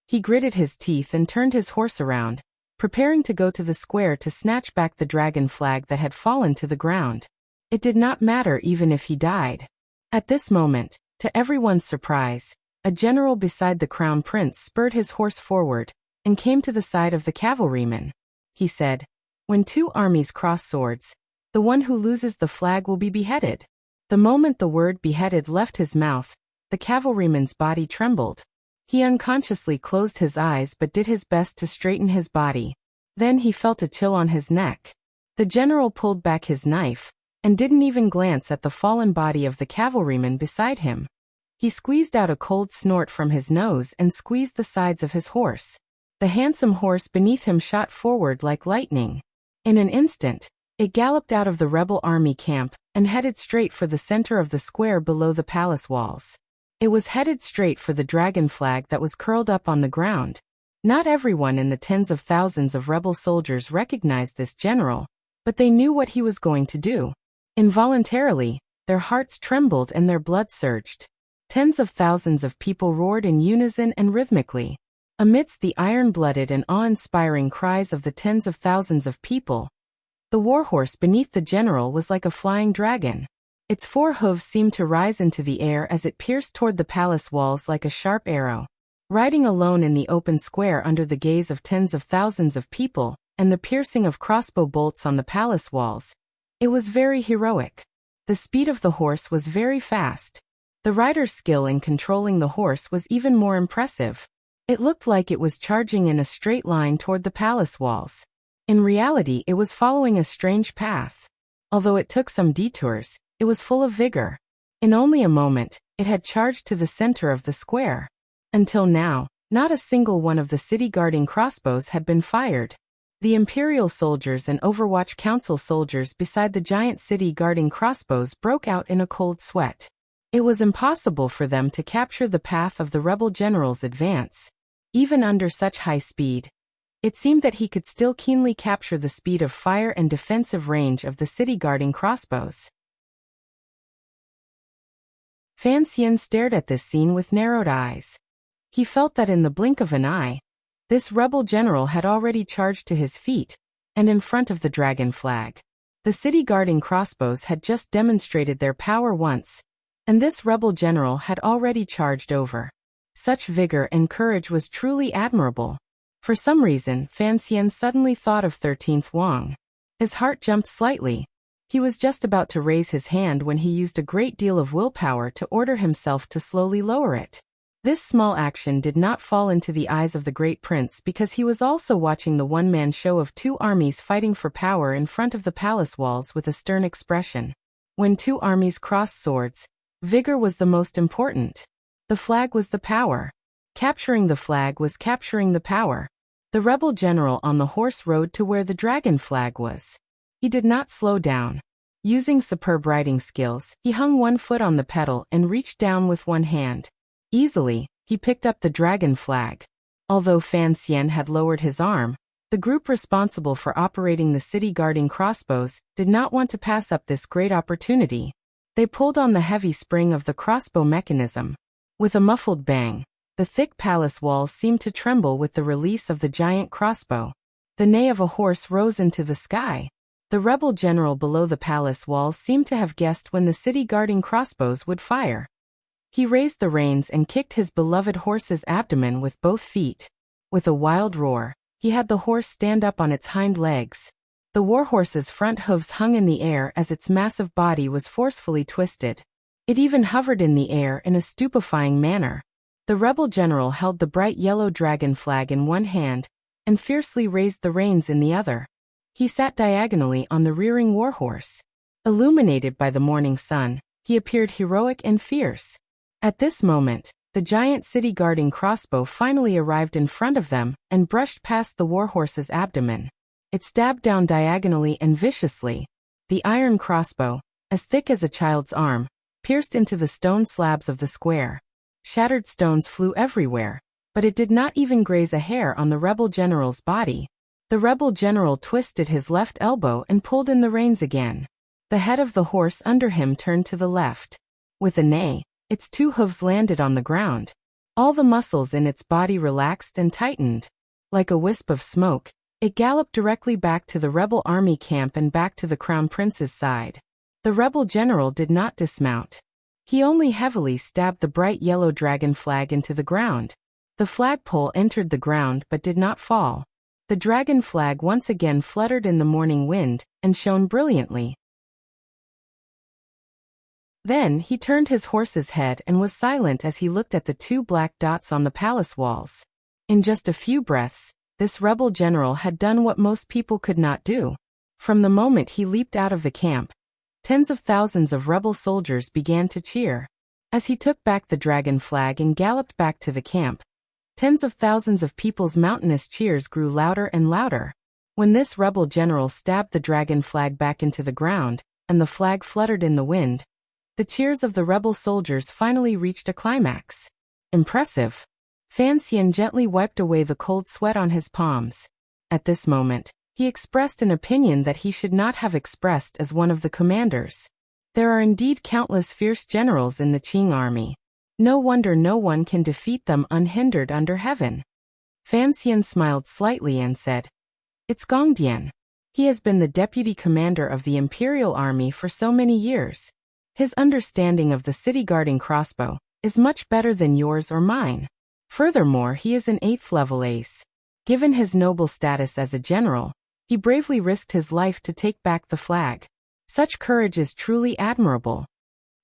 A: He gritted his teeth and turned his horse around, preparing to go to the square to snatch back the dragon flag that had fallen to the ground. It did not matter even if he died. At this moment, to everyone's surprise, a general beside the crown prince spurred his horse forward and came to the side of the cavalryman. He said, "When 2 armies cross swords, the one who loses the flag will be beheaded." The moment the word beheaded left his mouth, the cavalryman's body trembled. He unconsciously closed his eyes but did his best to straighten his body. Then he felt a chill on his neck. The general pulled back his knife and didn't even glance at the fallen body of the cavalryman beside him. He squeezed out a cold snort from his nose and squeezed the sides of his horse. The handsome horse beneath him shot forward like lightning. In an instant, it galloped out of the rebel army camp and headed straight for the center of the square below the palace walls. It was headed straight for the dragon flag that was curled up on the ground. Not everyone in the tens of thousands of rebel soldiers recognized this general, but they knew what he was going to do. Involuntarily, their hearts trembled and their blood surged. Tens of thousands of people roared in unison and rhythmically. Amidst the iron-blooded and awe-inspiring cries of the tens of thousands of people, the warhorse beneath the general was like a flying dragon. Its 4 hooves seemed to rise into the air as it pierced toward the palace walls like a sharp arrow. Riding alone in the open square under the gaze of tens of thousands of people, and the piercing of crossbow bolts on the palace walls, it was very heroic. The speed of the horse was very fast. The rider's skill in controlling the horse was even more impressive. It looked like it was charging in a straight line toward the palace walls. In reality, it was following a strange path. Although it took some detours, it was full of vigor. In only a moment, it had charged to the center of the square. Until now, not a single one of the city-guarding crossbows had been fired. The Imperial soldiers and Overwatch Council soldiers beside the giant city-guarding crossbows broke out in a cold sweat. It was impossible for them to capture the path of the rebel general's advance. Even under such high speed, it seemed that he could still keenly capture the speed of fire and defensive range of the city-guarding crossbows. Fan Xian stared at this scene with narrowed eyes. He felt that in the blink of an eye, this rebel general had already charged to his feet and in front of the dragon flag. The city-guarding crossbows had just demonstrated their power once, and this rebel general had already charged over. Such vigor and courage was truly admirable. For some reason, Fan Xian suddenly thought of 13th Wang. His heart jumped slightly. He was just about to raise his hand when he used a great deal of willpower to order himself to slowly lower it. This small action did not fall into the eyes of the great prince because he was also watching the one-man show of two armies fighting for power in front of the palace walls with a stern expression. When two armies crossed swords, vigor was the most important. The flag was the power. Capturing the flag was capturing the power. The rebel general on the horse rode to where the dragon flag was. He did not slow down. Using superb riding skills, he hung one foot on the pedal and reached down with one hand. Easily, he picked up the dragon flag. Although Fan Xian had lowered his arm, the group responsible for operating the city-guarding crossbows did not want to pass up this great opportunity. They pulled on the heavy spring of the crossbow mechanism. With a muffled bang, the thick palace walls seemed to tremble with the release of the giant crossbow. The neigh of a horse rose into the sky. The rebel general below the palace walls seemed to have guessed when the city-guarding crossbows would fire. He raised the reins and kicked his beloved horse's abdomen with both feet. With a wild roar, he had the horse stand up on its hind legs. The warhorse's front hooves hung in the air as its massive body was forcefully twisted. It even hovered in the air in a stupefying manner. The rebel general held the bright yellow dragon flag in one hand and fiercely raised the reins in the other. He sat diagonally on the rearing warhorse. Illuminated by the morning sun, he appeared heroic and fierce. At this moment, the giant city-guarding crossbow finally arrived in front of them and brushed past the warhorse's abdomen. It stabbed down diagonally and viciously. The iron crossbow, as thick as a child's arm, pierced into the stone slabs of the square. Shattered stones flew everywhere, but it did not even graze a hair on the rebel general's body. The rebel general twisted his left elbow and pulled in the reins again. The head of the horse under him turned to the left. With a neigh, its two hooves landed on the ground. All the muscles in its body relaxed and tightened. Like a wisp of smoke, it galloped directly back to the rebel army camp and back to the crown prince's side. The rebel general did not dismount. He only heavily stabbed the bright yellow dragon flag into the ground. The flagpole entered the ground but did not fall. The dragon flag once again fluttered in the morning wind and shone brilliantly. Then he turned his horse's head and was silent as he looked at the two black dots on the palace walls. In just a few breaths, this rebel general had done what most people could not do. From the moment he leaped out of the camp, tens of thousands of rebel soldiers began to cheer. As he took back the dragon flag and galloped back to the camp, tens of thousands of people's mountainous cheers grew louder and louder. When this rebel general stabbed the dragon flag back into the ground, and the flag fluttered in the wind, the cheers of the rebel soldiers finally reached a climax. Impressive. Fan Xian gently wiped away the cold sweat on his palms. At this moment, he expressed an opinion that he should not have expressed as one of the commanders. There are indeed countless fierce generals in the Qing army. No wonder no one can defeat them unhindered under heaven. Fan Xian smiled slightly and said, "It's Gong Dian. He has been the deputy commander of the imperial army for so many years. His understanding of the city-guarding crossbow is much better than yours or mine. Furthermore, he is an 8th level ace. Given his noble status as a general, he bravely risked his life to take back the flag. Such courage is truly admirable."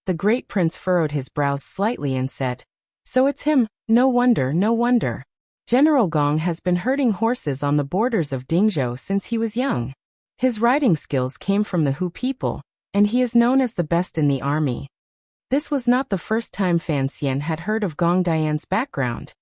A: The great prince furrowed his brows slightly and said, "So it's him, no wonder, no wonder. General Gong has been herding horses on the borders of Dingzhou since he was young. His riding skills came from the Hu people, and he is known as the best in the army." This was not the first time Fan Xian had heard of Gong Dian's background.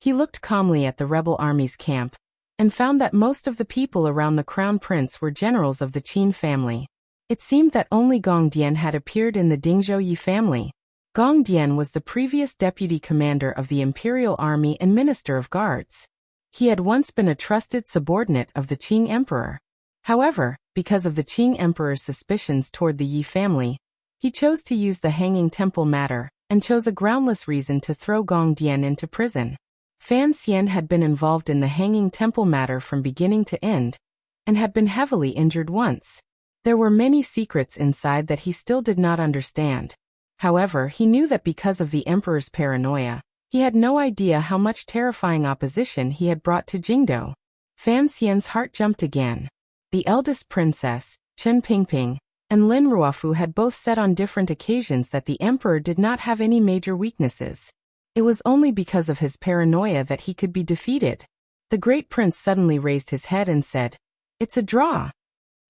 A: He looked calmly at the rebel army's camp, and found that most of the people around the crown prince were generals of the Qin family. It seemed that only Gong Dian had appeared in the Dingzhou Yi family. Gong Dian was the previous deputy commander of the imperial army and minister of guards. He had once been a trusted subordinate of the Qing emperor. However, because of the Qing emperor's suspicions toward the Yi family, he chose to use the hanging temple matter, and chose a groundless reason to throw Gong Dian into prison. Fan Xian had been involved in the hanging temple matter from beginning to end, and had been heavily injured once. There were many secrets inside that he still did not understand. However, he knew that because of the emperor's paranoia, he had no idea how much terrifying opposition he had brought to Jingdo. Fan Xian's heart jumped again. The eldest princess, Chen Pingping, and Lin Ruofu had both said on different occasions that the emperor did not have any major weaknesses. It was only because of his paranoia that he could be defeated. The great prince suddenly raised his head and said, "It's a draw."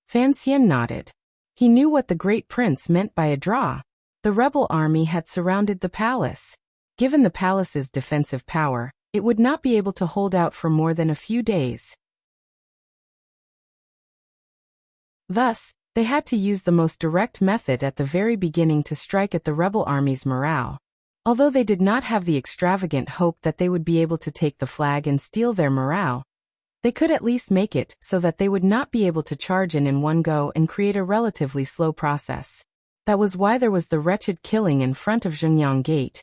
A: Fan Xian nodded. He knew what the great prince meant by a draw. The rebel army had surrounded the palace. Given the palace's defensive power, it would not be able to hold out for more than a few days. Thus, they had to use the most direct method at the very beginning to strike at the rebel army's morale. Although they did not have the extravagant hope that they would be able to take the flag and steal their morale, they could at least make it so that they would not be able to charge in one go and create a relatively slow process. That was why there was the wretched killing in front of Zhengyang Gate,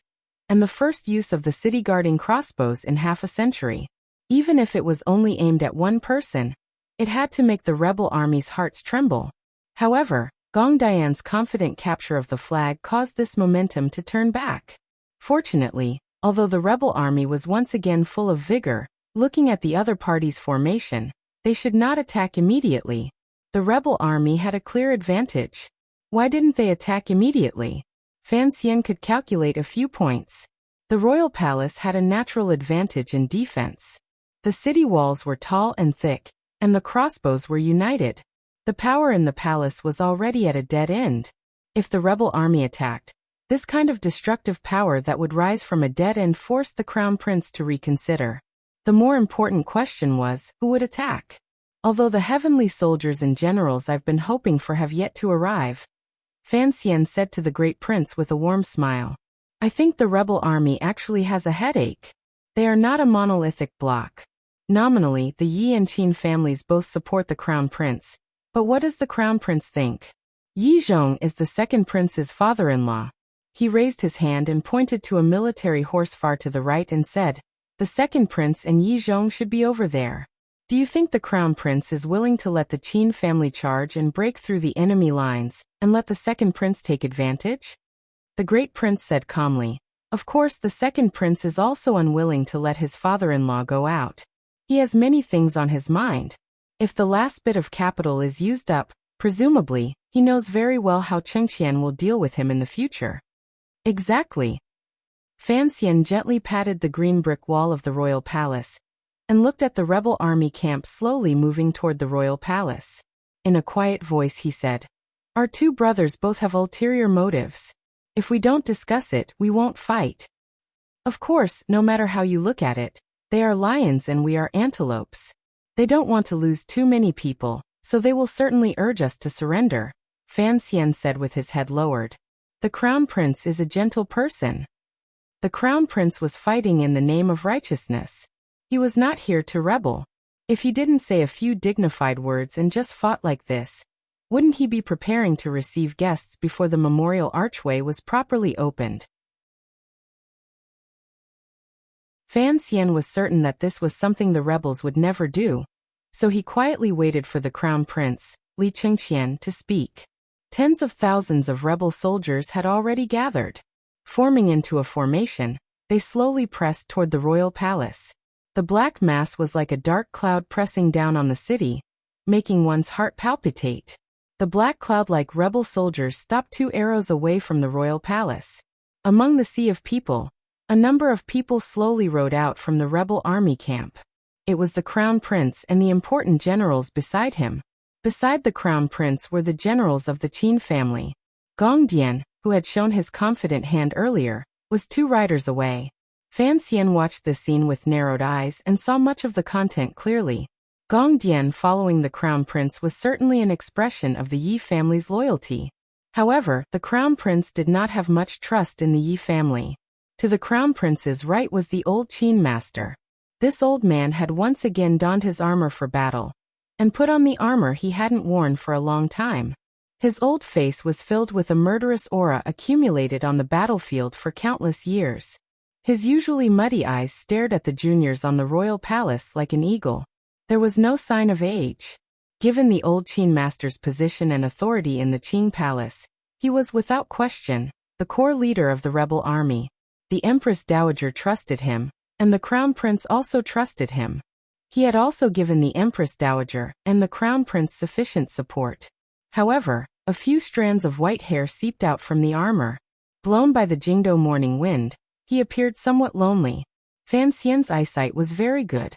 A: and the first use of the city-guarding crossbows in half a century. Even if it was only aimed at one person, it had to make the rebel army's hearts tremble. However, Gong Dian's confident capture of the flag caused this momentum to turn back. Fortunately, although the rebel army was once again full of vigor, looking at the other party's formation, they should not attack immediately. The rebel army had a clear advantage. Why didn't they attack immediately? Fan Xian could calculate a few points. The royal palace had a natural advantage in defense. The city walls were tall and thick, and the crossbows were united. The power in the palace was already at a dead end. If the rebel army attacked, this kind of destructive power that would rise from a dead end forced the crown prince to reconsider. The more important question was, who would attack? Although the heavenly soldiers and generals I've been hoping for have yet to arrive, Fan Xian said to the great prince with a warm smile. I think the rebel army actually has a headache. They are not a monolithic bloc. Nominally, the Yi and Qin families both support the crown prince, but what does the crown prince think? Yi Zhong is the second prince's father-in-law. He raised his hand and pointed to a military horse far to the right and said, the second prince and Yi Zhong should be over there. Do you think the crown prince is willing to let the Qin family charge and break through the enemy lines, and let the second prince take advantage? The great prince said calmly, of course the second prince is also unwilling to let his father-in-law go out. He has many things on his mind. If the last bit of capital is used up, presumably, he knows very well how Chengqian will deal with him in the future. Exactly. Fan Xian gently patted the green brick wall of the royal palace, and looked at the rebel army camp slowly moving toward the royal palace. In a quiet voice he said, our two brothers both have ulterior motives. If we don't discuss it, we won't fight. Of course, no matter how you look at it, they are lions and we are antelopes. They don't want to lose too many people, so they will certainly urge us to surrender, Fan Xian said with his head lowered. The crown prince is a gentle person. The crown prince was fighting in the name of righteousness. He was not here to rebel. If he didn't say a few dignified words and just fought like this, wouldn't he be preparing to receive guests before the memorial archway was properly opened? Fan Xian was certain that this was something the rebels would never do, so he quietly waited for the crown prince, Li Chengqian, to speak. Tens of thousands of rebel soldiers had already gathered. Forming into a formation, they slowly pressed toward the royal palace. The black mass was like a dark cloud pressing down on the city, making one's heart palpitate. The black cloud-like rebel soldiers stopped 2 arrows away from the royal palace. Among the sea of people, a number of people slowly rode out from the rebel army camp. It was the crown prince and the important generals beside him. Beside the crown prince were the generals of the Qin family. Gong Dian, who had shown his confident hand earlier, was 2 riders away. Fan Xian watched the scene with narrowed eyes and saw much of the content clearly. Gong Dian following the crown prince was certainly an expression of the Yi family's loyalty. However, the crown prince did not have much trust in the Yi family. To the crown prince's right was the old Qin master. This old man had once again donned his armor for battle, and put on the armor he hadn't worn for a long time. His old face was filled with a murderous aura accumulated on the battlefield for countless years. His usually muddy eyes stared at the juniors on the royal palace like an eagle. There was no sign of age. Given the old Qin master's position and authority in the Qing palace, he was without question the core leader of the rebel army. The Empress Dowager trusted him, and the Crown Prince also trusted him. He had also given the Empress Dowager and the Crown Prince sufficient support. However, a few strands of white hair seeped out from the armor. Blown by the Jingdo morning wind, he appeared somewhat lonely. Fan Xian's eyesight was very good.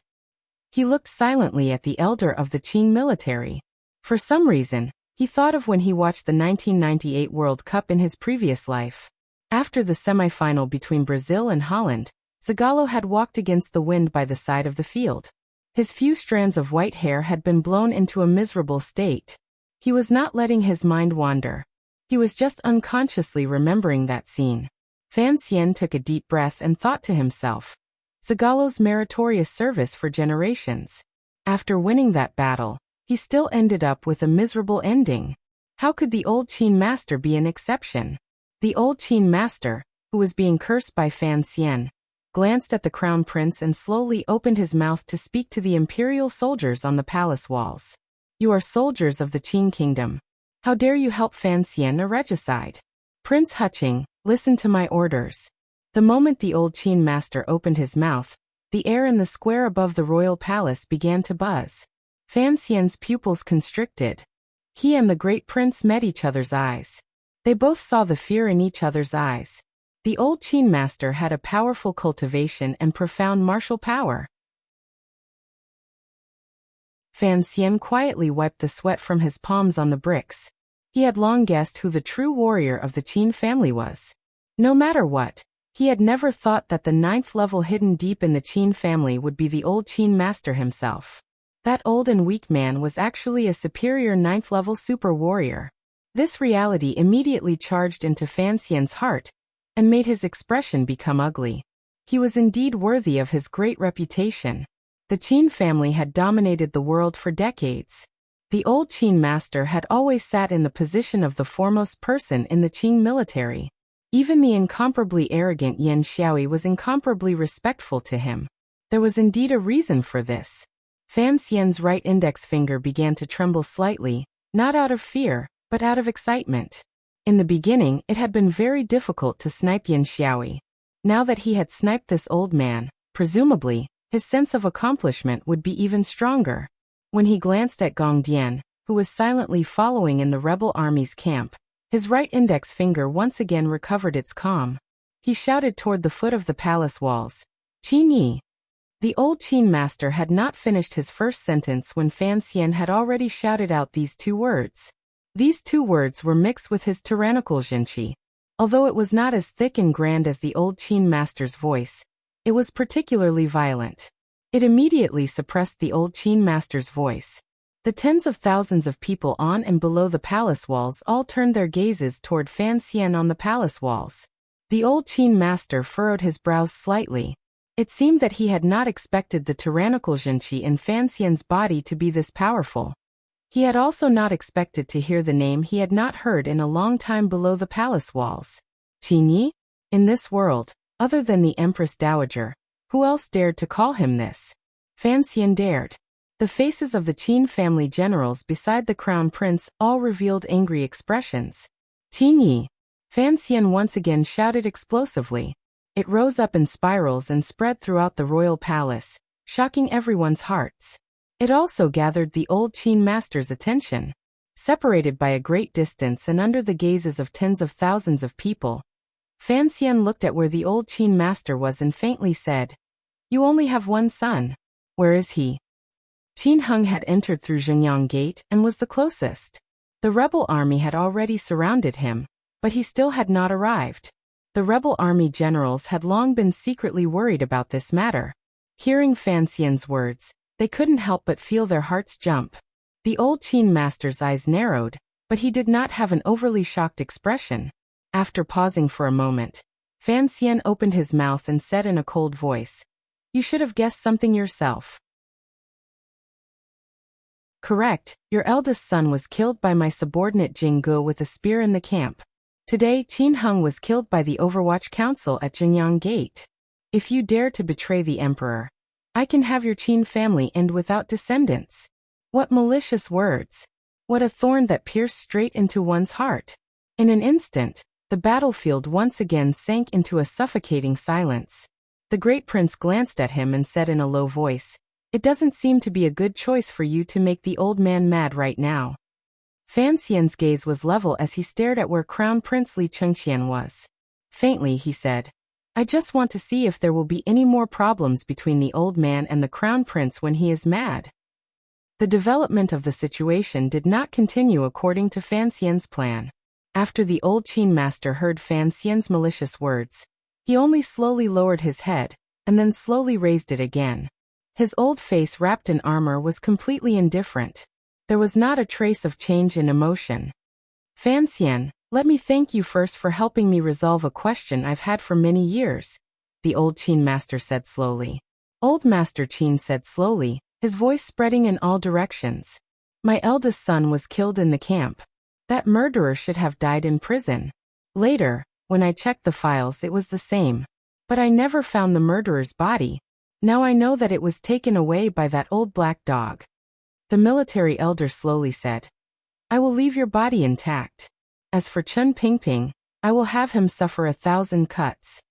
A: He looked silently at the elder of the Qing military. For some reason, he thought of when he watched the 1998 World Cup in his previous life. After the semi-final between Brazil and Holland, Zagallo had walked against the wind by the side of the field. His few strands of white hair had been blown into a miserable state. He was not letting his mind wander. He was just unconsciously remembering that scene. Fan Xian took a deep breath and thought to himself, Zagallo's meritorious service for generations. After winning that battle, he still ended up with a miserable ending. How could the old Qin master be an exception? The old Qin master, who was being cursed by Fan Xian, glanced at the crown prince and slowly opened his mouth to speak to the imperial soldiers on the palace walls. You are soldiers of the Qin kingdom. How dare you help Fan Xian, a regicide? Prince Huqing, listen to my orders. The moment the old Qin master opened his mouth, the air in the square above the royal palace began to buzz. Fan Xian's pupils constricted. He and the great prince met each other's eyes. They both saw the fear in each other's eyes. The old Qin master had a powerful cultivation and profound martial power. Fan Xian quietly wiped the sweat from his palms on the bricks. He had long guessed who the true warrior of the Qin family was. No matter what, he had never thought that the 9th level hidden deep in the Qin family would be the old Qin master himself. That old and weak man was actually a superior 9th level super warrior. This reality immediately charged into Fan Xian's heart and made his expression become ugly. He was indeed worthy of his great reputation. The Qin family had dominated the world for decades. The old Qin master had always sat in the position of the foremost person in the Qing military. Even the incomparably arrogant Yan Xiaoyi was incomparably respectful to him. There was indeed a reason for this. Fan Xian's right index finger began to tremble slightly, not out of fear, but out of excitement. In the beginning, it had been very difficult to snipe Yan Xiaoyi. Now that he had sniped this old man, presumably, his sense of accomplishment would be even stronger. When he glanced at Gong Dian, who was silently following in the rebel army's camp, his right index finger once again recovered its calm. He shouted toward the foot of the palace walls, Qin Yi. The old Qin master had not finished his first sentence when Fan Xian had already shouted out these 2 words. These 2 words were mixed with his tyrannical zhenqi. Although it was not as thick and grand as the old Qin master's voice, it was particularly violent. It immediately suppressed the old Qin master's voice. The tens of thousands of people on and below the palace walls all turned their gazes toward Fan Xian on the palace walls. The old Qin master furrowed his brows slightly. It seemed that he had not expected the tyrannical zhenqi in Fan Xian's body to be this powerful. He had also not expected to hear the name he had not heard in a long time below the palace walls. Qin Yi? In this world, other than the Empress Dowager, who else dared to call him this? Fan Xian dared. The faces of the Qin family generals beside the crown prince all revealed angry expressions. Qin Yi! Fan Xian once again shouted explosively. It rose up in spirals and spread throughout the royal palace, shocking everyone's hearts. It also gathered the old Qin master's attention. Separated by a great distance and under the gazes of tens of thousands of people, Fan Xian looked at where the old Qin master was and faintly said, You only have one son. Where is he? Qin Heng had entered through Zhengyang Gate and was the closest. The rebel army had already surrounded him, but he still had not arrived. The rebel army generals had long been secretly worried about this matter. Hearing Fan Xian's words, they couldn't help but feel their hearts jump. The old Qin master's eyes narrowed, but he did not have an overly shocked expression. After pausing for a moment, Fan Xian opened his mouth and said in a cold voice, You should have guessed something yourself. Correct, your eldest son was killed by my subordinate Jing Ge with a spear in the camp. Today Qin Heng was killed by the Overwatch Council at Zhengyang Gate. If you dare to betray the emperor, I can have your Qin family end without descendants. What malicious words! What a thorn that pierced straight into one's heart! In an instant, the battlefield once again sank into a suffocating silence. The great prince glanced at him and said in a low voice, "It doesn't seem to be a good choice for you to make the old man mad right now." Fan Xian's gaze was level as he stared at where Crown Prince Li Chengqian was. Faintly, he said, "I just want to see if there will be any more problems between the old man and the Crown Prince when he is mad." The development of the situation did not continue according to Fan Xian's plan. After the old Qin master heard Fan Xian's malicious words, he only slowly lowered his head, and then slowly raised it again. His old face wrapped in armor was completely indifferent. There was not a trace of change in emotion. "Fan Xian, let me thank you first for helping me resolve a question I've had for many years," the old Qin master said slowly. Old Master Qin said slowly, his voice spreading in all directions. "My eldest son was killed in the camp. That murderer should have died in prison. Later, when I checked the files, it was the same. But I never found the murderer's body. Now I know that it was taken away by that old black dog." The military elder slowly said, "I will leave your body intact. As for Chen Pingping, I will have him suffer 1,000 cuts.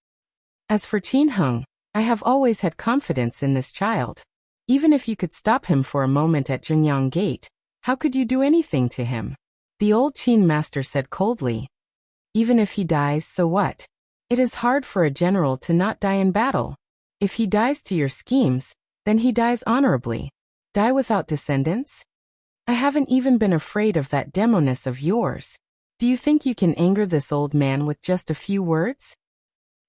A: As for Qin Heng, I have always had confidence in this child. Even if you could stop him for a moment at Jingyang Gate, how could you do anything to him?" The old Qin master said coldly. "Even if he dies, so what? It is hard for a general to not die in battle. If he dies to your schemes, then he dies honorably. Die without descendants? I haven't even been afraid of that demoness of yours. Do you think you can anger this old man with just a few words?"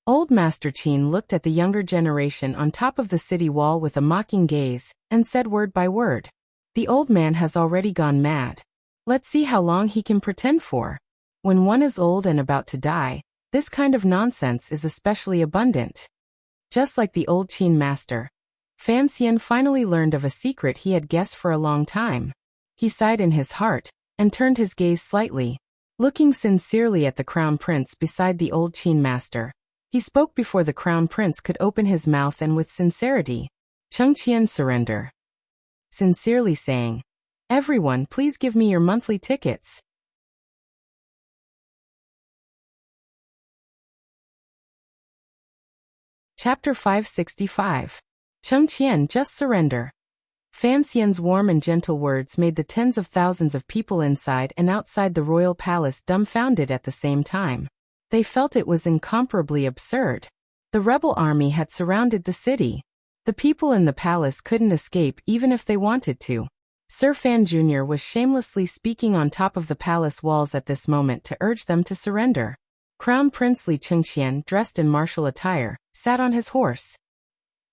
A: Old Master Qin looked at the younger generation on top of the city wall with a mocking gaze, and said word by word, "The old man has already gone mad. Let's see how long he can pretend for. When one is old and about to die, this kind of nonsense is especially abundant." Just like the old Qin master, Fan Xian finally learned of a secret he had guessed for a long time. He sighed in his heart, and turned his gaze slightly. Looking sincerely at the Crown Prince beside the old Qin master, he spoke before the Crown Prince could open his mouth and with sincerity. "Chengqian, surrender." Sincerely saying, "Everyone, please give me your monthly tickets." Chapter 565. Chengqian, just surrender. Fan Xian's warm and gentle words made the tens of thousands of people inside and outside the royal palace dumbfounded at the same time. They felt it was incomparably absurd. The rebel army had surrounded the city. The people in the palace couldn't escape even if they wanted to. Sir Fan Jr. was shamelessly speaking on top of the palace walls at this moment to urge them to surrender. Crown Prince Li Chengqian, dressed in martial attire, sat on his horse.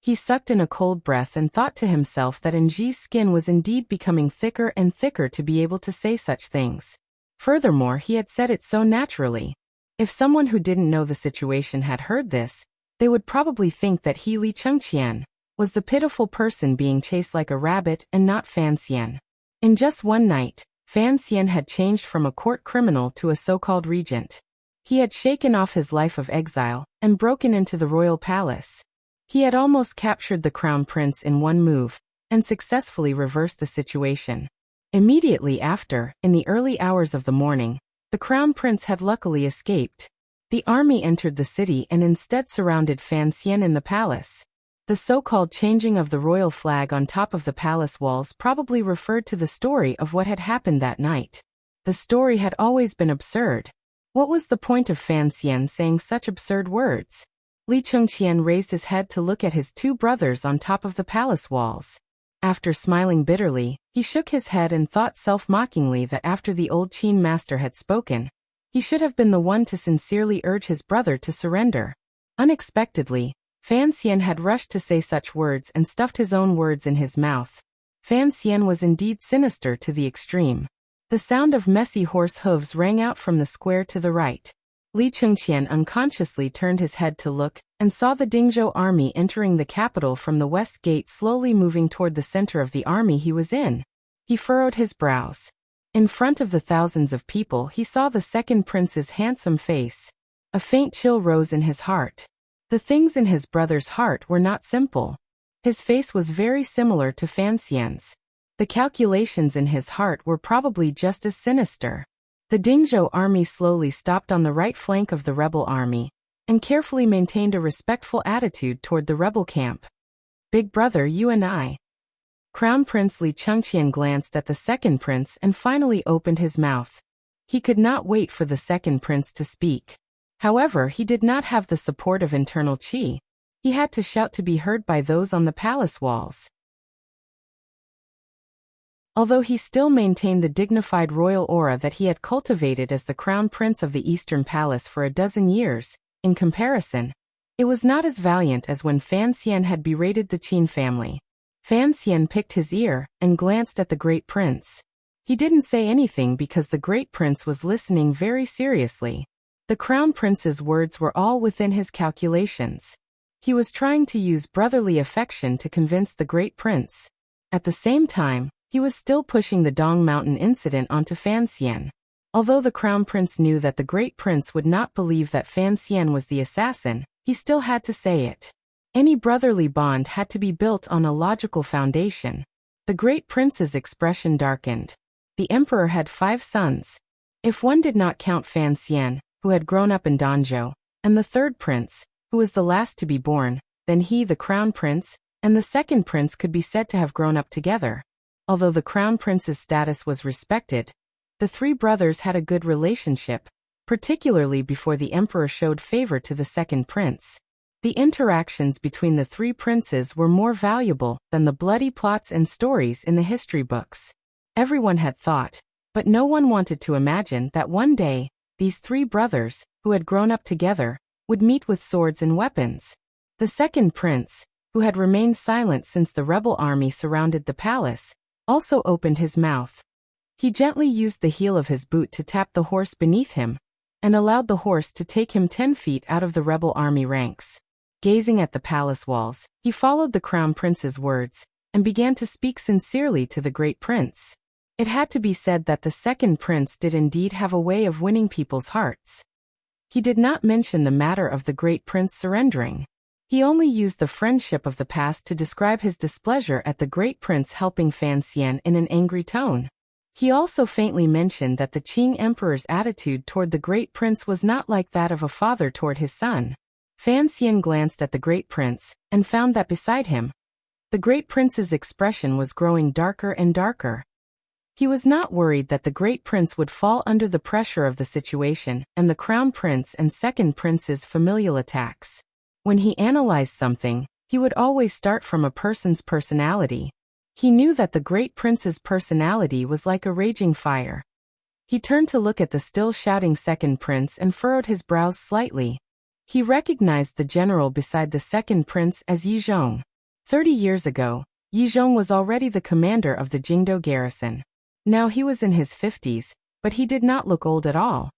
A: He sucked in a cold breath and thought to himself that Nji's skin was indeed becoming thicker and thicker to be able to say such things. Furthermore, he had said it so naturally. If someone who didn't know the situation had heard this, they would probably think that he, Li Chengqian, was the pitiful person being chased like a rabbit and not Fan Xian. In just one night, Fan Xian had changed from a court criminal to a so-called regent. He had shaken off his life of exile and broken into the royal palace. He had almost captured the crown prince in one move and successfully reversed the situation. Immediately after, in the early hours of the morning, the crown prince had luckily escaped. The army entered the city and instead surrounded Fan Xian in the palace. The so-called changing of the royal flag on top of the palace walls probably referred to the story of what had happened that night. The story had always been absurd. What was the point of Fan Xian saying such absurd words? Li Chengqian raised his head to look at his two brothers on top of the palace walls. After smiling bitterly, he shook his head and thought self-mockingly that after the old Qin master had spoken, he should have been the one to sincerely urge his brother to surrender. Unexpectedly, Fan Xian had rushed to say such words and stuffed his own words in his mouth. Fan Xian was indeed sinister to the extreme. The sound of messy horse hooves rang out from the square to the right. Li Chengqian unconsciously turned his head to look, and saw the Dingzhou army entering the capital from the west gate slowly moving toward the center of the army he was in. He furrowed his brows. In front of the thousands of people he saw the second prince's handsome face. A faint chill rose in his heart. The things in his brother's heart were not simple. His face was very similar to Fan Xian's. The calculations in his heart were probably just as sinister. The Dingzhou army slowly stopped on the right flank of the rebel army, and carefully maintained a respectful attitude toward the rebel camp. "Big brother, you and I." Crown Prince Li Chengqian glanced at the second prince and finally opened his mouth. He could not wait for the second prince to speak. However, he did not have the support of internal qi. He had to shout to be heard by those on the palace walls. Although he still maintained the dignified royal aura that he had cultivated as the crown prince of the Eastern Palace for a dozen years, in comparison, it was not as valiant as when Fan Xian had berated the Qin family. Fan Xian picked his ear and glanced at the great prince. He didn't say anything because the great prince was listening very seriously. The crown prince's words were all within his calculations. He was trying to use brotherly affection to convince the great prince. At the same time, he was still pushing the Dong Mountain incident onto Fan Xian. Although the crown prince knew that the great prince would not believe that Fan Xian was the assassin, he still had to say it. Any brotherly bond had to be built on a logical foundation. The great prince's expression darkened. The emperor had 5 sons. If one did not count Fan Xian, who had grown up in Danzhou, and the third prince, who was the last to be born, then he, the crown prince, and the second prince could be said to have grown up together. Although the crown prince's status was respected, the 3 brothers had a good relationship, particularly before the emperor showed favor to the second prince. The interactions between the 3 princes were more valuable than the bloody plots and stories in the history books. Everyone had thought, but no one wanted to imagine that one day, these 3 brothers, who had grown up together, would meet with swords and weapons. The second prince, who had remained silent since the rebel army surrounded the palace, also opened his mouth. He gently used the heel of his boot to tap the horse beneath him, and allowed the horse to take him 10 feet out of the rebel army ranks. Gazing at the palace walls, he followed the crown prince's words, and began to speak sincerely to the great prince. It had to be said that the second prince did indeed have a way of winning people's hearts. He did not mention the matter of the great prince surrendering. He only used the friendship of the past to describe his displeasure at the great prince helping Fan Xian in an angry tone. He also faintly mentioned that the Qing emperor's attitude toward the great prince was not like that of a father toward his son. Fan Xian glanced at the great prince, and found that beside him, the great prince's expression was growing darker and darker. He was not worried that the great prince would fall under the pressure of the situation and the crown prince and second prince's familial attacks. When he analyzed something, he would always start from a person's personality. He knew that the great prince's personality was like a raging fire. He turned to look at the still shouting second prince and furrowed his brows slightly. He recognized the general beside the second prince as Yi Zhong. 30 years ago, Yi Zhong was already the commander of the Jingdou garrison. Now he was in his 50s, but he did not look old at all.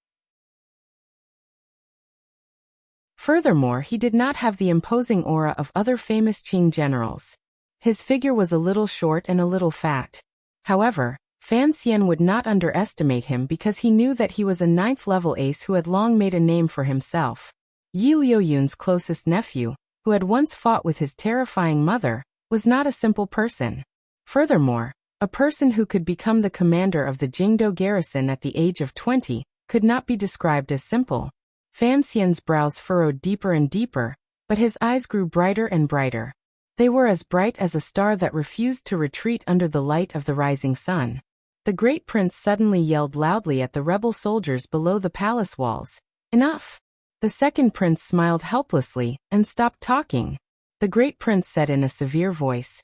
A: Furthermore, he did not have the imposing aura of other famous Qing generals. His figure was a little short and a little fat. However, Fan Xian would not underestimate him because he knew that he was a 9th-level ace who had long made a name for himself. Yi Liuyun's closest nephew, who had once fought with his terrifying mother, was not a simple person. Furthermore, a person who could become the commander of the Jingdou garrison at the age of 20 could not be described as simple. Fan Xian's brows furrowed deeper and deeper, but his eyes grew brighter and brighter. They were as bright as a star that refused to retreat under the light of the rising sun. The great prince suddenly yelled loudly at the rebel soldiers below the palace walls, "Enough!" The second prince smiled helplessly and stopped talking. The great prince said in a severe voice,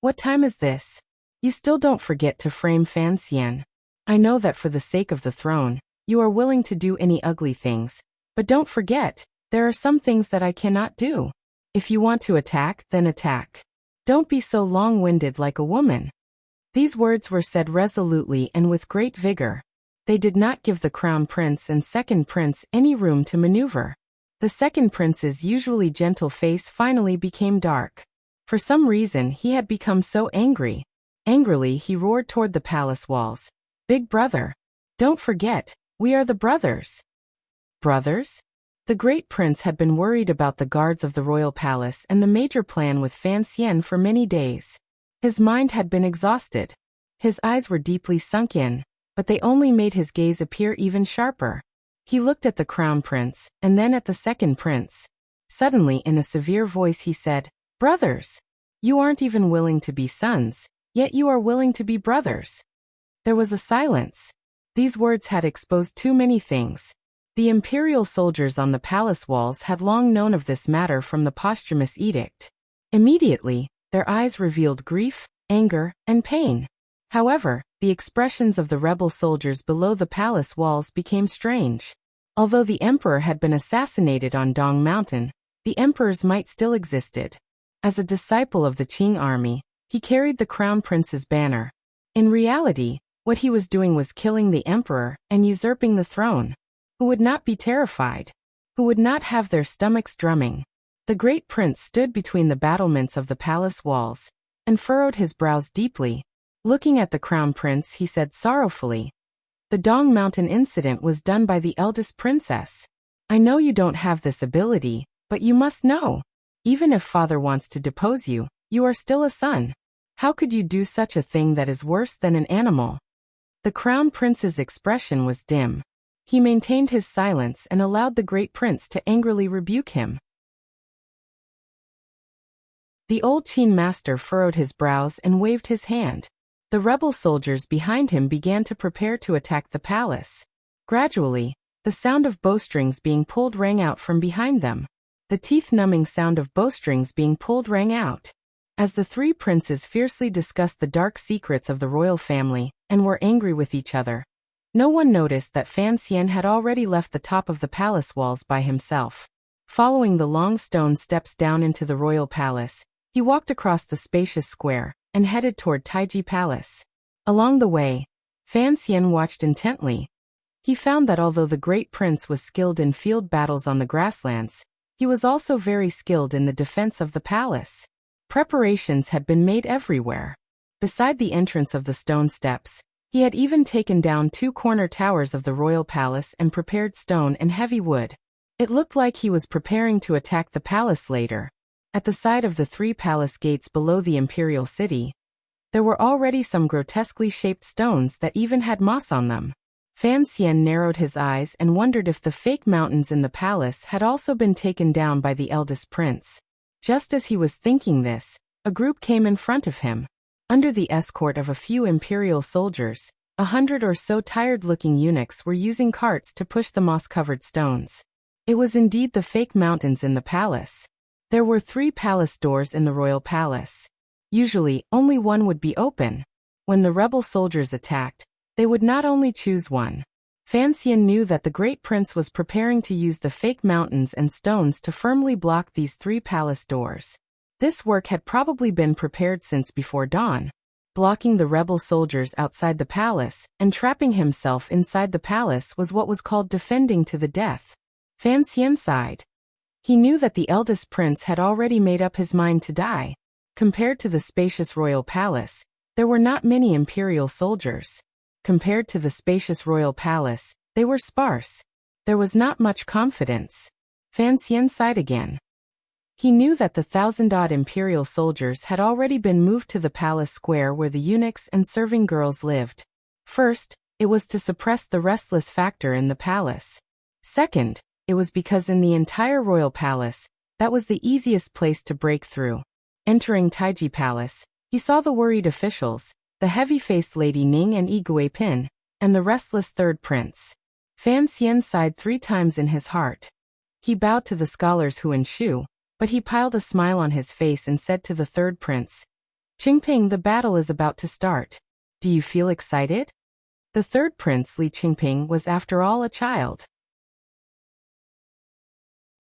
A: "What time is this? You still don't forget to frame Fan Xian. I know that for the sake of the throne, you are willing to do any ugly things, but don't forget, there are some things that I cannot do. If you want to attack, then attack. Don't be so long-winded like a woman." These words were said resolutely and with great vigor. They did not give the crown prince and second prince any room to maneuver. The second prince's usually gentle face finally became dark. For some reason he had become so angry. Angrily he roared toward the palace walls. "Big brother! Don't forget, we are the brothers." Brothers? The great prince had been worried about the guards of the royal palace and the major plan with Fan Xian for many days. His mind had been exhausted. His eyes were deeply sunk in, but they only made his gaze appear even sharper. He looked at the crown prince, and then at the second prince. Suddenly, in a severe voice, he said, "Brothers! You aren't even willing to be sons, yet you are willing to be brothers." There was a silence. These words had exposed too many things. The imperial soldiers on the palace walls had long known of this matter from the posthumous edict. Immediately, their eyes revealed grief, anger, and pain. However, the expressions of the rebel soldiers below the palace walls became strange. Although the emperor had been assassinated on Dong Mountain, the emperor's might still existed. As a disciple of the Qing army, he carried the crown prince's banner. In reality, what he was doing was killing the emperor and usurping the throne. Who would not be terrified? Who would not have their stomachs drumming? The great prince stood between the battlements of the palace walls and furrowed his brows deeply. Looking at the crown prince, he said sorrowfully, "The Dong Mountain incident was done by the eldest princess. I know you don't have this ability, but you must know. Even if father wants to depose you, you are still a son. How could you do such a thing that is worse than an animal?" The crown prince's expression was dim. He maintained his silence and allowed the great prince to angrily rebuke him. The old Qin master furrowed his brows and waved his hand. The rebel soldiers behind him began to prepare to attack the palace. Gradually, the sound of bowstrings being pulled rang out from behind them. The teeth-numbing sound of bowstrings being pulled rang out. As the three princes fiercely discussed the dark secrets of the royal family and were angry with each other, no one noticed that Fan Xian had already left the top of the palace walls by himself. Following the long stone steps down into the royal palace, he walked across the spacious square and headed toward Taiji Palace. Along the way, Fan Xian watched intently. He found that although the great prince was skilled in field battles on the grasslands, he was also very skilled in the defense of the palace. Preparations had been made everywhere. Beside the entrance of the stone steps, he had even taken down 2 corner towers of the royal palace and prepared stone and heavy wood. It looked like he was preparing to attack the palace later. At the side of the 3 palace gates below the imperial city, there were already some grotesquely shaped stones that even had moss on them. Fan Xian narrowed his eyes and wondered if the fake mountains in the palace had also been taken down by the eldest prince. Just as he was thinking this, a group came in front of him. Under the escort of a few imperial soldiers, 100 or so tired-looking eunuchs were using carts to push the moss-covered stones. It was indeed the fake mountains in the palace. There were 3 palace doors in the royal palace. Usually, only one would be open. When the rebel soldiers attacked, they would not only choose one. Fan Xian knew that the great prince was preparing to use the fake mountains and stones to firmly block these 3 palace doors. This work had probably been prepared since before dawn. Blocking the rebel soldiers outside the palace and trapping himself inside the palace was what was called defending to the death. Fan Xian sighed. He knew that the eldest prince had already made up his mind to die. Compared to the spacious royal palace, there were not many imperial soldiers. Compared to the spacious royal palace, they were sparse. There was not much confidence. Fan Xian sighed again. He knew that the 1,000-odd imperial soldiers had already been moved to the palace square where the eunuchs and serving girls lived. First, it was to suppress the restless factor in the palace. Second, it was because in the entire royal palace, that was the easiest place to break through. Entering Taiji Palace, he saw the worried officials, the heavy-faced Lady Ning and Yi Guipin, and the restless third prince. Fan Xian sighed 3 times in his heart. He bowed to the scholars Hu and Shu, but he piled a smile on his face and said to the third prince, "Qingping, the battle is about to start. Do you feel excited?" The third prince, Li Qingping, was after all a child.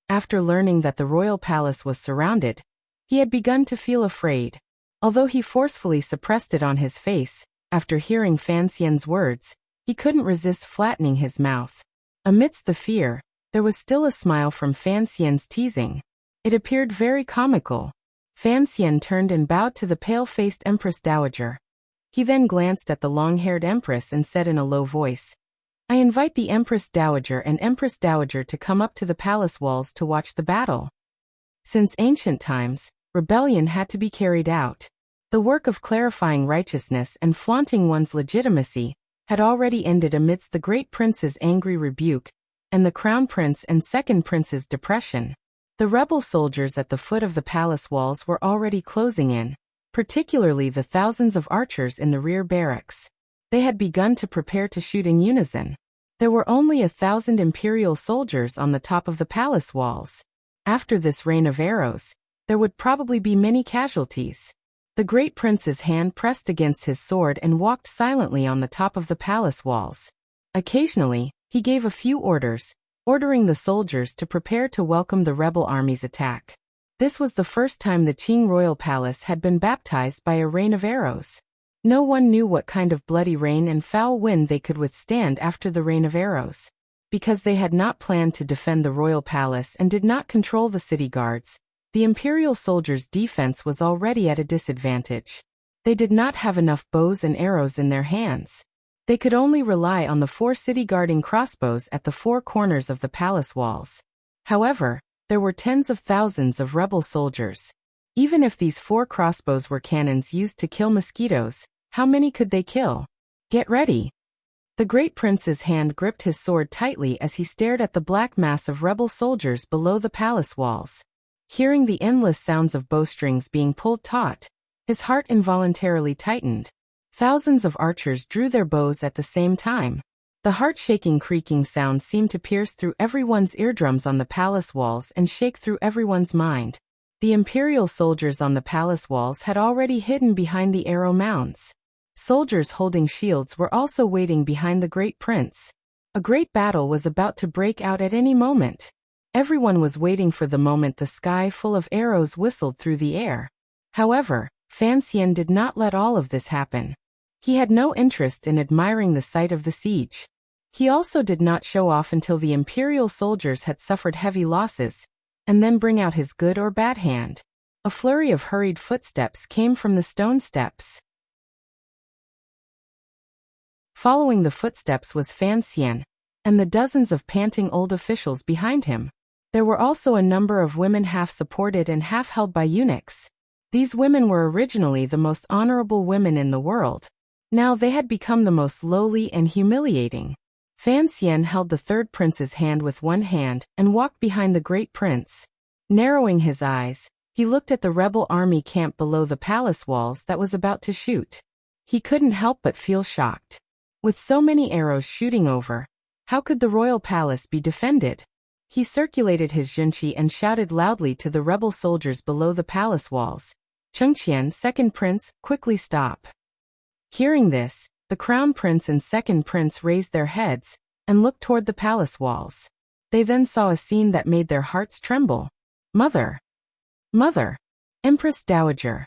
A: After learning that the royal palace was surrounded, he had begun to feel afraid. Although he forcefully suppressed it on his face, after hearing Fan Xian's words, he couldn't resist flattening his mouth. Amidst the fear, there was still a smile from Fan Xian's teasing. It appeared very comical. Fan Xian turned and bowed to the pale-faced Empress Dowager. He then glanced at the long-haired Empress and said in a low voice, "I invite the Empress Dowager and Empress Dowager to come up to the palace walls to watch the battle." Since ancient times, rebellion had to be carried out. The work of clarifying righteousness and flaunting one's legitimacy had already ended amidst the great prince's angry rebuke and the crown prince and second prince's depression. The rebel soldiers at the foot of the palace walls were already closing in, particularly the thousands of archers in the rear barracks. They had begun to prepare to shoot in unison. There were only 1,000 imperial soldiers on the top of the palace walls. After this rain of arrows, there would probably be many casualties. The great prince's hand pressed against his sword and walked silently on the top of the palace walls. Occasionally, he gave a few orders, ordering the soldiers to prepare to welcome the rebel army's attack. This was the first time the Qing royal palace had been baptized by a rain of arrows. No one knew what kind of bloody rain and foul wind they could withstand after the rain of arrows. Because they had not planned to defend the royal palace and did not control the city guards, the imperial soldiers' defense was already at a disadvantage. They did not have enough bows and arrows in their hands. They could only rely on the 4 city-guarding crossbows at the 4 corners of the palace walls. However, there were tens of thousands of rebel soldiers. Even if these 4 crossbows were cannons used to kill mosquitoes, how many could they kill? Get ready! The great prince's hand gripped his sword tightly as he stared at the black mass of rebel soldiers below the palace walls. Hearing the endless sounds of bowstrings being pulled taut, his heart involuntarily tightened. Thousands of archers drew their bows at the same time. The heart-shaking creaking sound seemed to pierce through everyone's eardrums on the palace walls and shake through everyone's mind. The imperial soldiers on the palace walls had already hidden behind the arrow mounds. Soldiers holding shields were also waiting behind the great prince. A great battle was about to break out at any moment. Everyone was waiting for the moment the sky full of arrows whistled through the air. However, Fan Xian did not let all of this happen. He had no interest in admiring the sight of the siege. He also did not show off until the imperial soldiers had suffered heavy losses, and then bring out his good or bad hand. A flurry of hurried footsteps came from the stone steps. Following the footsteps was Fan Xian, and the dozens of panting old officials behind him. There were also a number of women half supported and half held by eunuchs. These women were originally the most honorable women in the world. Now they had become the most lowly and humiliating. Fan Xian held the third prince's hand with one hand and walked behind the great prince. Narrowing his eyes, he looked at the rebel army camp below the palace walls that was about to shoot. He couldn't help but feel shocked. With so many arrows shooting over, how could the royal palace be defended? He circulated his junqi and shouted loudly to the rebel soldiers below the palace walls. Chengqian, second prince, quickly stop. Hearing this, the crown prince and second prince raised their heads and looked toward the palace walls. They then saw a scene that made their hearts tremble. Mother! Mother! Empress Dowager!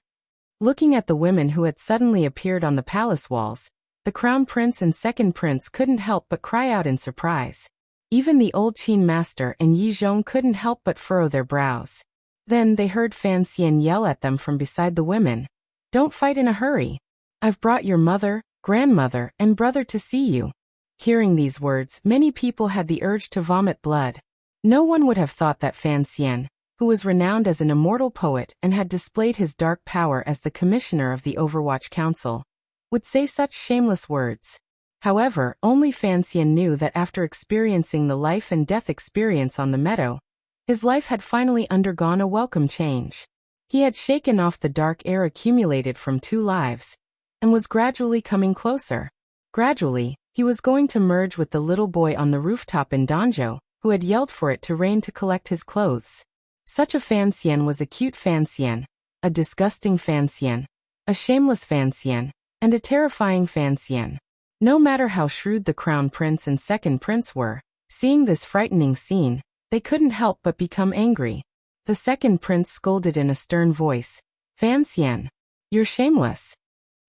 A: Looking at the women who had suddenly appeared on the palace walls, the crown prince and second prince couldn't help but cry out in surprise. Even the old Qin master and Yi Zhong couldn't help but furrow their brows. Then they heard Fan Xian yell at them from beside the women. Don't fight in a hurry. I've brought your mother, grandmother, and brother to see you. Hearing these words, many people had the urge to vomit blood. No one would have thought that Fan Xian, who was renowned as an immortal poet and had displayed his dark power as the commissioner of the Overwatch Council, would say such shameless words. However, only Fan Xian knew that after experiencing the life and death experience on the meadow, his life had finally undergone a welcome change. He had shaken off the dark air accumulated from 2 lives, and was gradually coming closer. Gradually, he was going to merge with the little boy on the rooftop in Danzhou, who had yelled for it to rain to collect his clothes. Such a Fan Xian was a cute Fan Xian, a disgusting Fan Xian, a shameless Fan Xian, and a terrifying Fan Xian. No matter how shrewd the crown prince and second prince were, seeing this frightening scene, they couldn't help but become angry. The second prince scolded in a stern voice, Fan Xian, you're shameless.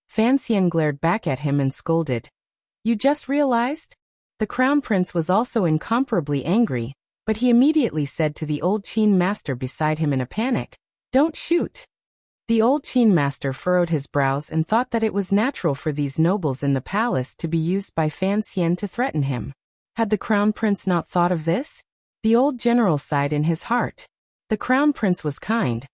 A: Fan Xian glared back at him and scolded, you just realized? The crown prince was also incomparably angry, but he immediately said to the old Qin master beside him in a panic, don't shoot. The old Qin master furrowed his brows and thought that it was natural for these nobles in the palace to be used by Fan Xian to threaten him. Had the crown prince not thought of this? The old general sighed in his heart. The crown prince was kind,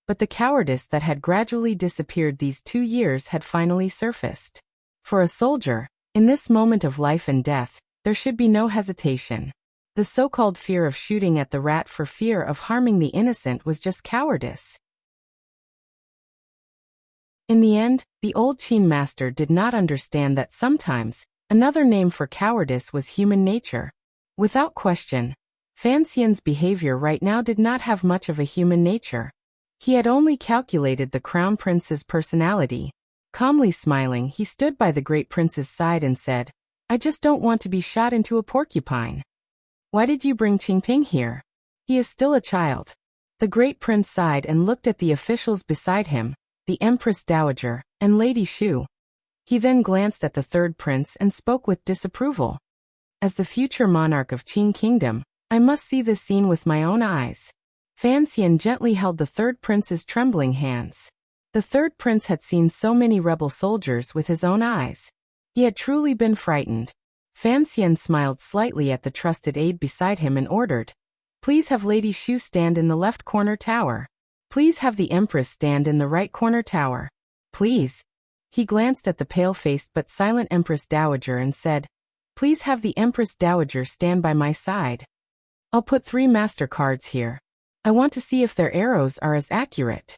A: but the cowardice that had gradually disappeared these 2 years had finally surfaced. For a soldier, in this moment of life and death, there should be no hesitation. The so-called fear of shooting at the rat for fear of harming the innocent was just cowardice. In the end, the old Qin master did not understand that sometimes, another name for cowardice was human nature. Without question, Fan Xian's behavior right now did not have much of a human nature. He had only calculated the crown prince's personality. Calmly smiling, he stood by the great prince's side and said, "I just don't want to be shot into a porcupine." "Why did you bring Qingping here? He is still a child." The great prince sighed and looked at the officials beside him, the Empress Dowager, and Lady Shu. He then glanced at the third prince and spoke with disapproval. "As the future monarch of Qing Kingdom, I must see this scene with my own eyes." Fan Xian gently held the third prince's trembling hands. The third prince had seen so many rebel soldiers with his own eyes. He had truly been frightened. Fan Xian smiled slightly at the trusted aide beside him and ordered, "Please have Lady Shu stand in the left corner tower. Please have the Empress stand in the right corner tower. Please." He glanced at the pale-faced but silent Empress Dowager and said, "Please have the Empress Dowager stand by my side. I'll put 3 master cards here. I want to see if their arrows are as accurate."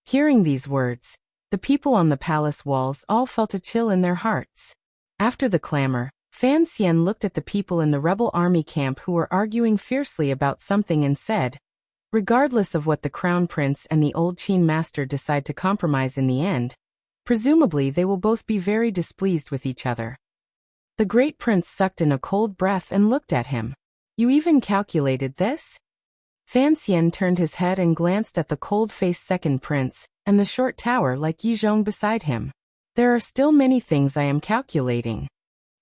A: Hearing these words, the people on the palace walls all felt a chill in their hearts. After the clamor, Fan Xian looked at the people in the rebel army camp who were arguing fiercely about something and said, "Regardless of what the crown prince and the old Qin master decide to compromise in the end, presumably they will both be very displeased with each other." The great prince sucked in a cold breath and looked at him. "You even calculated this?" Fan Xian turned his head and glanced at the cold-faced second prince, and the short tower like Yizhong beside him. "There are still many things I am calculating.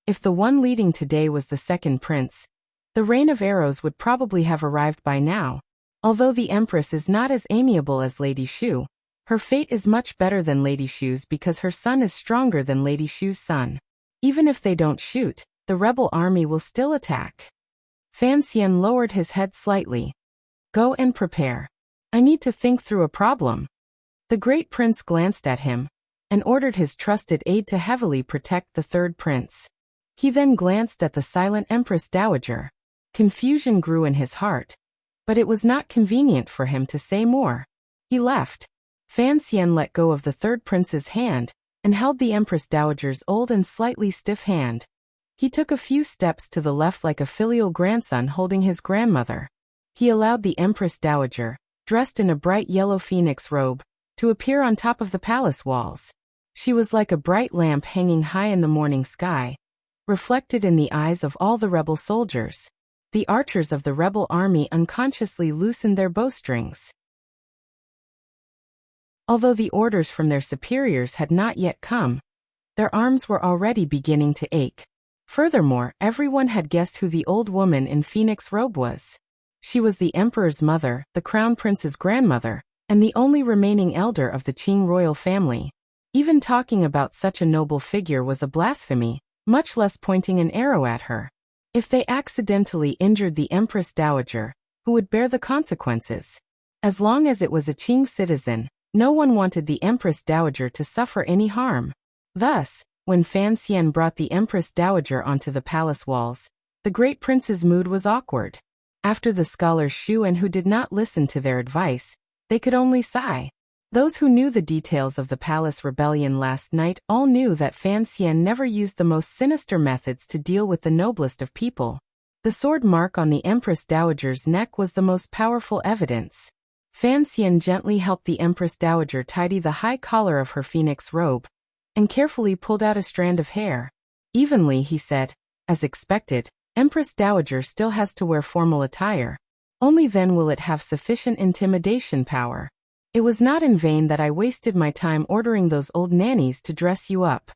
A: If the one leading today was the second prince, the rain of arrows would probably have arrived by now. Although the Empress is not as amiable as Lady Shu, her fate is much better than Lady Shu's because her son is stronger than Lady Shu's son. Even if they don't shoot, the rebel army will still attack." Fan Xian lowered his head slightly. "Go and prepare. I need to think through a problem." The great prince glanced at him and ordered his trusted aide to heavily protect the third prince. He then glanced at the silent Empress Dowager. Confusion grew in his heart, but it was not convenient for him to say more. He left. Fan Xian let go of the third prince's hand and held the Empress Dowager's old and slightly stiff hand. He took a few steps to the left like a filial grandson holding his grandmother. He allowed the Empress Dowager, dressed in a bright yellow phoenix robe, to appear on top of the palace walls. She was like a bright lamp hanging high in the morning sky, reflected in the eyes of all the rebel soldiers. The archers of the rebel army unconsciously loosened their bowstrings. Although the orders from their superiors had not yet come, their arms were already beginning to ache. Furthermore, everyone had guessed who the old woman in phoenix robe was. She was the emperor's mother, the crown prince's grandmother, and the only remaining elder of the Qing royal family. Even talking about such a noble figure was a blasphemy, much less pointing an arrow at her. If they accidentally injured the Empress Dowager, who would bear the consequences? As long as it was a Qing citizen, no one wanted the Empress Dowager to suffer any harm. Thus, when Fan Xian brought the Empress Dowager onto the palace walls, the great prince's mood was awkward. After the scholars Shu and who did not listen to their advice, they could only sigh. Those who knew the details of the palace rebellion last night all knew that Fan Xian never used the most sinister methods to deal with the noblest of people. The sword mark on the Empress Dowager's neck was the most powerful evidence. Fan Xian gently helped the Empress Dowager tidy the high collar of her phoenix robe, and carefully pulled out a strand of hair. Evenly, he said, "As expected, Empress Dowager still has to wear formal attire. Only then will it have sufficient intimidation power. It was not in vain that I wasted my time ordering those old nannies to dress you up."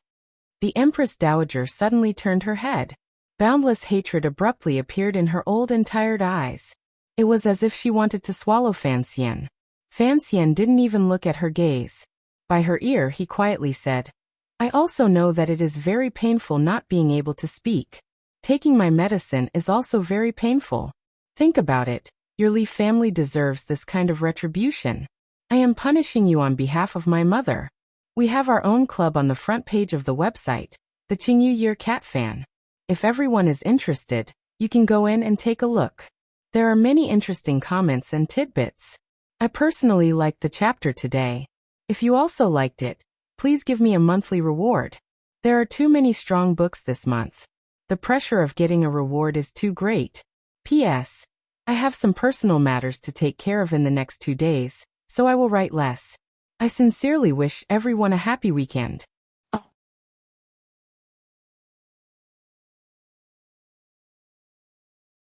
A: The Empress Dowager suddenly turned her head. Boundless hatred abruptly appeared in her old and tired eyes. It was as if she wanted to swallow Fan Xian. Fan Xian didn't even look at her gaze. By her ear he quietly said, "I also know that it is very painful not being able to speak. Taking my medicine is also very painful. Think about it, your Li family deserves this kind of retribution." I am punishing you on behalf of my mother. We have our own club on the front page of the website, the Qingyu Year Cat Fan. If everyone is interested, you can go in and take a look. There are many interesting comments and tidbits. I personally liked the chapter today. If you also liked it, please give me a monthly reward. There are too many strong books this month. The pressure of getting a reward is too great. P.S. I have some personal matters to take care of in the next 2 days, so I will write less. I sincerely wish everyone a happy weekend.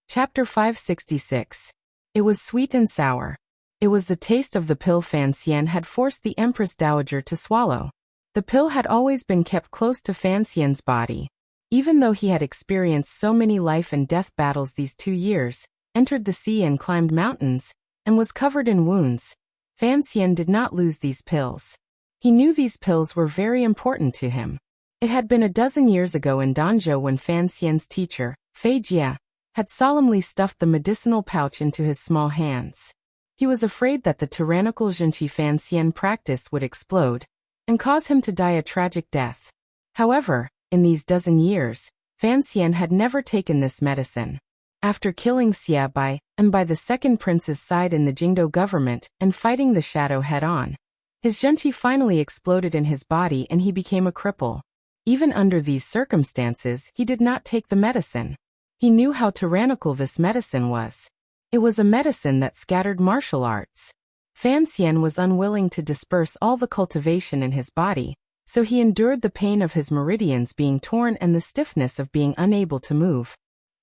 A: Chapter 566. It was sweet and sour. It was the taste of the pill Fan Xian had forced the Empress Dowager to swallow. The pill had always been kept close to Fan Xian's body. Even though he had experienced so many life and death battles these 2 years, entered the sea and climbed mountains, and was covered in wounds, Fan Xian did not lose these pills. He knew these pills were very important to him. It had been a dozen years ago in Danzhou when Fan Xian's teacher, Fei Jia, had solemnly stuffed the medicinal pouch into his small hands. He was afraid that the tyrannical Zhenqi Fan Xian practiced would explode and cause him to die a tragic death. However, in these dozen years, Fan Xian had never taken this medicine. After killing Xia Bai and by the second prince's side in the Jingdou government and fighting the shadow head-on, his Zhenqi finally exploded in his body and he became a cripple. Even under these circumstances, he did not take the medicine. He knew how tyrannical this medicine was. It was a medicine that scattered martial arts. Fan Xian was unwilling to disperse all the cultivation in his body, so he endured the pain of his meridians being torn and the stiffness of being unable to move.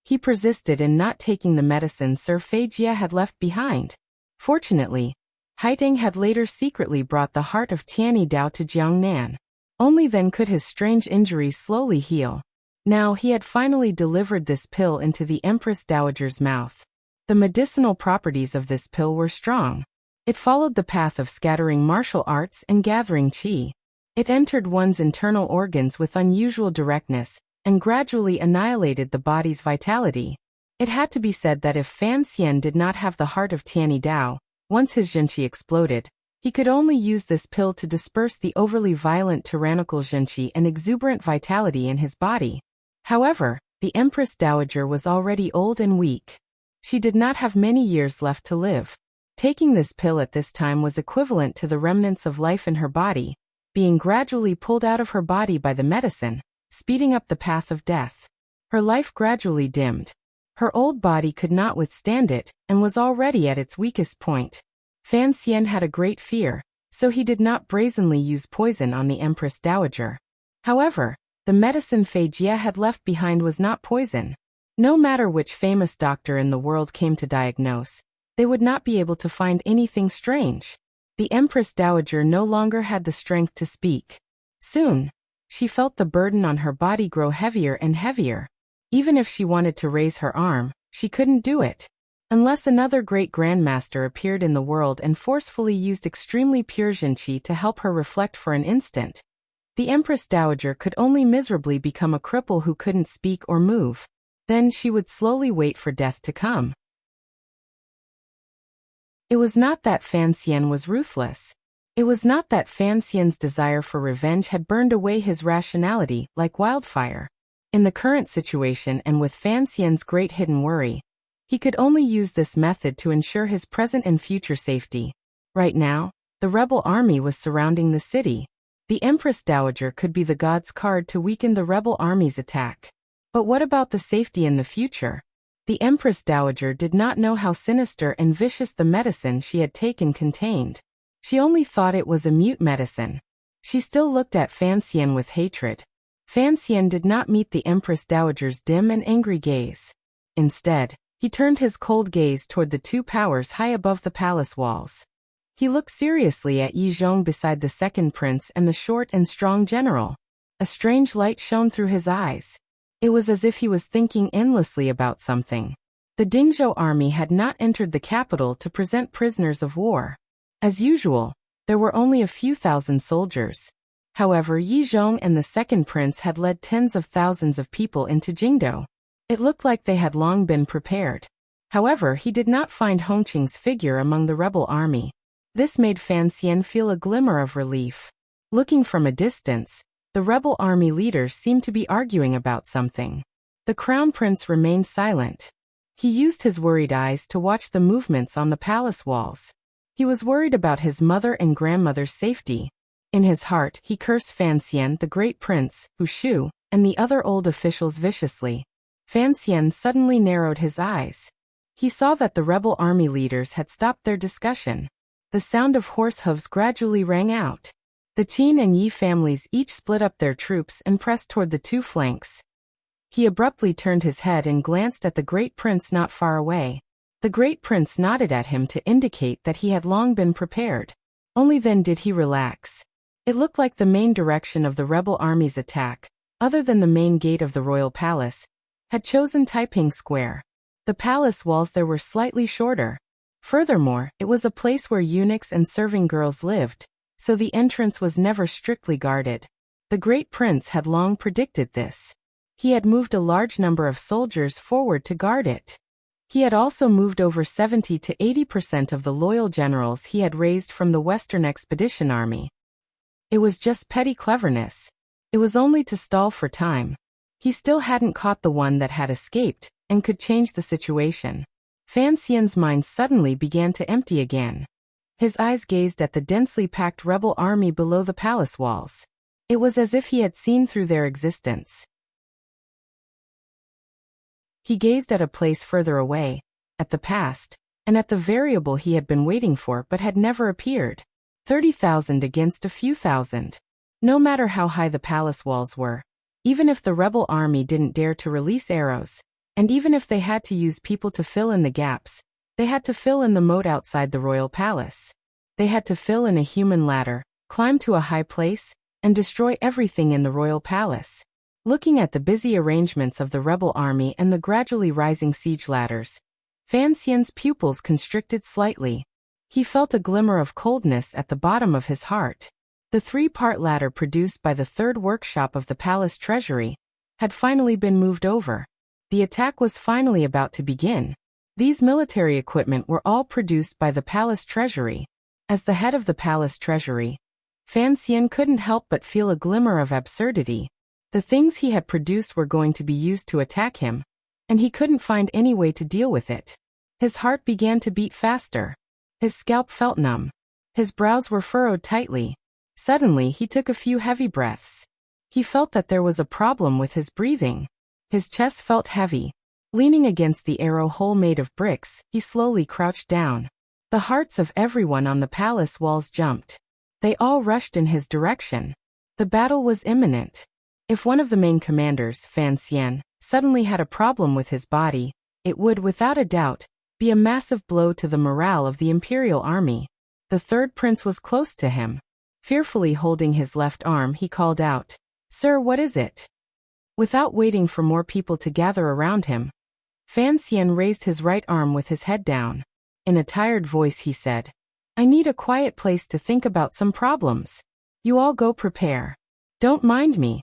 A: He persisted in not taking the medicine Sir Fei Jia had left behind. Fortunately, Haiteng had later secretly brought the heart of Tianyi Dao to Jiangnan. Only then could his strange injuries slowly heal. Now he had finally delivered this pill into the Empress Dowager's mouth. The medicinal properties of this pill were strong. It followed the path of scattering martial arts and gathering qi. It entered one's internal organs with unusual directness, and gradually annihilated the body's vitality. It had to be said that if Fan Xian did not have the heart of Tianyi Dao, once his Zhenqi exploded, he could only use this pill to disperse the overly violent tyrannical Zhenqi and exuberant vitality in his body. However, the Empress Dowager was already old and weak. She did not have many years left to live. Taking this pill at this time was equivalent to the remnants of life in her body, being gradually pulled out of her body by the medicine, speeding up the path of death. Her life gradually dimmed. Her old body could not withstand it, and was already at its weakest point. Fan Xian had a great fear, so he did not brazenly use poison on the Empress Dowager. However, the medicine Fei Jia had left behind was not poison. No matter which famous doctor in the world came to diagnose, they would not be able to find anything strange. The Empress Dowager no longer had the strength to speak. Soon, she felt the burden on her body grow heavier and heavier. Even if she wanted to raise her arm, she couldn't do it. Unless another great grandmaster appeared in the world and forcefully used extremely pure Zhenqi to help her reflect for an instant, the Empress Dowager could only miserably become a cripple who couldn't speak or move. Then she would slowly wait for death to come. It was not that Fan Xian was ruthless. It was not that Fan Xian's desire for revenge had burned away his rationality like wildfire. In the current situation and with Fan Xian's great hidden worry, he could only use this method to ensure his present and future safety. Right now, the rebel army was surrounding the city. The Empress Dowager could be the god's card to weaken the rebel army's attack. But what about the safety in the future? The Empress Dowager did not know how sinister and vicious the medicine she had taken contained. She only thought it was a mute medicine. She still looked at Fan Xian with hatred. Fan Xian did not meet the Empress Dowager's dim and angry gaze. Instead, he turned his cold gaze toward the 2 powers high above the palace walls. He looked seriously at Yi Zhong beside the second prince and the short and strong general. A strange light shone through his eyes. It was as if he was thinking endlessly about something. The Dingzhou army had not entered the capital to present prisoners of war. As usual, there were only a few thousand soldiers. However, Yi Zhong and the second prince had led tens of thousands of people into Jingdou. It looked like they had long been prepared. However, he did not find Hongqing's figure among the rebel army. This made Fan Xian feel a glimmer of relief. Looking from a distance, the rebel army leaders seemed to be arguing about something. The crown prince remained silent. He used his worried eyes to watch the movements on the palace walls. He was worried about his mother and grandmother's safety. In his heart, he cursed Fan Xian, the great prince, Wuxia, and the other old officials viciously. Fan Xian suddenly narrowed his eyes. He saw that the rebel army leaders had stopped their discussion. The sound of horse hooves gradually rang out. The Qin and Yi families each split up their troops and pressed toward the two flanks. He abruptly turned his head and glanced at the great prince not far away. The great prince nodded at him to indicate that he had long been prepared. Only then did he relax. It looked like the main direction of the rebel army's attack, other than the main gate of the royal palace, had chosen Taiping Square. The palace walls there were slightly shorter. Furthermore, it was a place where eunuchs and serving girls lived, so the entrance was never strictly guarded. The great prince had long predicted this. He had moved a large number of soldiers forward to guard it. He had also moved over 70 to 80% of the loyal generals he had raised from the Western Expedition Army. It was just petty cleverness. It was only to stall for time. He still hadn't caught the one that had escaped, and could change the situation. Fan Xian's mind suddenly began to empty again. His eyes gazed at the densely packed rebel army below the palace walls. It was as if he had seen through their existence. He gazed at a place further away, at the past, and at the variable he had been waiting for but had never appeared. 30,000 against a few thousand. No matter how high the palace walls were, even if the rebel army didn't dare to release arrows, and even if they had to use people to fill in the gaps, they had to fill in the moat outside the royal palace. They had to fill in a human ladder, climb to a high place, and destroy everything in the royal palace. Looking at the busy arrangements of the rebel army and the gradually rising siege ladders, Fan Xian's pupils constricted slightly. He felt a glimmer of coldness at the bottom of his heart. The three-part ladder produced by the third workshop of the palace treasury had finally been moved over. The attack was finally about to begin. These military equipment were all produced by the palace treasury. As the head of the palace treasury, Fan Xian couldn't help but feel a glimmer of absurdity. The things he had produced were going to be used to attack him, and he couldn't find any way to deal with it. His heart began to beat faster. His scalp felt numb. His brows were furrowed tightly. Suddenly he took a few heavy breaths. He felt that there was a problem with his breathing. His chest felt heavy. Leaning against the arrow hole made of bricks, he slowly crouched down. The hearts of everyone on the palace walls jumped. They all rushed in his direction. The battle was imminent. If one of the main commanders, Fan Xian, suddenly had a problem with his body, it would, without a doubt, be a massive blow to the morale of the imperial army. The third prince was close to him. Fearfully holding his left arm, he called out, "Sir, what is it?" Without waiting for more people to gather around him, Fan Xian raised his right arm with his head down. In a tired voice he said, "I need a quiet place to think about some problems. You all go prepare. Don't mind me."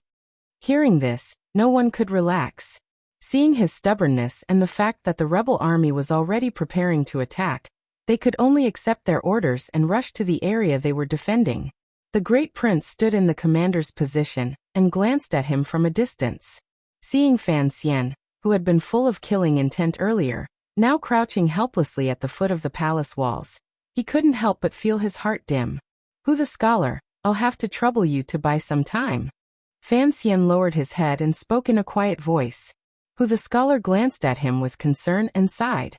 A: Hearing this, no one could relax. Seeing his stubbornness and the fact that the rebel army was already preparing to attack, they could only accept their orders and rush to the area they were defending. The great prince stood in the commander's position and glanced at him from a distance. Seeing Fan Xian, who had been full of killing intent earlier, now crouching helplessly at the foot of the palace walls, he couldn't help but feel his heart dim. "Who the scholar? I'll have to trouble you to buy some time." Fan Xian lowered his head and spoke in a quiet voice. Who the scholar glanced at him with concern and sighed.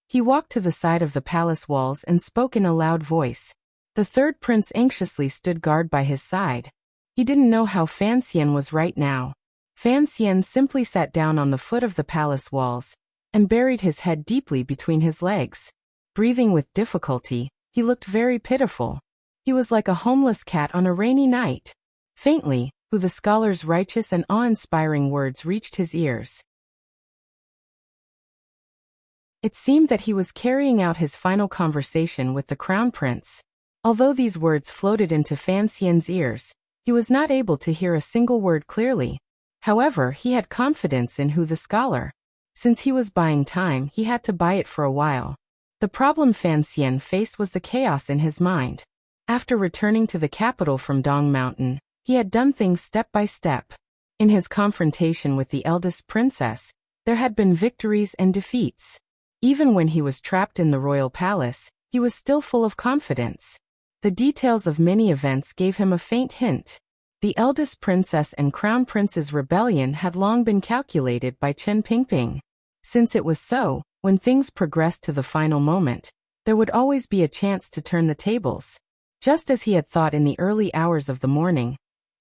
A: He walked to the side of the palace walls and spoke in a loud voice. The third prince anxiously stood guard by his side. He didn't know how Fan Xian was right now. Fan Xian simply sat down on the foot of the palace walls and buried his head deeply between his legs. Breathing with difficulty, he looked very pitiful. He was like a homeless cat on a rainy night. Faintly, who the scholar's righteous and awe-inspiring words reached his ears. It seemed that he was carrying out his final conversation with the crown prince. Although these words floated into Fan Xian's ears, he was not able to hear a single word clearly. However, he had confidence in who the scholar. Since he was buying time, he had to buy it for a while. The problem Fan Xian faced was the chaos in his mind. After returning to the capital from Dong Mountain, he had done things step by step. In his confrontation with the eldest princess, there had been victories and defeats. Even when he was trapped in the royal palace, he was still full of confidence. The details of many events gave him a faint hint. The eldest princess and crown prince's rebellion had long been calculated by Chen Pingping. Since it was so, when things progressed to the final moment, there would always be a chance to turn the tables. Just as he had thought in the early hours of the morning,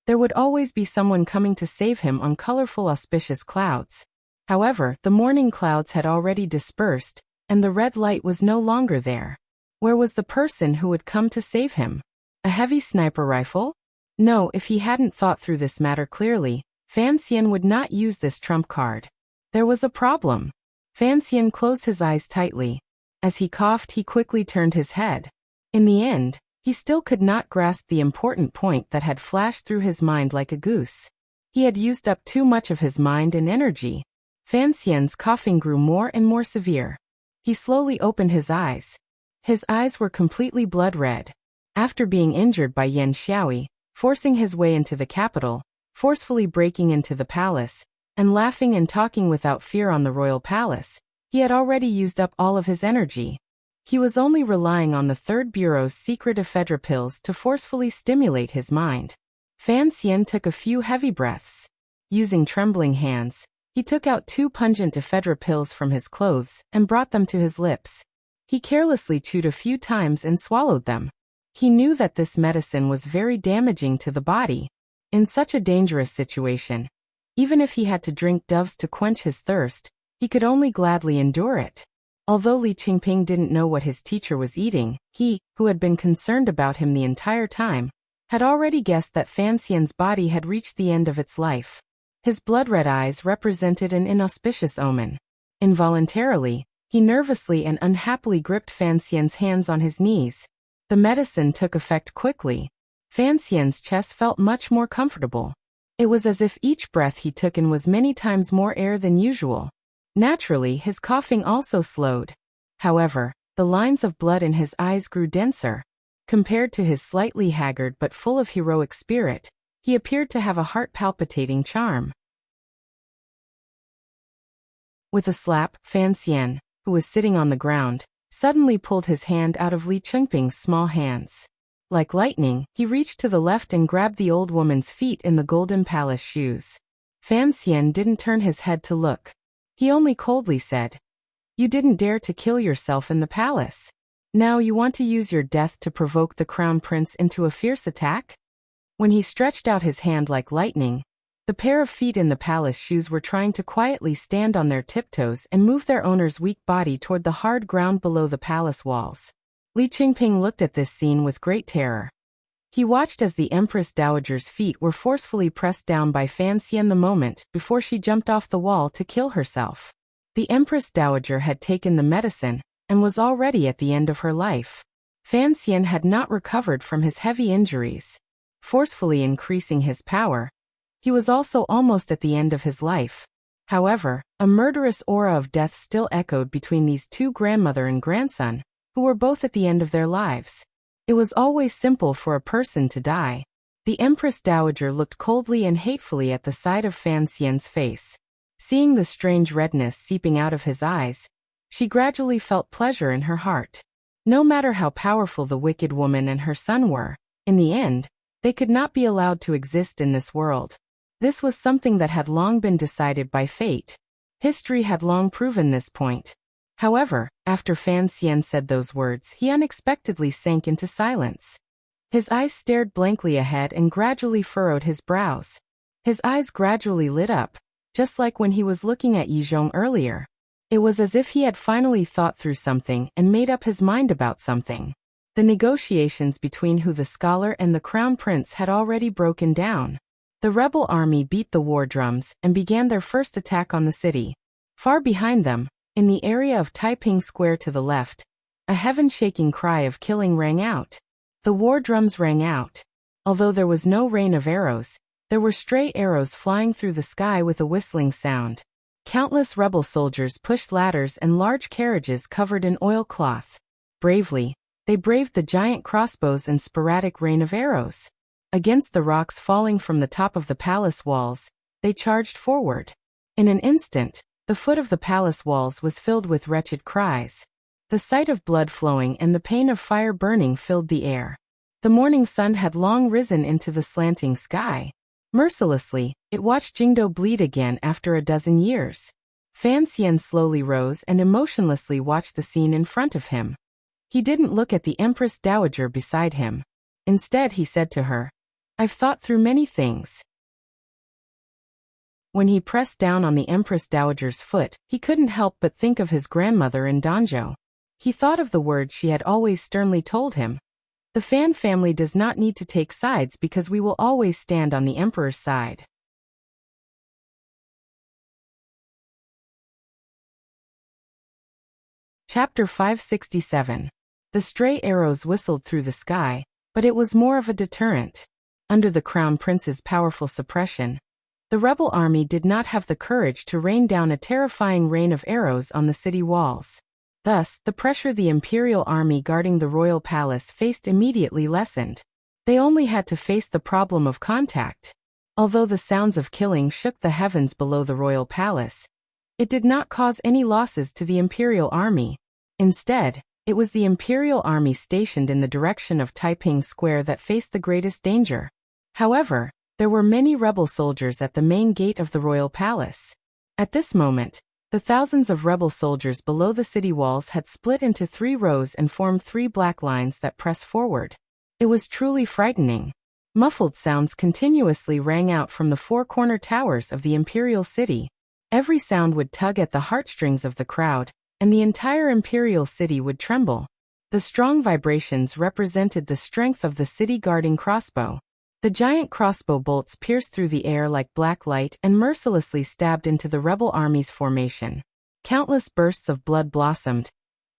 A: there would always be someone coming to save him on colorful auspicious clouds. However, the morning clouds had already dispersed, and the red light was no longer there. Where was the person who would come to save him? A heavy sniper rifle? No, if he hadn't thought through this matter clearly, Fan Xian would not use this trump card. There was a problem. Fan Xian closed his eyes tightly. As he coughed, he quickly turned his head. In the end, he still could not grasp the important point that had flashed through his mind like a goose. He had used up too much of his mind and energy. Fan Xian's coughing grew more and more severe. He slowly opened his eyes. His eyes were completely blood red. After being injured by Yan Xiaoyi, forcing his way into the capital, forcefully breaking into the palace, and laughing and talking without fear on the royal palace, he had already used up all of his energy. He was only relying on the Third Bureau's secret ephedra pills to forcefully stimulate his mind. Fan Xian took a few heavy breaths. Using trembling hands, he took out 2 pungent ephedra pills from his clothes and brought them to his lips. He carelessly chewed a few times and swallowed them. He knew that this medicine was very damaging to the body. In such a dangerous situation, even if he had to drink doves to quench his thirst, he could only gladly endure it. Although Li Qingping didn't know what his teacher was eating, he, who had been concerned about him the entire time, had already guessed that Fan Xian's body had reached the end of its life. His blood-red eyes represented an inauspicious omen. Involuntarily, he nervously and unhappily gripped Fan Xian's hands on his knees. The medicine took effect quickly. Fan Xian's chest felt much more comfortable. It was as if each breath he took in was many times more air than usual. Naturally, his coughing also slowed. However, the lines of blood in his eyes grew denser. Compared to his slightly haggard but full of heroic spirit, he appeared to have a heart-palpitating charm. With a slap, Fan Xian, who was sitting on the ground, suddenly pulled his hand out of Li Qingping's small hands. Like lightning, he reached to the left and grabbed the old woman's feet in the golden palace shoes. Fan Xian didn't turn his head to look. He only coldly said, "You didn't dare to kill yourself in the palace. Now you want to use your death to provoke the crown prince into a fierce attack?" When he stretched out his hand like lightning, the pair of feet in the palace shoes were trying to quietly stand on their tiptoes and move their owner's weak body toward the hard ground below the palace walls. Li Qingping looked at this scene with great terror. He watched as the Empress Dowager's feet were forcefully pressed down by Fan Xian the moment before she jumped off the wall to kill herself. The Empress Dowager had taken the medicine and was already at the end of her life. Fan Xian had not recovered from his heavy injuries. Forcefully increasing his power, he was also almost at the end of his life. However, a murderous aura of death still echoed between these two grandmother and grandson, who were both at the end of their lives. It was always simple for a person to die. The Empress Dowager looked coldly and hatefully at the side of Fan Xian's face. Seeing the strange redness seeping out of his eyes, she gradually felt pleasure in her heart. No matter how powerful the wicked woman and her son were, in the end, they could not be allowed to exist in this world. This was something that had long been decided by fate. History had long proven this point. However, after Fan Xian said those words, he unexpectedly sank into silence. His eyes stared blankly ahead and gradually furrowed his brows. His eyes gradually lit up, just like when he was looking at Yizhong earlier. It was as if he had finally thought through something and made up his mind about something. The negotiations between Hu the scholar and the crown prince had already broken down. The rebel army beat the war drums and began their first attack on the city. Far behind them, in the area of Taiping Square to the left, a heaven-shaking cry of killing rang out. The war drums rang out. Although there was no rain of arrows, there were stray arrows flying through the sky with a whistling sound. Countless rebel soldiers pushed ladders and large carriages covered in oilcloth. Bravely, they braved the giant crossbows and sporadic rain of arrows. Against the rocks falling from the top of the palace walls, they charged forward. In an instant, the foot of the palace walls was filled with wretched cries. The sight of blood flowing and the pain of fire burning filled the air. The morning sun had long risen into the slanting sky. Mercilessly, it watched Jingdo bleed again after a dozen years. Fan Xian slowly rose and emotionlessly watched the scene in front of him. He didn't look at the Empress Dowager beside him. Instead, he said to her, "I've thought through many things." When he pressed down on the Empress Dowager's foot, he couldn't help but think of his grandmother in Danzhou. He thought of the words she had always sternly told him. The Fan family does not need to take sides because we will always stand on the emperor's side. Chapter 567. The stray arrows whistled through the sky, but it was more of a deterrent. Under the crown prince's powerful suppression, the rebel army did not have the courage to rain down a terrifying rain of arrows on the city walls. Thus, the pressure the imperial army guarding the royal palace faced immediately lessened. They only had to face the problem of contact. Although the sounds of killing shook the heavens below the royal palace, it did not cause any losses to the imperial army. Instead, it was the imperial army stationed in the direction of Taiping Square that faced the greatest danger. However, there were many rebel soldiers at the main gate of the royal palace. At this moment, the thousands of rebel soldiers below the city walls had split into 3 rows and formed 3 black lines that pressed forward. It was truly frightening. Muffled sounds continuously rang out from the 4 corner towers of the imperial city. Every sound would tug at the heartstrings of the crowd, and the entire imperial city would tremble. The strong vibrations represented the strength of the city-guarding crossbow. The giant crossbow bolts pierced through the air like black light and mercilessly stabbed into the rebel army's formation. Countless bursts of blood blossomed,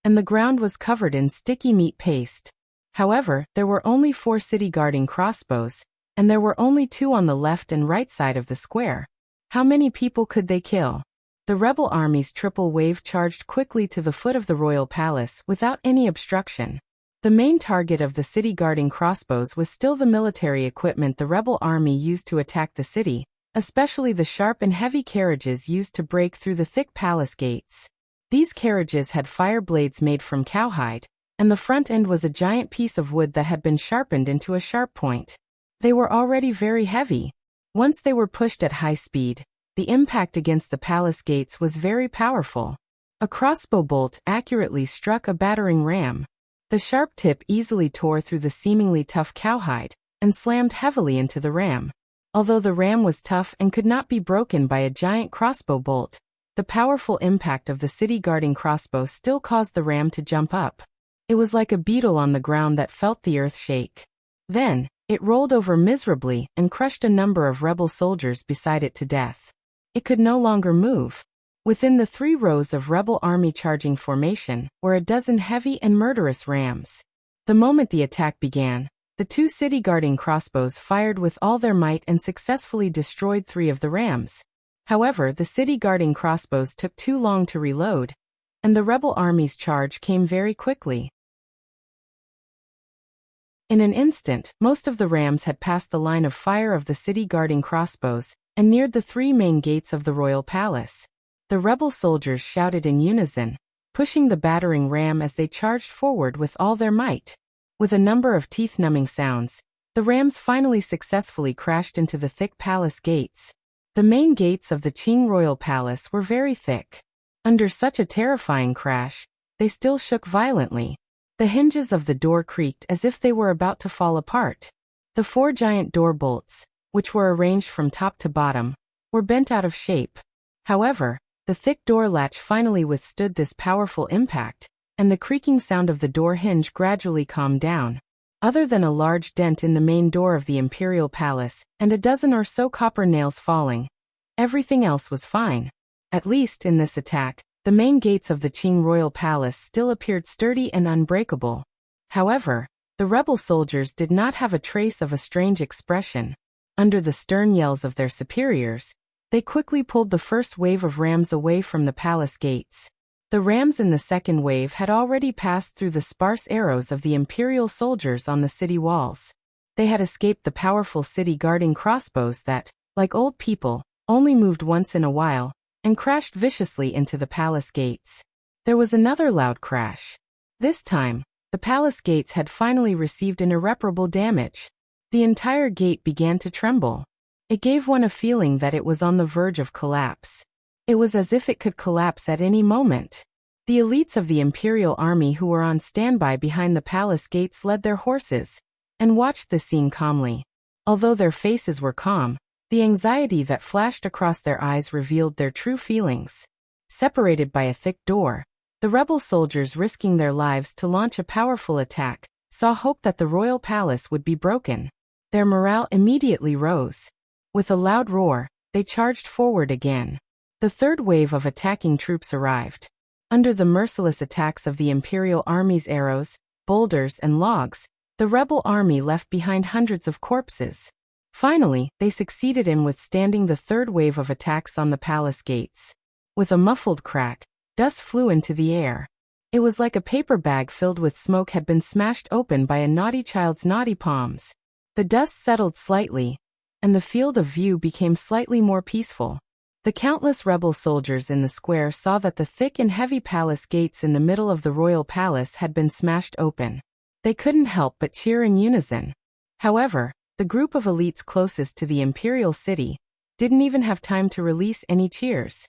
A: and the ground was covered in sticky meat paste. However, there were only 4 city-guarding crossbows, and there were only 2 on the left and right side of the square. How many people could they kill? The rebel army's triple wave charged quickly to the foot of the royal palace without any obstruction. The main target of the city-guarding crossbows was still the military equipment the rebel army used to attack the city, especially the sharp and heavy carriages used to break through the thick palace gates. These carriages had fire blades made from cowhide, and the front end was a giant piece of wood that had been sharpened into a sharp point. They were already very heavy. Once they were pushed at high speed, the impact against the palace gates was very powerful. A crossbow bolt accurately struck a battering ram. The sharp tip easily tore through the seemingly tough cowhide and slammed heavily into the ram. Although the ram was tough and could not be broken by a giant crossbow bolt, the powerful impact of the city-guarding crossbow still caused the ram to jump up. It was like a beetle on the ground that felt the earth shake. Then, it rolled over miserably and crushed a number of rebel soldiers beside it to death. It could no longer move. Within the 3 rows of rebel army charging formation were a dozen heavy and murderous rams. The moment the attack began, the 2 city-guarding crossbows fired with all their might and successfully destroyed 3 of the rams. However, the city-guarding crossbows took too long to reload, and the rebel army's charge came very quickly. In an instant, most of the rams had passed the line of fire of the city-guarding crossbows and neared the 3 main gates of the royal palace. The rebel soldiers shouted in unison, pushing the battering ram as they charged forward with all their might. With a number of teeth-numbing sounds, the rams finally successfully crashed into the thick palace gates. The main gates of the Qing royal palace were very thick. Under such a terrifying crash, they still shook violently. The hinges of the door creaked as if they were about to fall apart. The 4 giant door bolts, which were arranged from top to bottom, were bent out of shape. However, the thick door latch finally withstood this powerful impact, and the creaking sound of the door hinge gradually calmed down. Other than a large dent in the main door of the imperial palace and a dozen or so copper nails falling, everything else was fine. At least in this attack, the main gates of the Qing royal palace still appeared sturdy and unbreakable. However, the rebel soldiers did not have a trace of a strange expression. Under the stern yells of their superiors, They quickly pulled the first wave of rams away from the palace gates. The rams in the second wave had already passed through the sparse arrows of the imperial soldiers on the city walls. They had escaped the powerful city-guarding crossbows that, like old people, only moved once in a while, and crashed viciously into the palace gates. There was another loud crash. This time, the palace gates had finally received an irreparable damage. The entire gate began to tremble. It gave one a feeling that it was on the verge of collapse. It was as if it could collapse at any moment. The elites of the imperial army who were on standby behind the palace gates led their horses and watched the scene calmly. Although their faces were calm, the anxiety that flashed across their eyes revealed their true feelings. Separated by a thick door, the rebel soldiers, risking their lives to launch a powerful attack, saw hope that the royal palace would be broken. Their morale immediately rose. With a loud roar, they charged forward again. The third wave of attacking troops arrived. Under the merciless attacks of the imperial army's arrows, boulders, and logs, the rebel army left behind hundreds of corpses. Finally, they succeeded in withstanding the third wave of attacks on the palace gates. With a muffled crack, dust flew into the air. It was like a paper bag filled with smoke had been smashed open by a naughty child's naughty palms. The dust settled slightly, and the field of view became slightly more peaceful. The countless rebel soldiers in the square saw that the thick and heavy palace gates in the middle of the royal palace had been smashed open. They couldn't help but cheer in unison. However, the group of elites closest to the imperial city didn't even have time to release any cheers.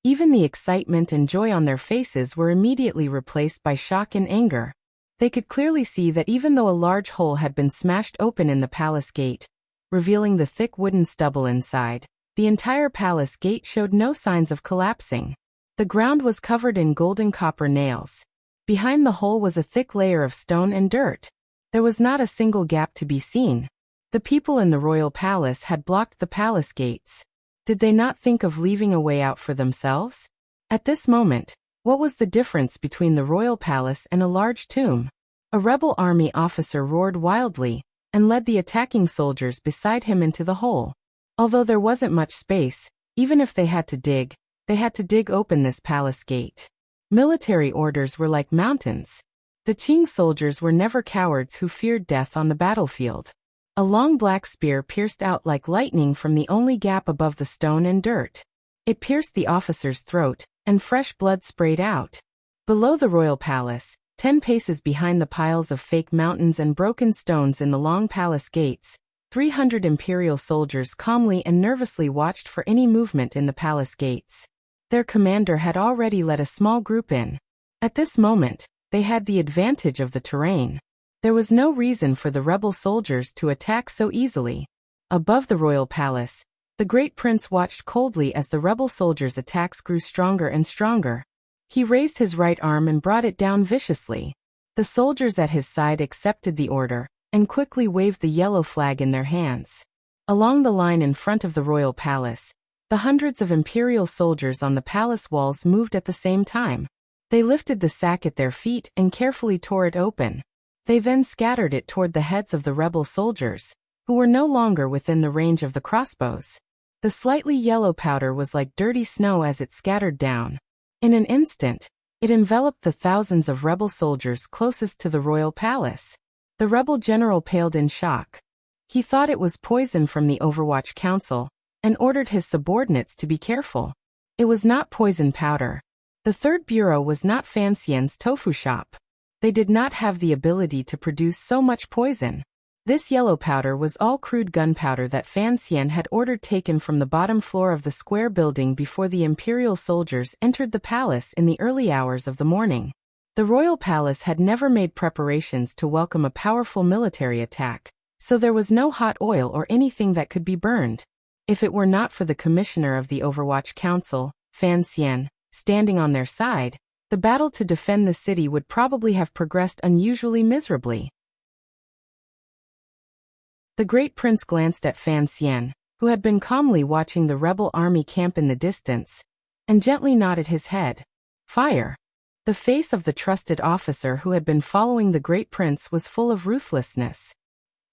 A: Even the excitement and joy on their faces were immediately replaced by shock and anger. They could clearly see that even though a large hole had been smashed open in the palace gate, revealing the thick wooden stubble inside, the entire palace gate showed no signs of collapsing. The ground was covered in golden copper nails. Behind the hole was a thick layer of stone and dirt. There was not a single gap to be seen. The people in the royal palace had blocked the palace gates. Did they not think of leaving a way out for themselves? At this moment, what was the difference between the royal palace and a large tomb? A rebel army officer roared wildly and led the attacking soldiers beside him into the hole. Although there wasn't much space, even if they had to dig open this palace gate. Military orders were like mountains. The Qing soldiers were never cowards who feared death on the battlefield. A long black spear pierced out like lightning from the only gap above the stone and dirt. It pierced the officer's throat, and fresh blood sprayed out. Below the royal palace, 10 paces behind the piles of fake mountains and broken stones in the long palace gates, 300 imperial soldiers calmly and nervously watched for any movement in the palace gates. Their commander had already let a small group in. At this moment, they had the advantage of the terrain. There was no reason for the rebel soldiers to attack so easily. Above the royal palace, the great prince watched coldly as the rebel soldiers' attacks grew stronger and stronger. He raised his right arm and brought it down viciously. The soldiers at his side accepted the order and quickly waved the yellow flag in their hands. Along the line in front of the royal palace, the hundreds of imperial soldiers on the palace walls moved at the same time. They lifted the sack at their feet and carefully tore it open. They then scattered it toward the heads of the rebel soldiers, who were no longer within the range of the crossbows. The slightly yellow powder was like dirty snow as it scattered down. In an instant, it enveloped the thousands of rebel soldiers closest to the royal palace. The rebel general paled in shock. He thought it was poison from the Overwatch Council, and ordered his subordinates to be careful. It was not poison powder. The third bureau was not Fan Xian's tofu shop. They did not have the ability to produce so much poison. This yellow powder was all crude gunpowder that Fan Xian had ordered taken from the bottom floor of the square building before the imperial soldiers entered the palace in the early hours of the morning. The royal palace had never made preparations to welcome a powerful military attack, so there was no hot oil or anything that could be burned. If it were not for the commissioner of the Overwatch Council, Fan Xian, standing on their side, the battle to defend the city would probably have progressed unusually miserably. The great prince glanced at Fan Xian, who had been calmly watching the rebel army camp in the distance, and gently nodded his head. Fire! The face of the trusted officer who had been following the great prince was full of ruthlessness.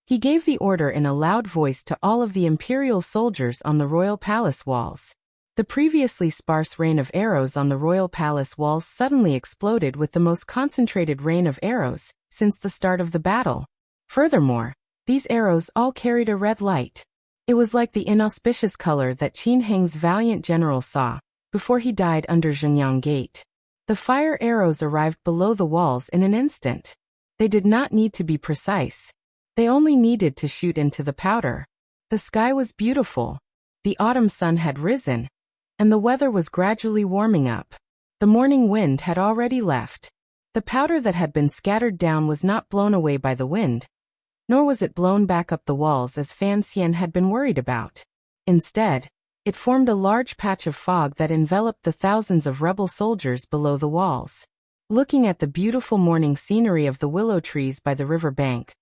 A: He gave the order in a loud voice to all of the imperial soldiers on the royal palace walls. The previously sparse rain of arrows on the royal palace walls suddenly exploded with the most concentrated rain of arrows since the start of the battle. Furthermore, these arrows all carried a red light. It was like the inauspicious color that Qin Heng's valiant general saw before he died under Zhengyang Gate. The fire arrows arrived below the walls in an instant. They did not need to be precise. They only needed to shoot into the powder. The sky was beautiful. The autumn sun had risen, and the weather was gradually warming up. The morning wind had already left. The powder that had been scattered down was not blown away by the wind, nor was it blown back up the walls as Fan Xian had been worried about. Instead, it formed a large patch of fog that enveloped the thousands of rebel soldiers below the walls. Looking at the beautiful morning scenery of the willow trees by the river bank,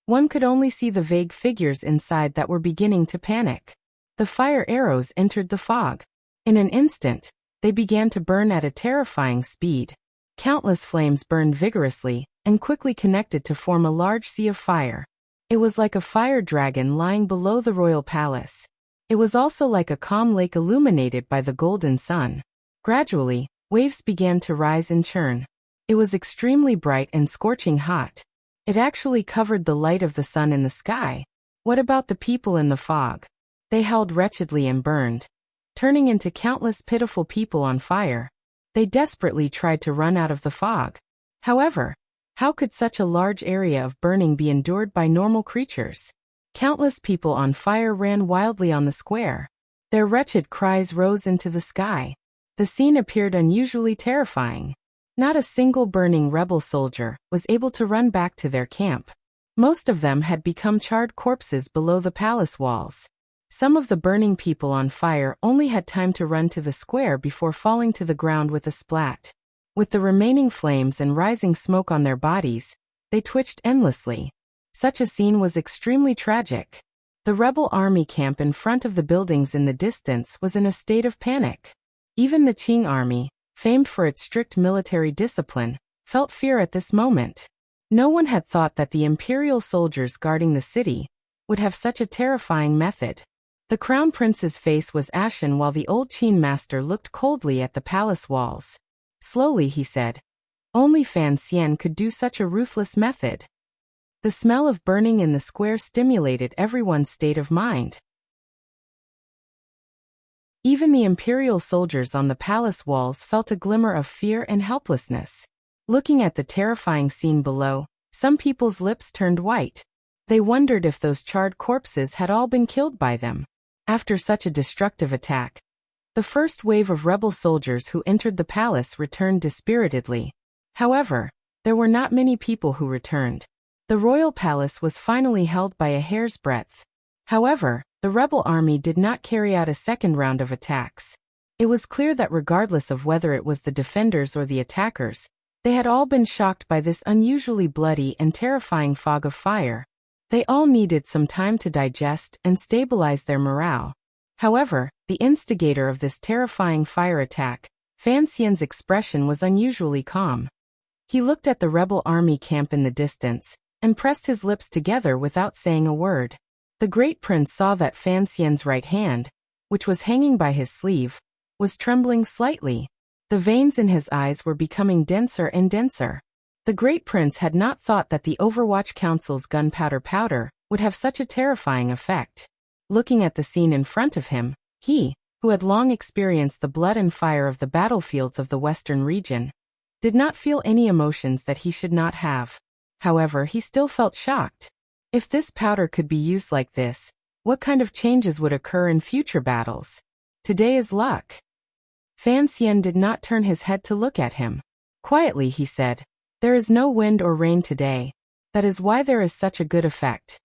A: one could only see the vague figures inside that were beginning to panic. The fire arrows entered the fog. In an instant, they began to burn at a terrifying speed. Countless flames burned vigorously and quickly connected to form a large sea of fire. It was like a fire dragon lying below the royal palace. It was also like a calm lake illuminated by the golden sun. Gradually, waves began to rise and churn. It was extremely bright and scorching hot. It actually covered the light of the sun in the sky. What about the people in the fog? They howled wretchedly and burned, turning into countless pitiful people on fire. They desperately tried to run out of the fog. However, how could such a large area of burning be endured by normal creatures? Countless people on fire ran wildly on the square. Their wretched cries rose into the sky. The scene appeared unusually terrifying. Not a single burning rebel soldier was able to run back to their camp. Most of them had become charred corpses below the palace walls. Some of the burning people on fire only had time to run to the square before falling to the ground with a splat. With the remaining flames and rising smoke on their bodies, they twitched endlessly. Such a scene was extremely tragic. The rebel army camp in front of the buildings in the distance was in a state of panic. Even the Qing army, famed for its strict military discipline, felt fear at this moment. No one had thought that the imperial soldiers guarding the city would have such a terrifying method. The crown prince's face was ashen while the old Qin master looked coldly at the palace walls. Slowly he said, "Only Fan Xian could do such a ruthless method." The smell of burning in the square stimulated everyone's state of mind. Even the imperial soldiers on the palace walls felt a glimmer of fear and helplessness. Looking at the terrifying scene below, some people's lips turned white. They wondered if those charred corpses had all been killed by them. After such a destructive attack, the first wave of rebel soldiers who entered the palace returned dispiritedly. However, there were not many people who returned. The royal palace was finally held by a hair's breadth. However, the rebel army did not carry out a second round of attacks. It was clear that regardless of whether it was the defenders or the attackers, they had all been shocked by this unusually bloody and terrifying fog of fire. They all needed some time to digest and stabilize their morale. However, the instigator of this terrifying fire attack, Fan Xian's expression was unusually calm. He looked at the rebel army camp in the distance and pressed his lips together without saying a word. The great prince saw that Fan Xian's right hand, which was hanging by his sleeve, was trembling slightly. The veins in his eyes were becoming denser and denser. The great prince had not thought that the Overwatch Council's gunpowder powder would have such a terrifying effect. Looking at the scene in front of him, he, who had long experienced the blood and fire of the battlefields of the western region, did not feel any emotions that he should not have. However, he still felt shocked. If this powder could be used like this, what kind of changes would occur in future battles? Today is luck. Fan Xian did not turn his head to look at him. Quietly he said, "There is no wind or rain today. That is why there is such a good effect."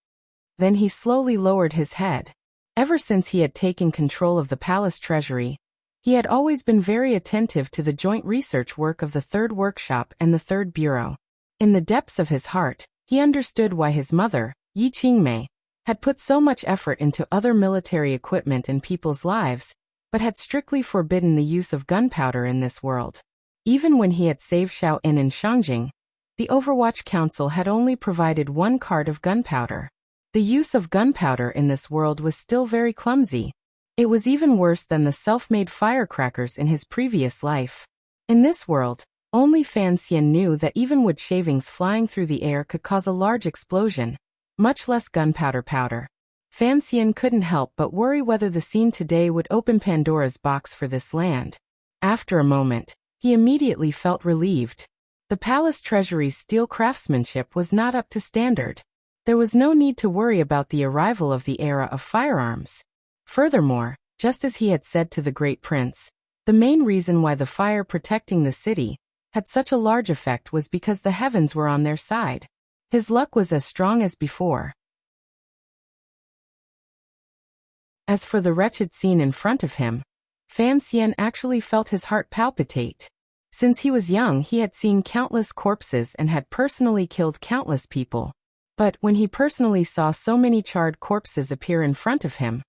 A: Then he slowly lowered his head. Ever since he had taken control of the palace treasury, he had always been very attentive to the joint research work of the Third Workshop and the Third Bureau. In the depths of his heart, he understood why his mother, Yi Qingmei, had put so much effort into other military equipment and people's lives, but had strictly forbidden the use of gunpowder in this world. Even when he had saved Xiao In and Shangjing, the Overwatch Council had only provided one cart of gunpowder. The use of gunpowder in this world was still very clumsy. It was even worse than the self-made firecrackers in his previous life. In this world, only Fan Xian knew that even wood shavings flying through the air could cause a large explosion, much less gunpowder powder. Fan Xian couldn't help but worry whether the scene today would open Pandora's box for this land. After a moment, he immediately felt relieved. The palace treasury's steel craftsmanship was not up to standard. There was no need to worry about the arrival of the era of firearms. Furthermore, just as he had said to the great prince, the main reason why the fire protecting the city had such a large effect was because the heavens were on their side. His luck was as strong as before. As for the wretched scene in front of him, Fan Xian actually felt his heart palpitate. Since he was young, he had seen countless corpses and had personally killed countless people. But when he personally saw so many charred corpses appear in front of him,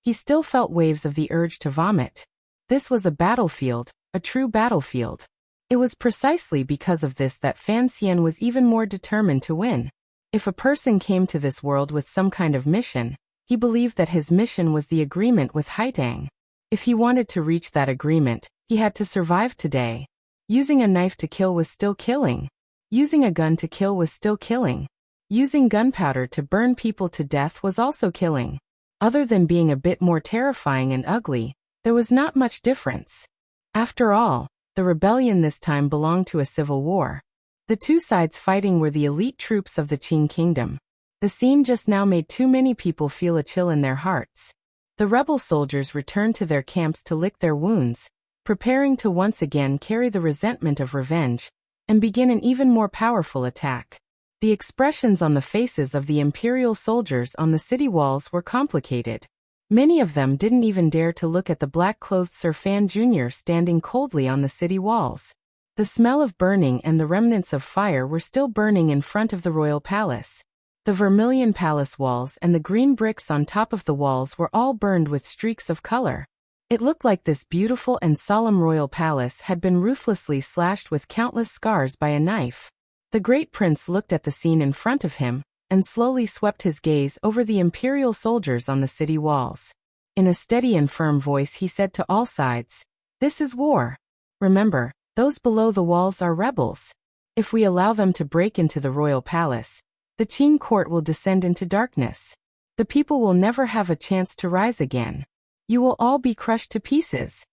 A: he still felt waves of the urge to vomit. This was a battlefield, a true battlefield. It was precisely because of this that Fan Xian was even more determined to win. If a person came to this world with some kind of mission, he believed that his mission was the agreement with Haitang. If he wanted to reach that agreement, he had to survive today. Using a knife to kill was still killing. Using a gun to kill was still killing. Using gunpowder to burn people to death was also killing. Other than being a bit more terrifying and ugly, there was not much difference. After all, the rebellion this time belonged to a civil war. The two sides fighting were the elite troops of the Qing kingdom. The scene just now made too many people feel a chill in their hearts. The rebel soldiers returned to their camps to lick their wounds, preparing to once again carry the resentment of revenge, and begin an even more powerful attack. The expressions on the faces of the imperial soldiers on the city walls were complicated. Many of them didn't even dare to look at the black-clothed Sir Fan Jr. standing coldly on the city walls. The smell of burning and the remnants of fire were still burning in front of the royal palace. The vermilion palace walls and the green bricks on top of the walls were all burned with streaks of color. It looked like this beautiful and solemn royal palace had been ruthlessly slashed with countless scars by a knife. The great prince looked at the scene in front of him, and slowly swept his gaze over the imperial soldiers on the city walls. In a steady and firm voice he said to all sides, "This is war. Remember, those below the walls are rebels. If we allow them to break into the royal palace, the Qing court will descend into darkness. The people will never have a chance to rise again. You will all be crushed to pieces."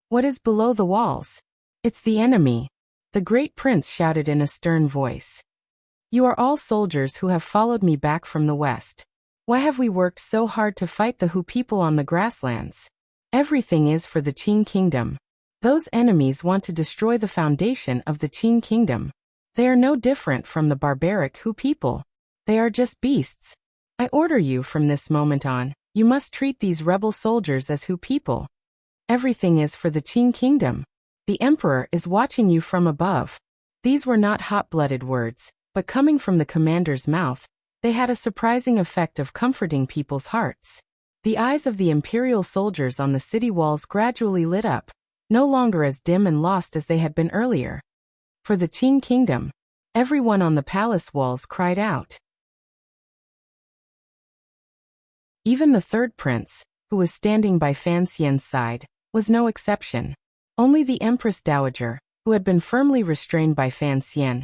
A: "What is below the walls?" "It's the enemy," the great prince shouted in a stern voice. "You are all soldiers who have followed me back from the west. Why have we worked so hard to fight the Hu people on the grasslands? Everything is for the Qing kingdom. Those enemies want to destroy the foundation of the Qing kingdom. They are no different from the barbaric Hu people. They are just beasts. I order you from this moment on, you must treat these rebel soldiers as Hu people. Everything is for the Qing kingdom. The emperor is watching you from above." These were not hot-blooded words, but coming from the commander's mouth, they had a surprising effect of comforting people's hearts. The eyes of the imperial soldiers on the city walls gradually lit up, no longer as dim and lost as they had been earlier. For the Qing kingdom, everyone on the palace walls cried out. Even the third prince, who was standing by Fan Xian's side, was no exception. Only the Empress Dowager, who had been firmly restrained by Fan Xian,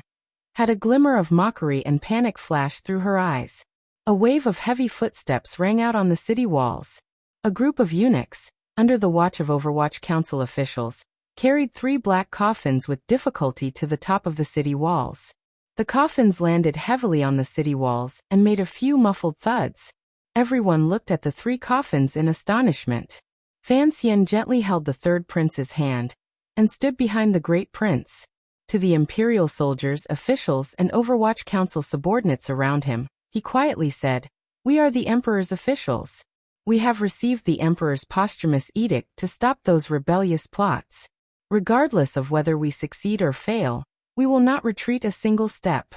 A: had a glimmer of mockery and panic flash through her eyes. A wave of heavy footsteps rang out on the city walls. A group of eunuchs, under the watch of Overwatch Council officials, carried 3 black coffins with difficulty to the top of the city walls. The coffins landed heavily on the city walls and made a few muffled thuds. Everyone looked at the 3 coffins in astonishment. Fan Xian gently held the third prince's hand and stood behind the great prince. To the imperial soldiers, officials, and Overwatch Council subordinates around him, he quietly said, "We are the emperor's officials. We have received the emperor's posthumous edict to stop those rebellious plots. Regardless of whether we succeed or fail, we will not retreat a single step."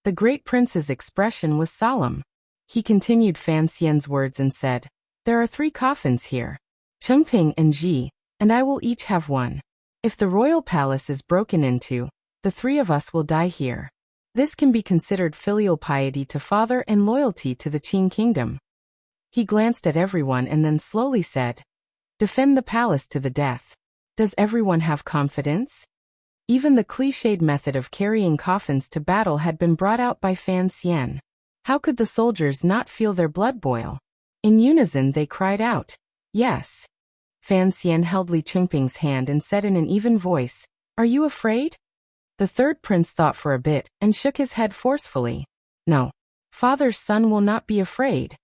A: The great prince's expression was solemn. He continued Fan Xian's words and said, "There are 3 coffins here. Chengping and Ji, and I will each have one. If the royal palace is broken into, the 3 of us will die here. This can be considered filial piety to father and loyalty to the Qin kingdom. He glanced at everyone and then slowly said, "Defend the palace to the death. Does everyone have confidence?" Even the cliched method of carrying coffins to battle had been brought out by Fan Xian. How could the soldiers not feel their blood boil? In unison they cried out, "Yes." Fan Xian held Li Chengping's hand and said in an even voice, "Are you afraid?" The third prince thought for a bit and shook his head forcefully. "No. Father's son will not be afraid."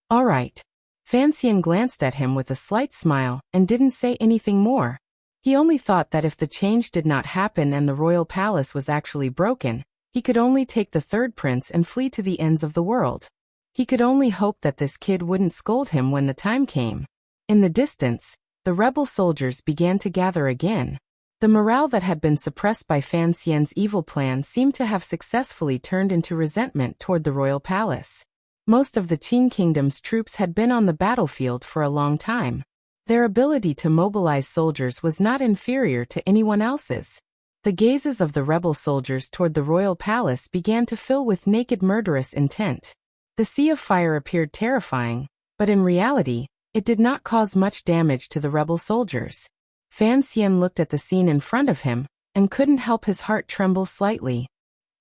A: "All right." Fan Xian glanced at him with a slight smile and didn't say anything more. He only thought that if the change did not happen and the royal palace was actually broken, he could only take the third prince and flee to the ends of the world. He could only hope that this kid wouldn't scold him when the time came. In the distance, the rebel soldiers began to gather again. The morale that had been suppressed by Fan Xian's evil plan seemed to have successfully turned into resentment toward the royal palace. Most of the Qin kingdom's troops had been on the battlefield for a long time. Their ability to mobilize soldiers was not inferior to anyone else's. The gazes of the rebel soldiers toward the royal palace began to fill with naked murderous intent. The sea of fire appeared terrifying, but in reality, it did not cause much damage to the rebel soldiers. Fan Xian looked at the scene in front of him, and couldn't help his heart tremble slightly.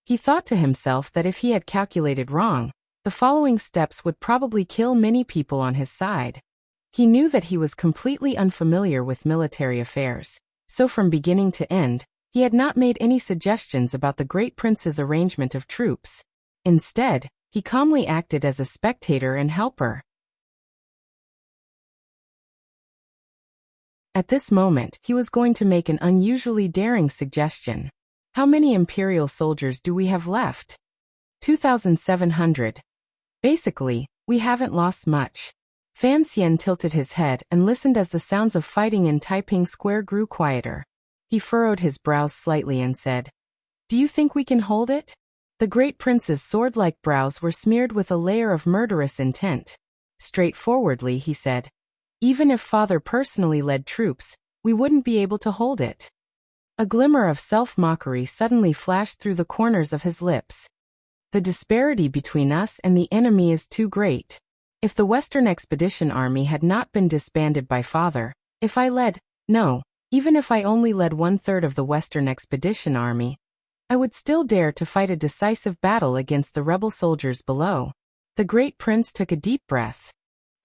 A: He thought to himself that if he had calculated wrong, the following steps would probably kill many people on his side. He knew that he was completely unfamiliar with military affairs, so from beginning to end, he had not made any suggestions about the great prince's arrangement of troops. Instead, he calmly acted as a spectator and helper. At this moment, he was going to make an unusually daring suggestion. "How many imperial soldiers do we have left?" 2,700. "Basically, we haven't lost much." Fan Xian tilted his head and listened as the sounds of fighting in Taiping Square grew quieter. He furrowed his brows slightly and said, "Do you think we can hold it?" The great prince's sword-like brows were smeared with a layer of murderous intent. Straightforwardly, he said, "Even if father personally led troops, we wouldn't be able to hold it." A glimmer of self-mockery suddenly flashed through the corners of his lips. "The disparity between us and the enemy is too great. If the Western Expedition Army had not been disbanded by father, if I led, no, even if I only led 1/3 of the Western Expedition Army, I would still dare to fight a decisive battle against the rebel soldiers below." The great prince took a deep breath.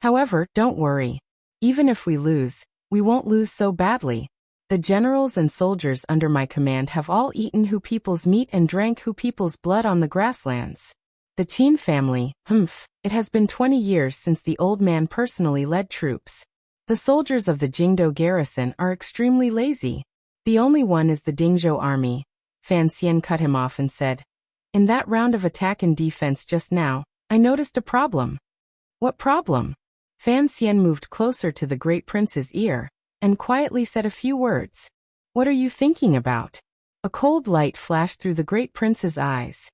A: "However, don't worry. Even if we lose, we won't lose so badly. The generals and soldiers under my command have all eaten Hu people's meat and drank Hu people's blood on the grasslands. The Qin family, it has been 20 years since the old man personally led troops. The soldiers of the Jingdou garrison are extremely lazy. The only one is the Dingzhou army." Fan Xian cut him off and said, "In that round of attack and defense just now, I noticed a problem." "What problem?" Fan Xian moved closer to the great prince's ear, and quietly said a few words. "What are you thinking about?" A cold light flashed through the great prince's eyes.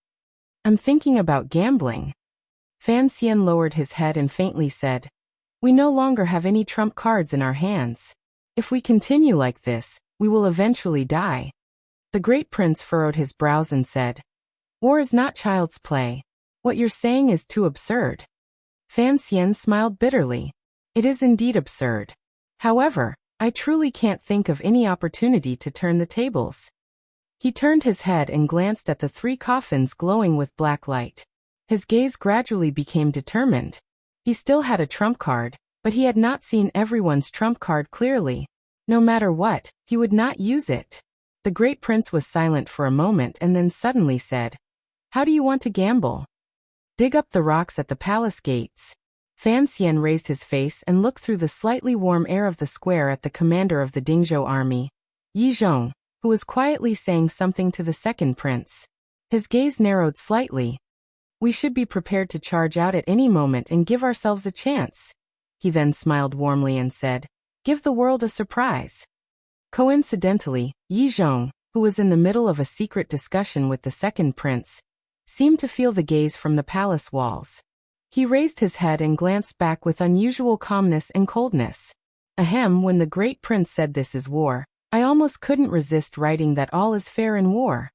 A: "I'm thinking about gambling." Fan Xian lowered his head and faintly said, "We no longer have any trump cards in our hands. If we continue like this, we will eventually die." The great prince furrowed his brows and said, "War is not child's play. What you're saying is too absurd." Fan Xian smiled bitterly. "It is indeed absurd. However, I truly can't think of any opportunity to turn the tables." He turned his head and glanced at the 3 coffins glowing with black light. His gaze gradually became determined. He still had a trump card, but he had not seen everyone's trump card clearly. No matter what, he would not use it. The great prince was silent for a moment and then suddenly said, "How do you want to gamble?" "Dig up the rocks at the palace gates." Fan Xian raised his face and looked through the slightly warm air of the square at the commander of the Dingzhou army, Yi Zhong, who was quietly saying something to the second prince. His gaze narrowed slightly. "We should be prepared to charge out at any moment and give ourselves a chance." He then smiled warmly and said, "Give the world a surprise." Coincidentally, Yi Zhong, who was in the middle of a secret discussion with the second prince, seemed to feel the gaze from the palace walls. He raised his head and glanced back with unusual calmness and coldness. Ahem, when the great prince said this is war, I almost couldn't resist writing that all is fair in war.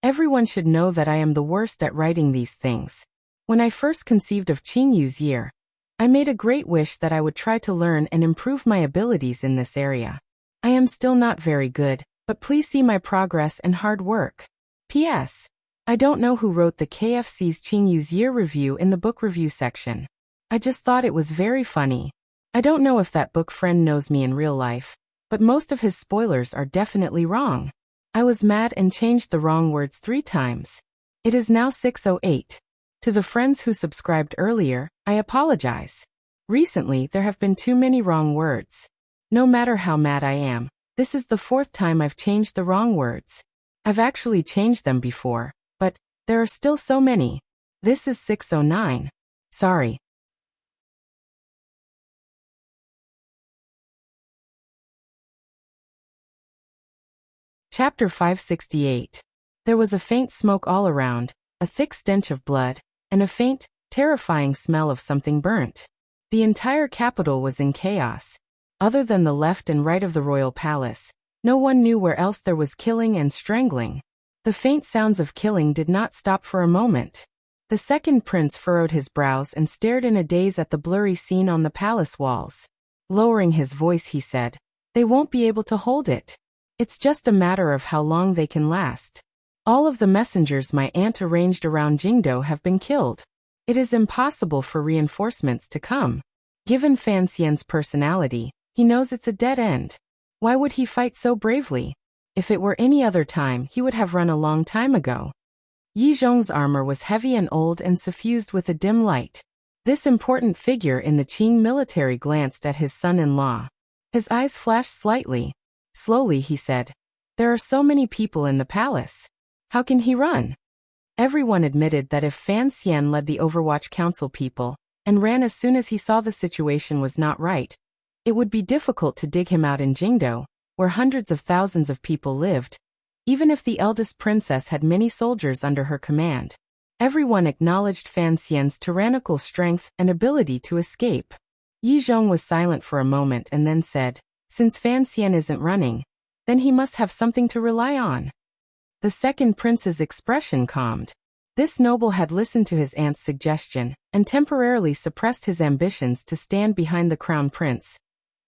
A: Everyone should know that I am the worst at writing these things. When I first conceived of Qingyu's year, I made a great wish that I would try to learn and improve my abilities in this area. I am still not very good, but please see my progress and hard work. P.S. I don't know who wrote the KFC's Qingyu's year review in the book review section. I just thought it was very funny. I don't know if that book friend knows me in real life, but most of his spoilers are definitely wrong. I was mad and changed the wrong words 3 times. It is now 6:08. To the friends who subscribed earlier, I apologize. Recently there have been too many wrong words. No matter how mad I am, this is the 4th time I've changed the wrong words. I've actually changed them before, but there are still so many. This is 6:09. Sorry. Chapter 568. There was a faint smoke all around, a thick stench of blood, and a faint, terrifying smell of something burnt. The entire capital was in chaos. Other than the left and right of the royal palace, no one knew where else there was killing and strangling. The faint sounds of killing did not stop for a moment. The second prince furrowed his brows and stared in a daze at the blurry scene on the palace walls. Lowering his voice, he said, "They won't be able to hold it. It's just a matter of how long they can last. All of the messengers my aunt arranged around Jingdo have been killed. It is impossible for reinforcements to come. Given Fan Xian's personality, he knows it's a dead end. Why would he fight so bravely? If it were any other time, he would have run a long time ago." Yi Zhong's armor was heavy and old and suffused with a dim light. This important figure in the Qing military glanced at his son-in-law. His eyes flashed slightly. Slowly he said, "There are so many people in the palace. How can he run?" Everyone admitted that if Fan Xian led the Overwatch Council people, and ran as soon as he saw the situation was not right, it would be difficult to dig him out in Jingdo, where hundreds of thousands of people lived, even if the eldest princess had many soldiers under her command. Everyone acknowledged Fan Xian's tyrannical strength and ability to escape. Yi Zhong was silent for a moment and then said, "Since Fan Xian isn't running, then he must have something to rely on." The second prince's expression calmed. This noble had listened to his aunt's suggestion and temporarily suppressed his ambitions to stand behind the crown prince,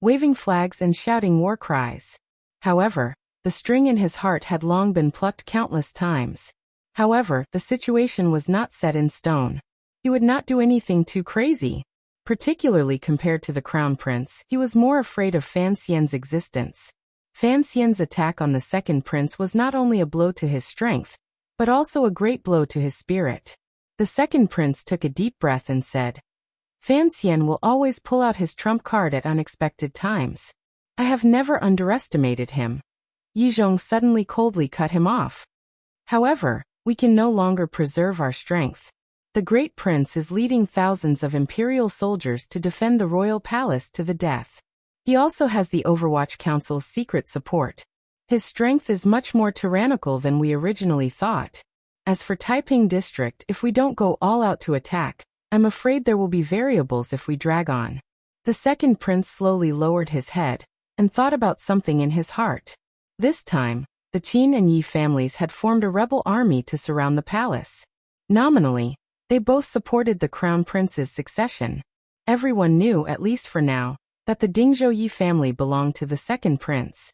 A: waving flags and shouting war cries. However, the string in his heart had long been plucked countless times. However, the situation was not set in stone. He would not do anything too crazy. Particularly compared to the crown prince, he was more afraid of Fan Xian's existence. Fan Xian's attack on the second prince was not only a blow to his strength, but also a great blow to his spirit. The second prince took a deep breath and said, "Fan Xian will always pull out his trump card at unexpected times. I have never underestimated him." Yi Zhong suddenly coldly cut him off. "However, we can no longer preserve our strength. The great prince is leading thousands of imperial soldiers to defend the royal palace to the death. He also has the Overwatch Council's secret support. His strength is much more tyrannical than we originally thought. As for Taiping District, if we don't go all out to attack, I'm afraid there will be variables if we drag on." The second prince slowly lowered his head and thought about something in his heart. This time, the Qin and Yi families had formed a rebel army to surround the palace. Nominally, they both supported the crown prince's succession. Everyone knew, at least for now, that the Dingzhou Yi family belonged to the second prince.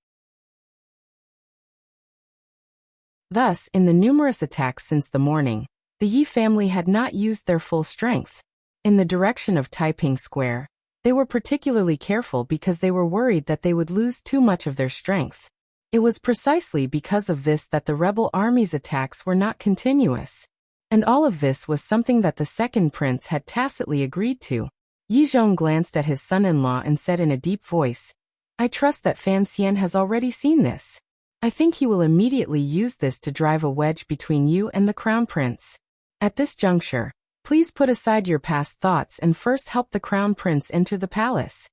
A: Thus, in the numerous attacks since the morning, the Yi family had not used their full strength. In the direction of Taiping Square, they were particularly careful because they were worried that they would lose too much of their strength. It was precisely because of this that the rebel army's attacks were not continuous. And all of this was something that the second prince had tacitly agreed to. Yi Zhong glanced at his son-in-law and said in a deep voice, "I trust that Fan Xian has already seen this. I think he will immediately use this to drive a wedge between you and the crown prince. At this juncture, please put aside your past thoughts and first help the crown prince enter the palace."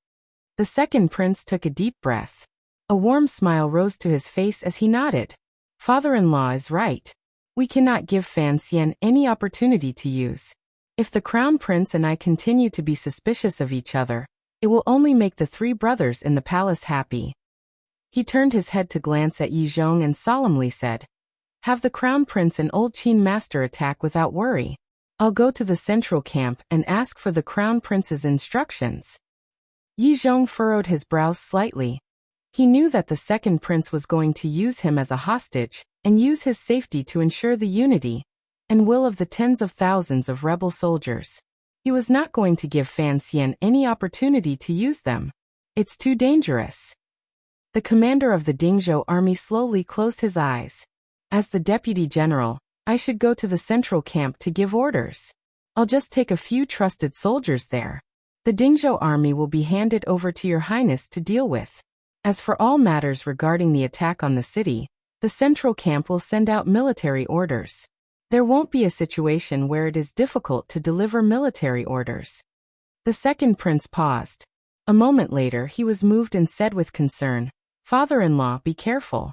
A: The second prince took a deep breath. A warm smile rose to his face as he nodded. "Father-in-law is right. We cannot give Fan Xian any opportunity to use. If the crown prince and I continue to be suspicious of each other, it will only make the 3 brothers in the palace happy." He turned his head to glance at Yi Zhong and solemnly said, Have the Crown Prince and Old Qin Master attack without worry. I'll go to the central camp and ask for the Crown Prince's instructions. Yi Zhong furrowed his brows slightly. He knew that the second prince was going to use him as a hostage, and use his safety to ensure the unity and will of the tens of thousands of rebel soldiers. He was not going to give Fan Xian any opportunity to use them. It's too dangerous. The commander of the Dingzhou army slowly closed his eyes. As the deputy general, I should go to the central camp to give orders. I'll just take a few trusted soldiers there. The Dingzhou army will be handed over to Your Highness to deal with. As for all matters regarding the attack on the city, the central camp will send out military orders. There won't be a situation where it is difficult to deliver military orders. The second prince paused. A moment later he was moved and said with concern, "Father-in-law, be careful."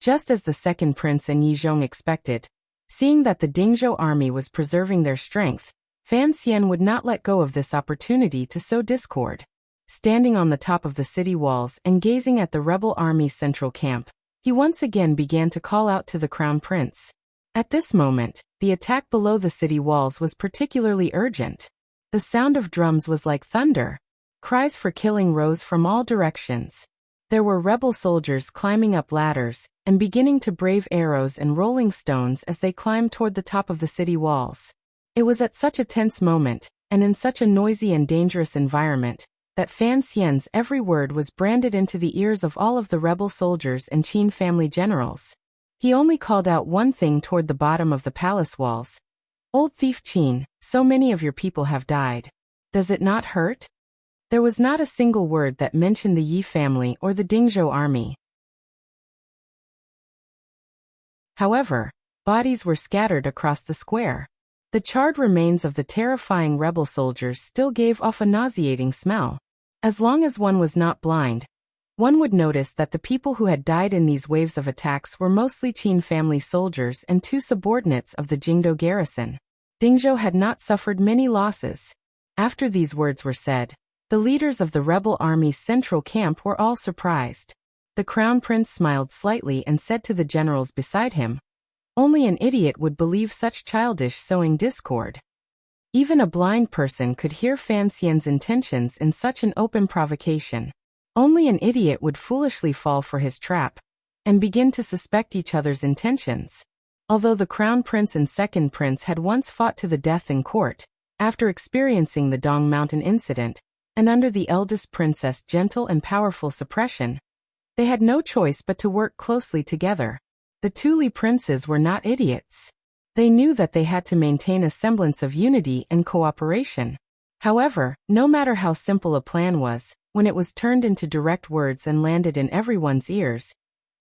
A: Just as the second prince and Yi Zhong expected, seeing that the Dingzhou army was preserving their strength, Fan Xian would not let go of this opportunity to sow discord. Standing on the top of the city walls and gazing at the rebel army's central camp, he once again began to call out to the Crown Prince. At this moment, the attack below the city walls was particularly urgent. The sound of drums was like thunder. Cries for killing rose from all directions. There were rebel soldiers climbing up ladders and beginning to brave arrows and rolling stones as they climbed toward the top of the city walls. It was at such a tense moment, and in such a noisy and dangerous environment, that Fan Xian's every word was branded into the ears of all of the rebel soldiers and Qin family generals. He only called out one thing toward the bottom of the palace walls. "Old thief Qin, so many of your people have died. Does it not hurt?" There was not a single word that mentioned the Yi family or the Dingzhou army. However, bodies were scattered across the square. The charred remains of the terrifying rebel soldiers still gave off a nauseating smell. As long as one was not blind, one would notice that the people who had died in these waves of attacks were mostly Qin family soldiers and two subordinates of the Jingdou garrison. Dingzhou had not suffered many losses. After these words were said, the leaders of the rebel army's central camp were all surprised. The Crown Prince smiled slightly and said to the generals beside him, "Only an idiot would believe such childish sowing discord." Even a blind person could hear Fan Xian's intentions in such an open provocation. Only an idiot would foolishly fall for his trap and begin to suspect each other's intentions. Although the Crown Prince and Second Prince had once fought to the death in court, after experiencing the Dong Mountain incident, and under the eldest princess' gentle and powerful suppression, they had no choice but to work closely together. The two Li princes were not idiots. They knew that they had to maintain a semblance of unity and cooperation. However, no matter how simple a plan was, when it was turned into direct words and landed in everyone's ears,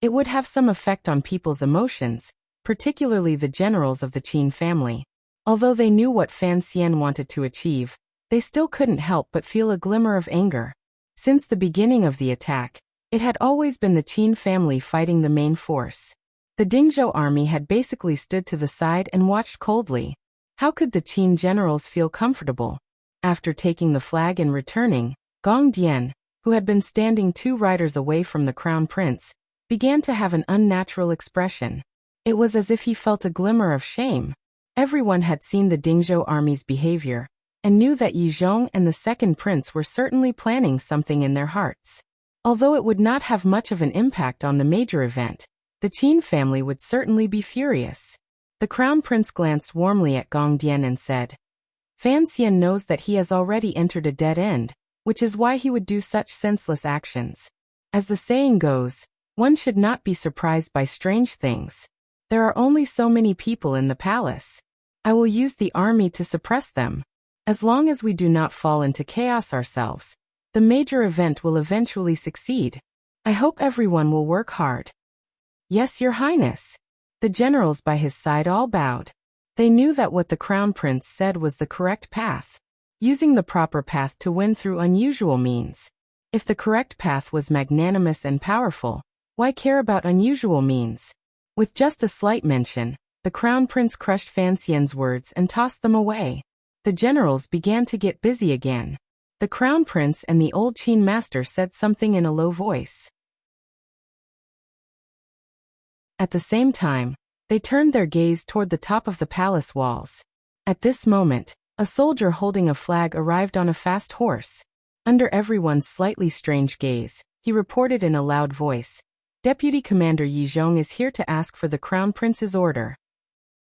A: it would have some effect on people's emotions, particularly the generals of the Qin family. Although they knew what Fan Xian wanted to achieve, they still couldn't help but feel a glimmer of anger. Since the beginning of the attack, it had always been the Qin family fighting the main force. The Dingzhou army had basically stood to the side and watched coldly. How could the Qin generals feel comfortable? After taking the flag and returning, Gong Dian, who had been standing 2 riders away from the Crown Prince, began to have an unnatural expression. It was as if he felt a glimmer of shame. Everyone had seen the Dingzhou army's behavior, and knew that Yi Zhong and the Second Prince were certainly planning something in their hearts. Although it would not have much of an impact on the major event, the Qin family would certainly be furious. The Crown Prince glanced warmly at Gong Dian and said, "Fan Xian knows that he has already entered a dead end, which is why he would do such senseless actions. As the saying goes, one should not be surprised by strange things. There are only so many people in the palace. I will use the army to suppress them. As long as we do not fall into chaos ourselves, the major event will eventually succeed. I hope everyone will work hard." "Yes, Your Highness." The generals by his side all bowed. They knew that what the Crown Prince said was the correct path. Using the proper path to win through unusual means. If the correct path was magnanimous and powerful, why care about unusual means? With just a slight mention, the Crown Prince crushed Fan Xian's words and tossed them away. The generals began to get busy again. The Crown Prince and the old Qin master said something in a low voice. At the same time, They turned their gaze toward the top of the palace walls. At this moment, a soldier holding a flag arrived on a fast horse. Under everyone's slightly strange gaze, he reported in a loud voice, "Deputy Commander Yi Zhong is here to ask for the Crown Prince's order."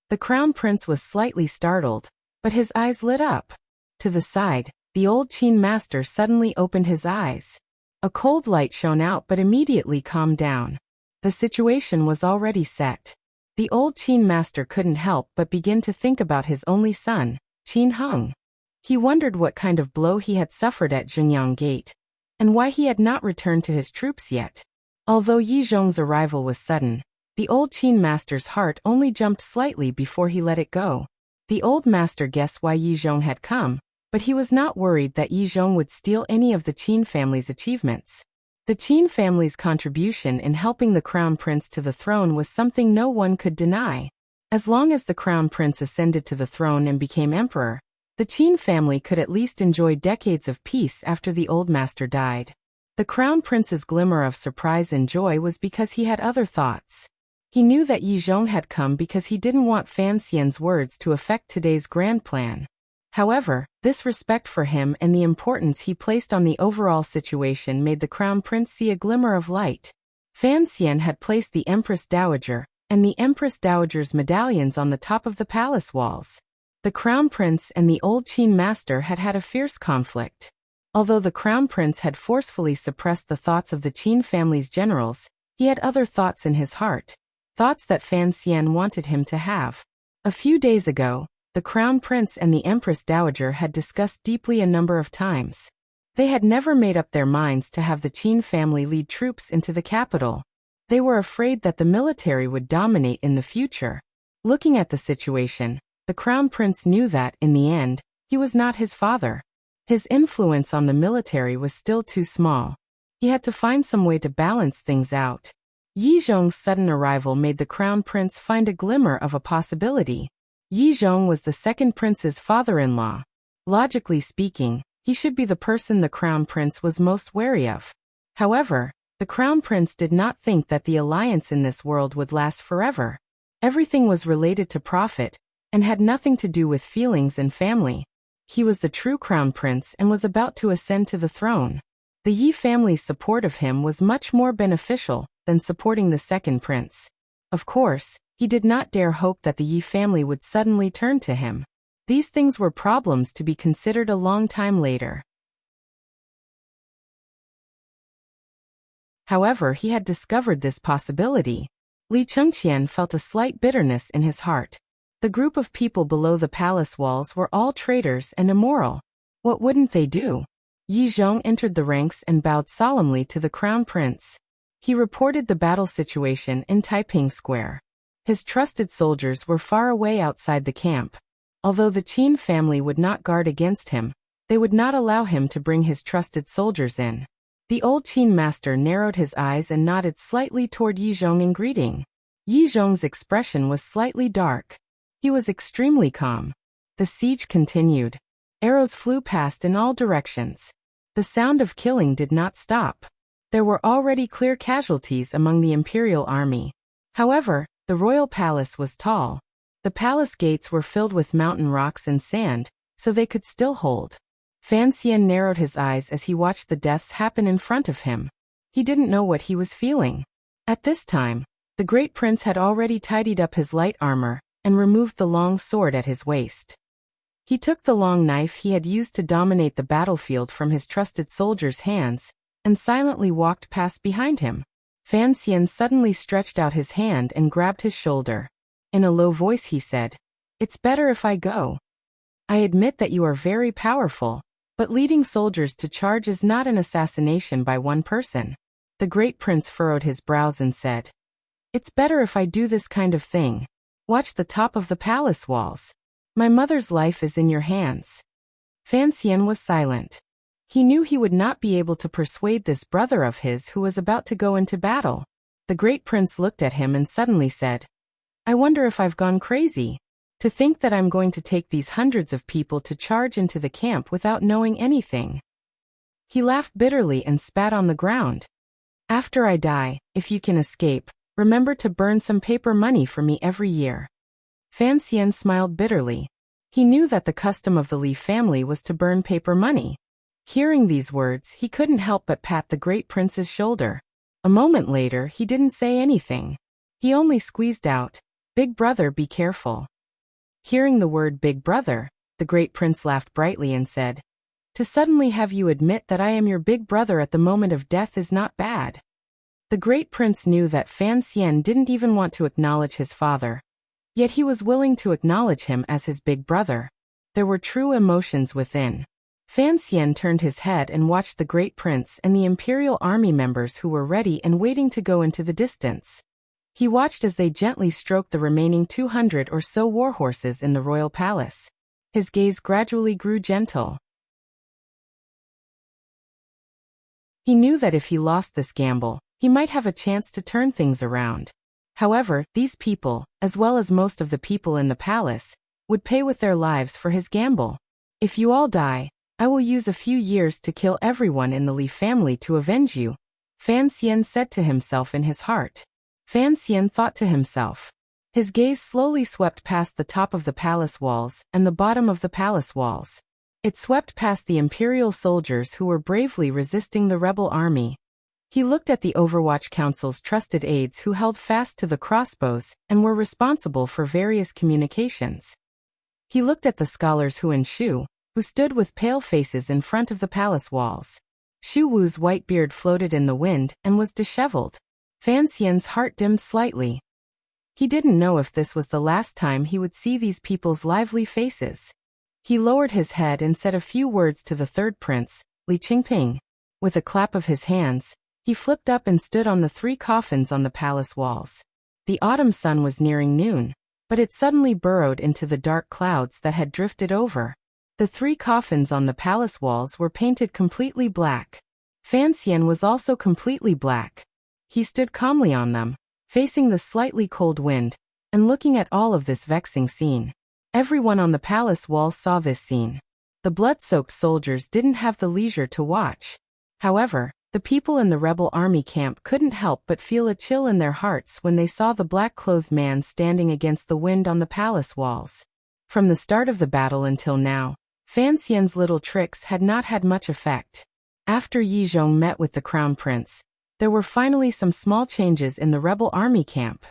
A: The Crown Prince was slightly startled, but his eyes lit up. To the side, the old Qin master suddenly opened his eyes. A cold light shone out but immediately calmed down. The situation was already set. The old Qin master couldn't help but begin to think about his only son, Qin Hung. He wondered what kind of blow he had suffered at Zhenyang Gate, and why he had not returned to his troops yet. Although Yi Zhong's arrival was sudden, the old Qin master's heart only jumped slightly before he let it go. The old master guessed why Yi Zhong had come, but he was not worried that Yi Zhong would steal any of the Qin family's achievements. The Qin family's contribution in helping the Crown Prince to the throne was something no one could deny. As long as the Crown Prince ascended to the throne and became emperor, the Qin family could at least enjoy decades of peace after the old master died. The Crown Prince's glimmer of surprise and joy was because he had other thoughts. He knew that Yi Zhong had come because he didn't want Fan Xian's words to affect today's grand plan. However, this respect for him and the importance he placed on the overall situation made the Crown Prince see a glimmer of light. Fan Xian had placed the Empress Dowager and the Empress Dowager's medallions on the top of the palace walls. The Crown Prince and the old Qin master had had a fierce conflict. Although the Crown Prince had forcefully suppressed the thoughts of the Qin family's generals, he had other thoughts in his heart. Thoughts that Fan Xian wanted him to have. A few days ago, the Crown Prince and the Empress Dowager had discussed deeply a number of times. They had never made up their minds to have the Qin family lead troops into the capital. They were afraid that the military would dominate in the future. Looking at the situation, the Crown Prince knew that, in the end, he was not his father. His influence on the military was still too small. He had to find some way to balance things out. Yi Zhong's sudden arrival made the Crown Prince find a glimmer of a possibility. Yi Zhong was the second prince's father-in-law. Logically speaking, he should be the person the Crown Prince was most wary of. However, the Crown Prince did not think that the alliance in this world would last forever. Everything was related to profit, and had nothing to do with feelings and family. He was the true Crown Prince and was about to ascend to the throne. The Yi family's support of him was much more beneficial than supporting the second prince. Of course, he did not dare hope that the Yi family would suddenly turn to him. These things were problems to be considered a long time later. However, he had discovered this possibility. Li Chengqian felt a slight bitterness in his heart. The group of people below the palace walls were all traitors and immoral. What wouldn't they do? Yi Zhong entered the ranks and bowed solemnly to the Crown Prince. He reported the battle situation in Taiping Square. His trusted soldiers were far away outside the camp. Although the Qin family would not guard against him, they would not allow him to bring his trusted soldiers in. The old Qin master narrowed his eyes and nodded slightly toward Yi Zhong in greeting. Yi Zhong's expression was slightly dark. He was extremely calm. The siege continued. Arrows flew past in all directions. The sound of killing did not stop. There were already clear casualties among the imperial army. However, the royal palace was tall. The palace gates were filled with mountain rocks and sand, so they could still hold. Fan Xian narrowed his eyes as he watched the deaths happen in front of him. He didn't know what he was feeling. At this time, the great prince had already tidied up his light armor and removed the long sword at his waist. He took the long knife he had used to dominate the battlefield from his trusted soldier's hands and silently walked past behind him. Fan Xian suddenly stretched out his hand and grabbed his shoulder. In a low voice he said, "It's better if I go. I admit that you are very powerful, but leading soldiers to charge is not an assassination by one person." The great prince furrowed his brows and said, "It's better if I do this kind of thing. Watch the top of the palace walls. My mother's life is in your hands." Fan Xian was silent. He knew he would not be able to persuade this brother of his who was about to go into battle. The great prince looked at him and suddenly said, "I wonder if I've gone crazy. To think that I'm going to take these hundreds of people to charge into the camp without knowing anything." He laughed bitterly and spat on the ground. "After I die, if you can escape, Remember to burn some paper money for me every year." Fan Xian smiled bitterly. He knew that the custom of the Li family was to burn paper money. Hearing these words, he couldn't help but pat the great prince's shoulder. A moment later, he didn't say anything. He only squeezed out, "Big brother, be careful." Hearing the word big brother, the great prince laughed brightly and said, "To suddenly have you admit that I am your big brother at the moment of death is not bad." The great prince knew that Fan Xian didn't even want to acknowledge his father. Yet he was willing to acknowledge him as his big brother. There were true emotions within. Fan Xian turned his head and watched the great prince and the imperial army members who were ready and waiting to go into the distance. He watched as they gently stroked the remaining 200 or so warhorses in the royal palace. His gaze gradually grew gentle. He knew that if he lost this gamble, he might have a chance to turn things around. However, these people, as well as most of the people in the palace, would pay with their lives for his gamble. "If you all die, I will use a few years to kill everyone in the Li family to avenge you," Fan Xian said to himself in his heart. Fan Xian thought to himself. His gaze slowly swept past the top of the palace walls and the bottom of the palace walls. It swept past the imperial soldiers who were bravely resisting the rebel army. He looked at the Overwatch Council's trusted aides who held fast to the crossbows and were responsible for various communications. He looked at the scholars Hu and Shu, who stood with pale faces in front of the palace walls. Shu Wu's white beard floated in the wind and was disheveled. Fan Xian's heart dimmed slightly. He didn't know if this was the last time he would see these people's lively faces. He lowered his head and said a few words to the third prince, Li Qingping. With a clap of his hands, he flipped up and stood on the 3 coffins on the palace walls. The autumn sun was nearing noon, but it suddenly burrowed into the dark clouds that had drifted over. The 3 coffins on the palace walls were painted completely black. Fan Xian was also completely black. He stood calmly on them, facing the slightly cold wind, and looking at all of this vexing scene. Everyone on the palace walls saw this scene. The blood-soaked soldiers didn't have the leisure to watch. However, the people in the rebel army camp couldn't help but feel a chill in their hearts when they saw the black-clothed man standing against the wind on the palace walls. From the start of the battle until now, Fan Xian's little tricks had not had much effect. After Yi Zhong met with the crown prince, there were finally some small changes in the rebel army camp.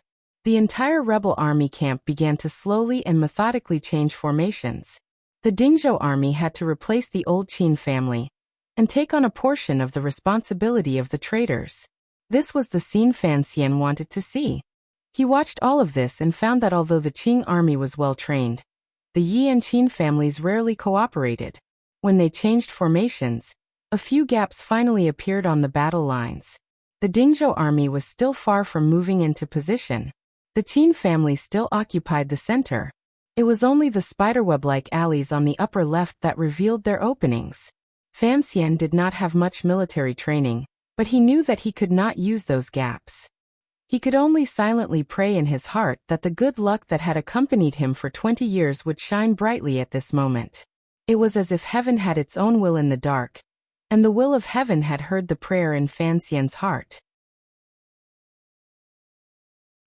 A: The entire rebel army camp began to slowly and methodically change formations. The Dingzhou army had to replace the old Qin family and take on a portion of the responsibility of the traitors. This was the scene Fan Xian wanted to see. He watched all of this and found that although the Qing army was well trained, the Yi and Qin families rarely cooperated. When they changed formations, a few gaps finally appeared on the battle lines. The Dingzhou army was still far from moving into position. The Qin family still occupied the center. It was only the spiderweb-like alleys on the upper left that revealed their openings. Fan Xian did not have much military training, but he knew that he could not use those gaps. He could only silently pray in his heart that the good luck that had accompanied him for 20 years would shine brightly at this moment. It was as if heaven had its own will in the dark, and the will of heaven had heard the prayer in Fan Xian's heart.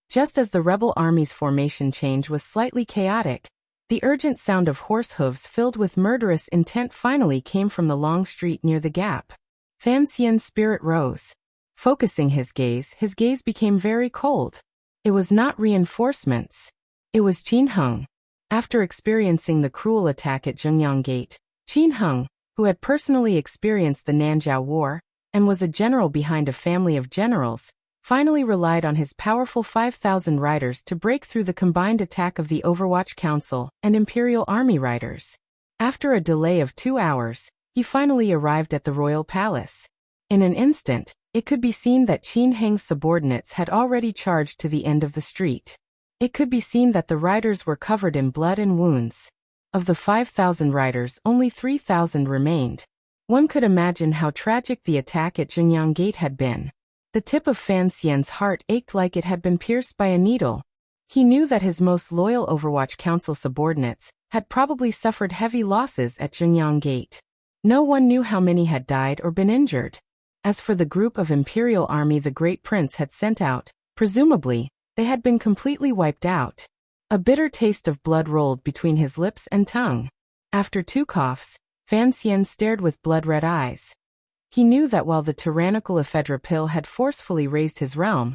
A: Just as the rebel army's formation change was slightly chaotic, the urgent sound of horse hooves filled with murderous intent finally came from the long street near the gap. Fan Xian's spirit rose. Focusing his gaze became very cold. It was not reinforcements. It was Qin Heng. After experiencing the cruel attack at Zhengyang Gate, Qin Heng, who had personally experienced the Nanjiao War and was a general behind a family of generals, finally relied on his powerful 5,000 riders to break through the combined attack of the Overwatch Council and Imperial Army riders. After a delay of 2 hours, he finally arrived at the royal palace. In an instant, it could be seen that Qin Heng's subordinates had already charged to the end of the street. It could be seen that the riders were covered in blood and wounds. Of the 5,000 riders, only 3,000 remained. One could imagine how tragic the attack at Zhengyang Gate had been. The tip of Fan Xian's heart ached like it had been pierced by a needle. He knew that his most loyal Overwatch Council subordinates had probably suffered heavy losses at Zhengyang Gate. No one knew how many had died or been injured. As for the group of Imperial Army the Great Prince had sent out, Presumably, they had been completely wiped out. A bitter taste of blood rolled between his lips and tongue. After 2 coughs, Fan Xian stared with blood-red eyes. He knew that while the tyrannical ephedra pill had forcefully raised his realm,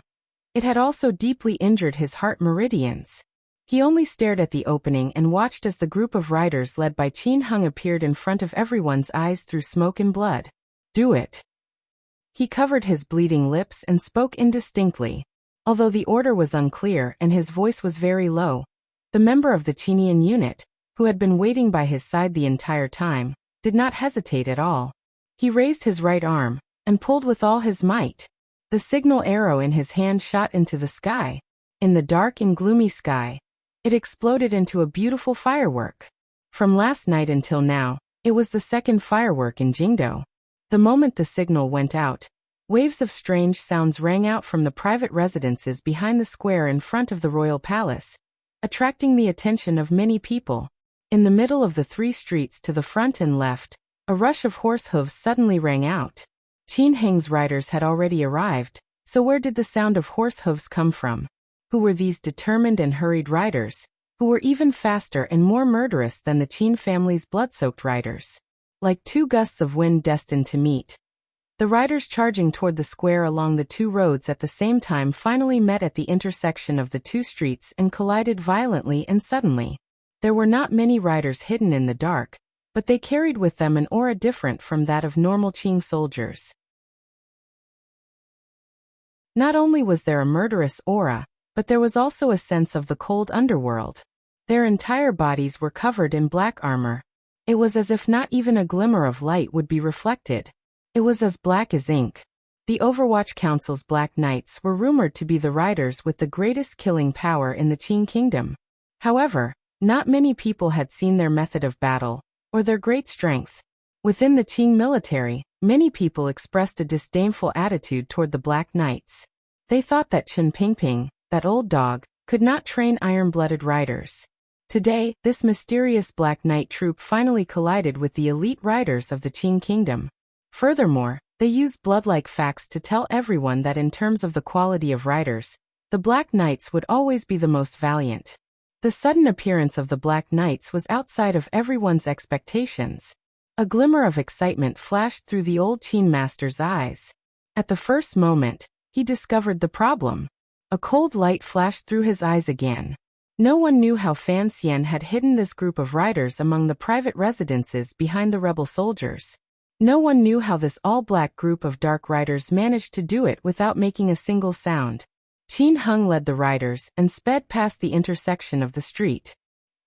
A: it had also deeply injured his heart meridians. He only stared at the opening and watched as the group of riders led by Qin Heng appeared in front of everyone's eyes through smoke and blood. Do it. He covered his bleeding lips and spoke indistinctly. Although the order was unclear and his voice was very low, the member of the Qinian unit, who had been waiting by his side the entire time, did not hesitate at all. He raised his right arm and pulled with all his might. The signal arrow in his hand shot into the sky. In the dark and gloomy sky, it exploded into a beautiful firework. From last night until now, it was the second firework in Jingdo. The moment the signal went out, waves of strange sounds rang out from the private residences behind the square in front of the royal palace, attracting the attention of many people. In the middle of the 3 streets to the front and left, a rush of horse hooves suddenly rang out. Qin Heng's riders had already arrived, so where did the sound of horse hooves come from? Who were these determined and hurried riders, who were even faster and more murderous than the Qin family's blood-soaked riders? Like 2 gusts of wind destined to meet, the riders charging toward the square along the 2 roads at the same time finally met at the intersection of the 2 streets and collided violently and suddenly. There were not many riders hidden in the dark, but they carried with them an aura different from that of normal Qing soldiers. Not only was there a murderous aura, but there was also a sense of the cold underworld. Their entire bodies were covered in black armor. It was as if not even a glimmer of light would be reflected. It was as black as ink. The Overwatch Council's Black Knights were rumored to be the riders with the greatest killing power in the Qing kingdom. However, not many people had seen their method of battle, or their great strength. Within the Qing military, many people expressed a disdainful attitude toward the Black Knights. They thought that Chen Pingping, that old dog, could not train iron-blooded riders. Today, this mysterious Black Knight troop finally collided with the elite riders of the Qing kingdom. Furthermore, they used blood-like facts to tell everyone that in terms of the quality of riders, the Black Knights would always be the most valiant. The sudden appearance of the Black Knights was outside of everyone's expectations. A glimmer of excitement flashed through the old Qin master's eyes. At the first moment, he discovered the problem. A cold light flashed through his eyes again. No one knew how Fan Xian had hidden this group of riders among the private residences behind the rebel soldiers. No one knew how this all-black group of dark riders managed to do it without making a single sound. Qin Heng led the riders and sped past the intersection of the street.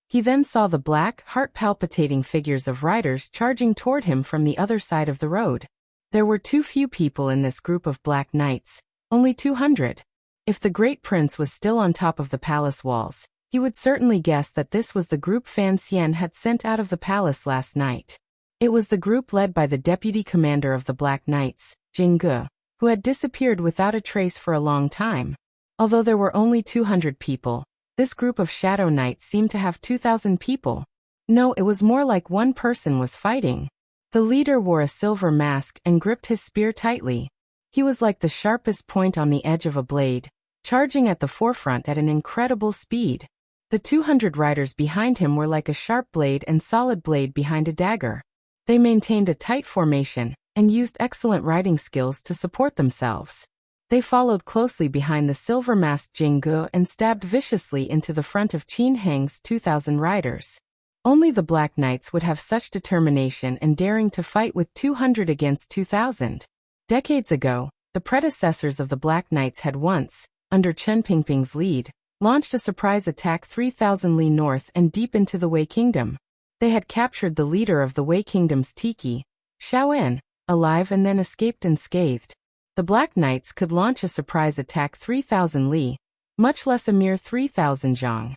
A: He then saw the black, heart-palpitating figures of riders charging toward him from the other side of the road. There were too few people in this group of Black Knights, only 200. If the Great Prince was still on top of the palace walls, he would certainly guess that this was the group Fan Xian had sent out of the palace last night. It was the group led by the deputy commander of the Black Knights, Jing Ge, who had disappeared without a trace for a long time. Although there were only 200 people, this group of Shadow Knights seemed to have 2,000 people. No, it was more like one person was fighting. The leader wore a silver mask and gripped his spear tightly. He was like the sharpest point on the edge of a blade, charging at the forefront at an incredible speed. The 200 riders behind him were like a sharp blade and solid blade behind a dagger. They maintained a tight formation and used excellent riding skills to support themselves. They followed closely behind the silver-masked Jing Ge and stabbed viciously into the front of Qin Heng's 2,000 riders. Only the Black Knights would have such determination and daring to fight with 200 against 2,000. Decades ago, the predecessors of the Black Knights had once, under Chen Pingping's lead, launched a surprise attack 3,000 li north and deep into the Wei Kingdom. They had captured the leader of the Wei Kingdom's Tiki, Shaoen, alive and then escaped unscathed. The Black Knights could launch a surprise attack 3,000 li, much less a mere 3,000 zhang.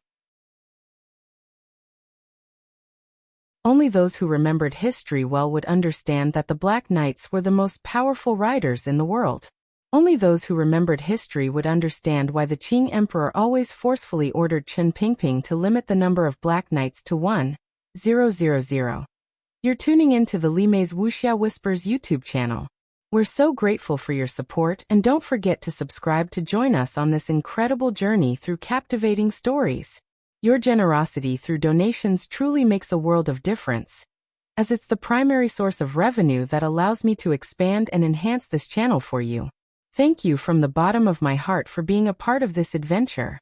A: Only those who remembered history well would understand that the Black Knights were the most powerful riders in the world. Only those who remembered history would understand why the Qing Emperor always forcefully ordered Chen Pingping to limit the number of Black Knights to 1,000. You're tuning in to the Li Mei's Wuxia Whispers YouTube channel. We're so grateful for your support, and don't forget to subscribe to join us on this incredible journey through captivating stories. Your generosity through donations truly makes a world of difference, as it's the primary source of revenue that allows me to expand and enhance this channel for you. Thank you from the bottom of my heart for being a part of this adventure.